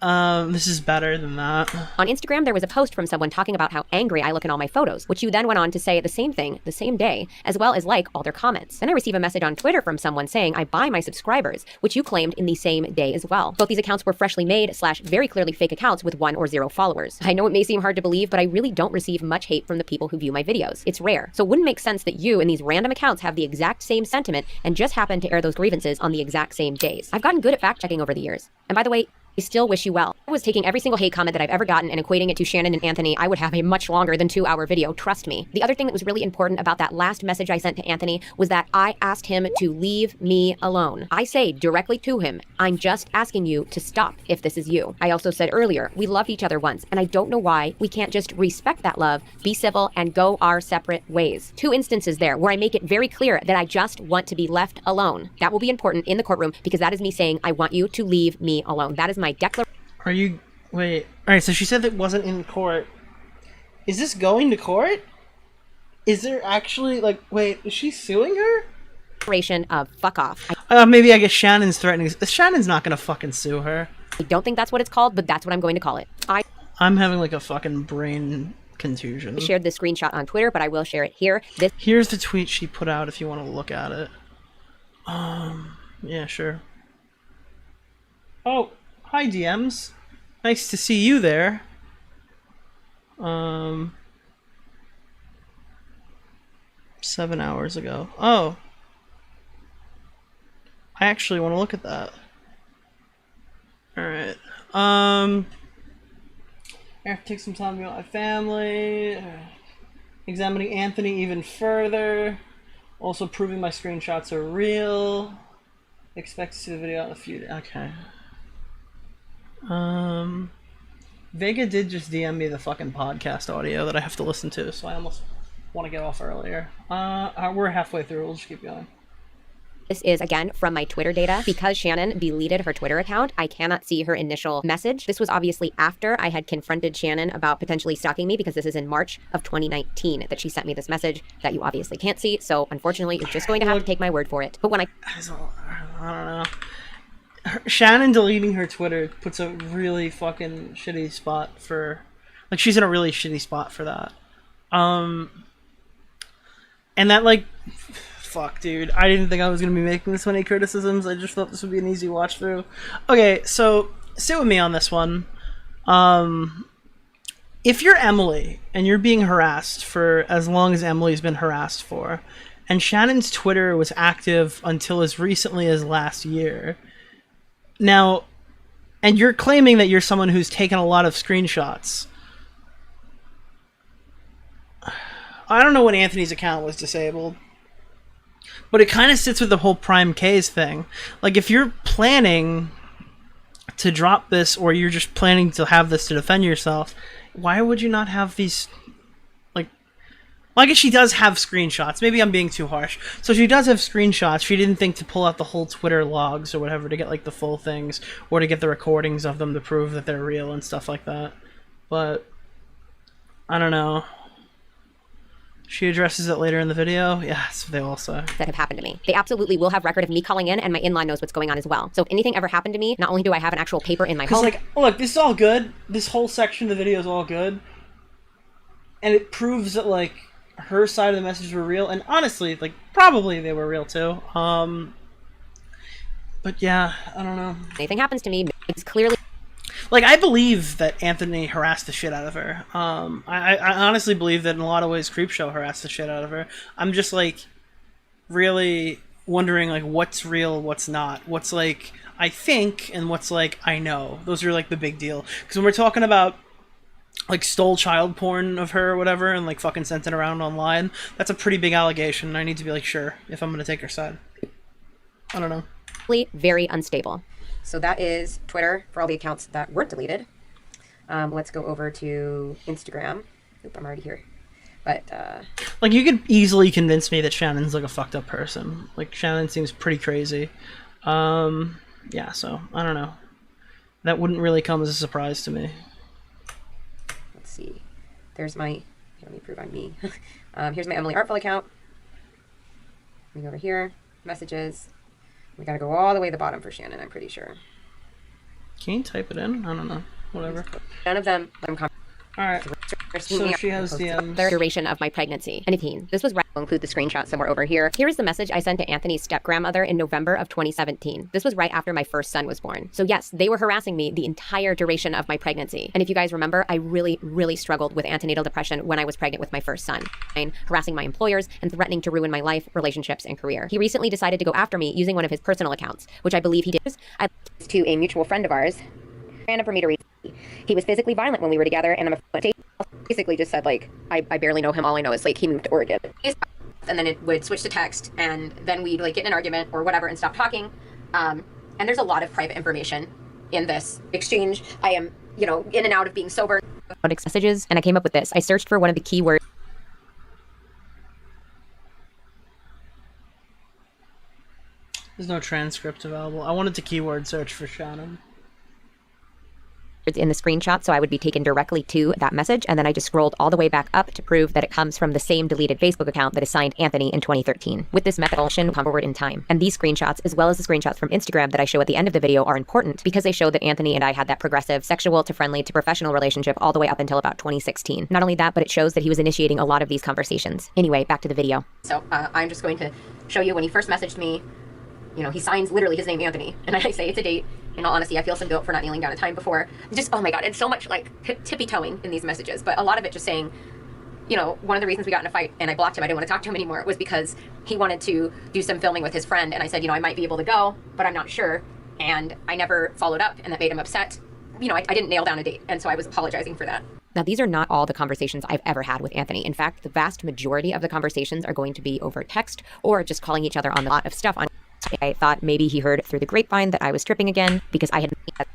this is better than that. On Instagram, there was a post from someone talking about how angry I look in all my photos, which you then went on to say the same thing the same day, as well as like all their comments. Then I receive a message on Twitter from someone saying I buy my subscribers, which you claimed in the same day as well. Both these accounts were freshly made / very clearly fake accounts with 1 or 0 followers. I know it may seem hard to believe, but I really don't receive much hate from the people who view my videos. It's rare. So it wouldn't make sense that you and these random accounts have the exact same sentiment and just happen to air those grievances on the exact same days. I've gotten good at fact checking over the years. And by the way, I still wish you well. If I was taking every single hate comment that I've ever gotten and equating it to Shannon and Anthony, I would have a much longer than 2-hour video, trust me. The other thing that was really important about that last message I sent to Anthony was that I asked him to leave me alone. I say directly to him, I'm just asking you to stop if this is you. I also said earlier, we loved each other once, and I don't know why we can't just respect that love, be civil, and go our separate ways. 2 instances there where I make it very clear that I just want to be left alone. That will be important in the courtroom because that is me saying I want you to leave me alone. That is my declaration. Are you... Wait. Alright, so she said that wasn't in court. Is this going to court? Is there actually, like... Wait, is she suing her? Of fuck off. Maybe I guess Shannon's threatening... Shannon's not gonna fucking sue her. I don't think that's what it's called, but that's what I'm going to call it. I'm having like a fucking brain contusion. I shared this screenshot on Twitter, but I will share it here. Here's the tweet she put out if you want to look at it. Yeah, sure. Oh... Hi, DMs. Nice to see you there. 7 hours ago. Oh. I actually want to look at that. Alright. I have to take some time to be with my family. Examining Anthony even further. Also proving my screenshots are real. Expect to see the video in a few days. Okay. Vega did just DM me the fucking podcast audio that I have to listen to, so I almost want to get off earlier. We're halfway through, we'll just keep going. This is, again, from my Twitter data. Because Shannon deleted her Twitter account, I cannot see her initial message. This was obviously after I had confronted Shannon about potentially stalking me, because this is in March of 2019 that she sent me this message that you obviously can't see, so unfortunately you're just going to have to take my word for it. But when I don't know. Shannon deleting her Twitter puts a really fucking shitty spot for... Like, she's in a really shitty spot for that. And that, like... Fuck, dude. I didn't think I was going to be making this many criticisms. I just thought this would be an easy watch through. Okay, so, sit with me on this one. If you're Emily, and you're being harassed for as long as Emily's been harassed for, and Shannon's Twitter was active until as recently as last year... Now, and you're claiming that you're someone who's taken a lot of screenshots. I don't know when Anthony's account was disabled, but it kind of sits with the whole Prime K's thing. Like, if you're planning to drop this, or you're just planning to have this to defend yourself, why would you not have these... Well, I guess she does have screenshots. Maybe I'm being too harsh. So she does have screenshots. She didn't think to pull out the whole Twitter logs or whatever to get like the full things, or to get the recordings of them to prove that they're real and stuff like that. But I don't know. She addresses it later in the video. Yes, they all say. That have happened to me. They absolutely will have record of me calling in, and my in-law knows what's going on as well. So if anything ever happened to me, not only do I have an actual paper in my home. Like, look, this is all good. This whole section of the video is all good. And it proves that, like, her side of the message were real. And honestly, like, probably they were real too. But yeah, I don't know. Anything happens to me, it's clearly... Like, I believe that Anthony harassed the shit out of her. I honestly believe that in a lot of ways Creepshow harassed the shit out of her. I'm just, like, really wondering, like, what's real, what's not. What's, like, I think, and what's, like, I know. Those are, like, the big deal. Because when we're talking about, like, stole child porn of her or whatever and, like, fucking sent it around online, that's a pretty big allegation, and I need to be, like, sure if I'm going to take her side. I don't know. Very unstable. So that is Twitter for all the accounts that weren't deleted. Let's go over to Instagram. Oop, I'm already here. But, like, you could easily convince me that Shannon's, like, a fucked up person. Like, Shannon seems pretty crazy. Yeah, so, I don't know. That wouldn't really come as a surprise to me. Let's see. There's my... Let me prove on me. Here's my Emily Artful account. We go over here. Messages. We gotta go all the way to the bottom for Shannon, I'm pretty sure. Can you type it in? I don't know. Whatever. None of them. Alright. So she has the duration of my pregnancy. And this was right. I'll include the screenshot somewhere over here. Here is the message I sent to Anthony's step-grandmother in November of 2017. This was right after my first son was born. So yes, they were harassing me the entire duration of my pregnancy. And if you guys remember, I really, really struggled with antenatal depression when I was pregnant with my first son, harassing my employers and threatening to ruin my life, relationships, and career. He recently decided to go after me using one of his personal accounts, which I believe he did. I to a mutual friend of ours, random for me to read. He was physically violent when we were together, and basically just said, like, I barely know him. All I know is, like, he moved to Oregon. And then it would switch to text, and then we'd, like, get in an argument or whatever and stop talking. And there's a lot of private information in this exchange. I am, you know, in and out of being sober. Messages, and I came up with this. I searched for one of the keywords. There's no transcript available. I wanted to keyword search for Shannon in the screenshot, so I would be taken directly to that message, and then I just scrolled all the way back up to prove that it comes from the same deleted Facebook account that assigned Anthony in 2013. With this method, I'll come forward in time. And these screenshots, as well as the screenshots from Instagram that I show at the end of the video, are important because they show that Anthony and I had that progressive sexual to friendly to professional relationship all the way up until about 2016. Not only that, but it shows that he was initiating a lot of these conversations. Anyway, back to the video. So I'm just going to show you when he first messaged me. You know, he signs literally his name, Anthony, and I say it's a date. In all honesty, I feel some guilt for not kneeling down a time before. Just, oh my God, it's so much like tippy-toeing in these messages, but a lot of it just saying, you know, one of the reasons we got in a fight and I blocked him, I didn't want to talk to him anymore, was because he wanted to do some filming with his friend, and I said, you know, I might be able to go, but I'm not sure, and I never followed up, and that made him upset. You know, I didn't nail down a date, and so I was apologizing for that. Now, these are not all the conversations I've ever had with Anthony. In fact, the vast majority of the conversations are going to be over text or just calling each other on a lot of stuff on. I thought maybe he heard through the grapevine that I was stripping again because I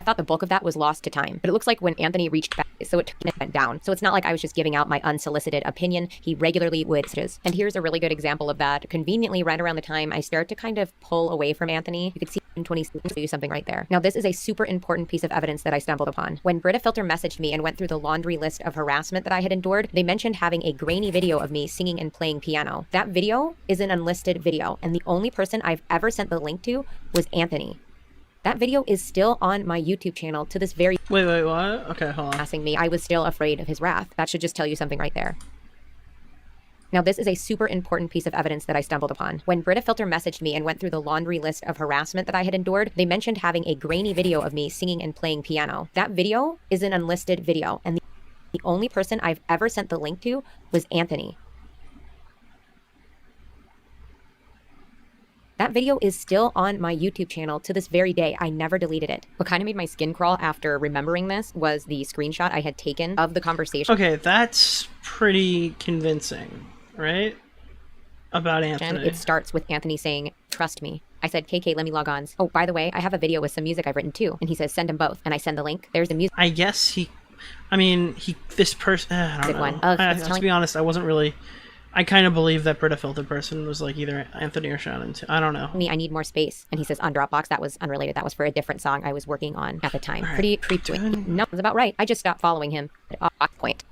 thought the bulk of that was lost to time. But it looks like when Anthony reached back, so it went down. So it's not like I was just giving out my unsolicited opinion. He regularly would. And here's a really good example of that. Conveniently, right around the time I start to kind of pull away from Anthony, you could see in 2016 do something right there. Now, this is a super important piece of evidence that I stumbled upon. When Brita Filter messaged me and went through the laundry list of harassment that I had endured, they mentioned having a grainy video of me singing and playing piano. That video is an unlisted video, and the only person I've ever sent the link to was Anthony. That video is still on my YouTube channel to this very... Wait, what? Okay, hold on. Asking me, I was still afraid of his wrath. That should just tell you something right there. Now, this is a super important piece of evidence that I stumbled upon. When Brita Filter messaged me and went through the laundry list of harassment that I had endured, they mentioned having a grainy video of me singing and playing piano. That video is an unlisted video, and the only person I've ever sent the link to was Anthony. That video is still on my YouTube channel to this very day. I never deleted it. What kind of made my skin crawl after remembering this was the screenshot I had taken of the conversation. Okay, that's pretty convincing, right? About Anthony. It starts with Anthony saying, "Trust me." I said, "KK, let me log on." Oh, by the way, I have a video with some music I've written too. And he says, "Send them both." And I send the link. There's the music. I guess this person, I don't know. To be honest, I wasn't really I kind of believe that Brita Filter person was like either Anthony or Shannon too. I don't know. I need more space. And he says on Dropbox, that was unrelated. That was for a different song I was working on at the time. Pretty creepy. No, that's about right. I just stopped following him at a point.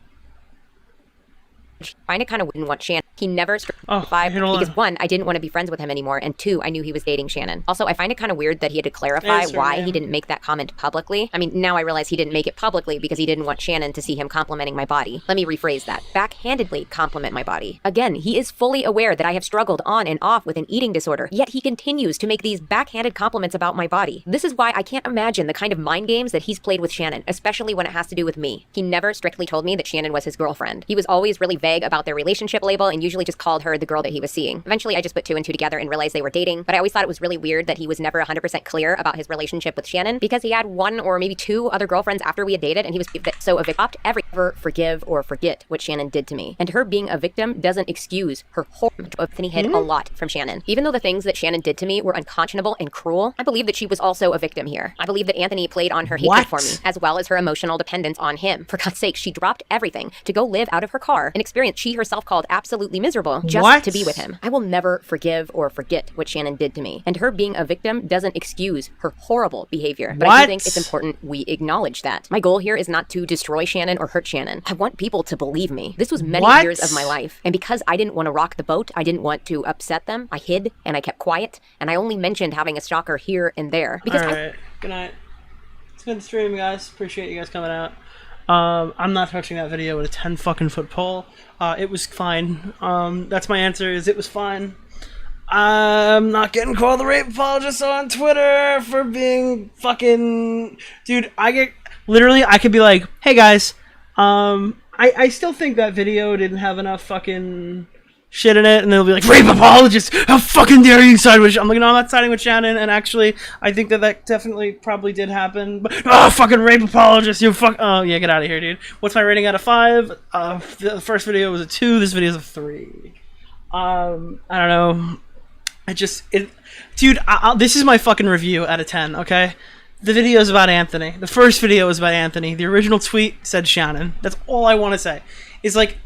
I find it kind of weird what Shannon. He never because one, I didn't want to be friends with him anymore, and two, I knew he was dating Shannon. Also, I find it kind of weird that he had to clarify why he didn't make that comment publicly. I mean, now I realize he didn't make it publicly because he didn't want Shannon to see him complimenting my body. Let me rephrase that. Backhandedly compliment my body. Again, he is fully aware that I have struggled on and off with an eating disorder, yet he continues to make these backhanded compliments about my body. This is why I can't imagine the kind of mind games that he's played with Shannon, especially when it has to do with me. He never strictly told me that Shannon was his girlfriend. He was always really vague about their relationship label and usually just called her the girl that he was seeing. Eventually, I just put two and two together and realized they were dating, but I always thought it was really weird that he was never 100% clear about his relationship with Shannon because he had one or maybe two other girlfriends after we had dated, and he was so a victim. Ever forgive or forget what Shannon did to me. And her being a victim doesn't excuse her horror. Anthony hid a lot from Shannon. Even though the things that Shannon did to me were unconscionable and cruel, I believe that she was also a victim here. I believe that Anthony played on her hatred for me, as well as her emotional dependence on him. For God's sake, she dropped everything to go live out of her car, an experience she herself called absolutely miserable, just to be with him. I will never forgive or forget what Shannon did to me. And her being a victim doesn't excuse her horrible behavior. But I do think it's important we acknowledge that. My goal here is not to destroy Shannon or hurt Shannon. I want people to believe me. This was many years of my life. And because I didn't want to rock the boat, I didn't want to upset them, I hid and I kept quiet. And I only mentioned having a stalker here and there. Because Alright, good night. It's been the stream, guys. Appreciate you guys coming out. I'm not touching that video with a 10 fucking foot pole. It was fine. That's my answer, is it was fine. I'm not getting called the rape apologist on Twitter for being fucking... Dude, I could be like, hey guys, I still think that video didn't have enough fucking shit in it, and they'll be like, rape apologist, how fucking dare you side with... I'm like, no, I'm not siding with Shannon, and actually, I think that definitely probably did happen, but, fucking rape apologist, you fuck... Oh, yeah, get out of here, dude. What's my rating out of 5? The first video was a 2, this video is a 3. I don't know. Dude, this is my fucking review out of 10, okay? The video is about Anthony. The first video was about Anthony. The original tweet said Shannon. That's all I want to say. It's like,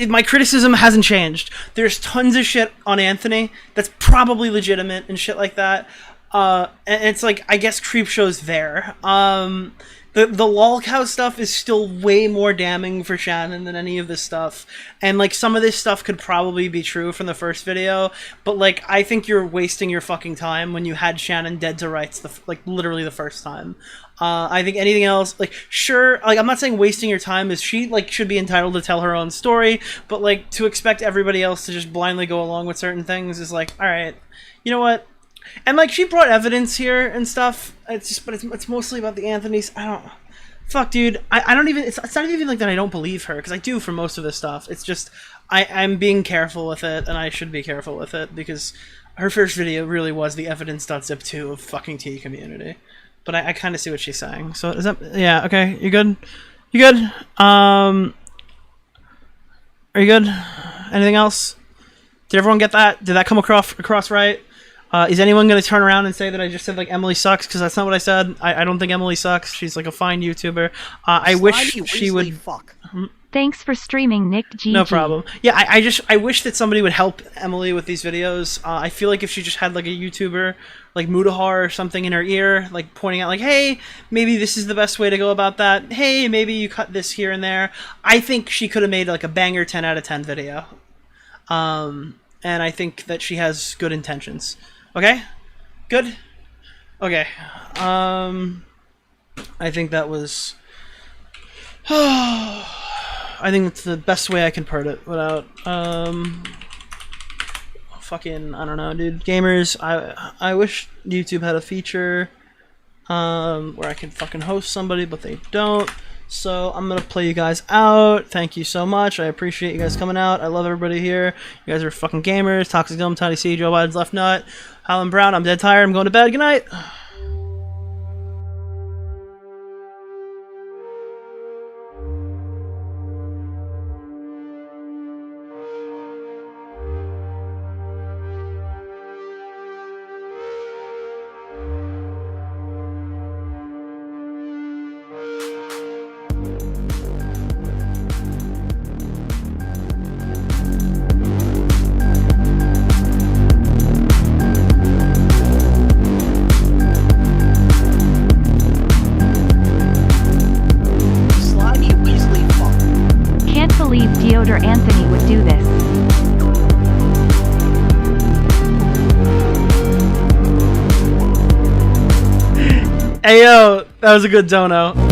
my criticism hasn't changed. There's tons of shit on Anthony that's probably legitimate and shit like that. And it's like, I guess Creepshow's there. The lolcow stuff is still way more damning for Shannon than any of this stuff. And, like, some of this stuff could probably be true from the first video, but, like, I think you're wasting your fucking time when you had Shannon dead to rights, literally the first time. I think anything else, like, sure, like, I'm not saying wasting your time is she, like, should be entitled to tell her own story, but, like, to expect everybody else to just blindly go along with certain things is like, alright, you know what? And, like, she brought evidence here and stuff. It's just, but it's mostly about the Anthonys. I don't... Fuck, dude. I don't even... It's not even like that I don't believe her, because I do for most of this stuff. It's just, I'm being careful with it, and I should be careful with it, because her first video really was the evidence.zip2 of fucking T community. But I kind of see what she's saying. So, is that... Yeah, okay. You good? You good? Are you good? Anything else? Did everyone get that? Did that come across right? Is anyone going to turn around and say that I just said, like, Emily sucks? Because that's not what I said. I don't think Emily sucks. She's, like, a fine YouTuber. I wish she would... Fuck. Thanks for streaming, Nick G. No problem. Yeah, I wish that somebody would help Emily with these videos. I feel like if she just had, like, a YouTuber, like Mudahar or something in her ear, like, pointing out, like, hey, maybe this is the best way to go about that. Hey, maybe you cut this here and there. I think she could have made, like, a banger 10 out of 10 video. And I think that she has good intentions. Okay? Good? Okay. I think that was... I think that's the best way I can put it without... Fucking... I don't know, dude. Gamers, I wish YouTube had a feature where I can fucking host somebody, but they don't. So I'm gonna play you guys out. Thank you so much. I appreciate you guys coming out. I love everybody here. You guys are fucking gamers. Toxic Dome, Tiny C, Joe Biden's left nut. Alan Brown, I'm dead tired. I'm going to bed. Good night. sure Anthony would do this. Hey yo, that was a good dono.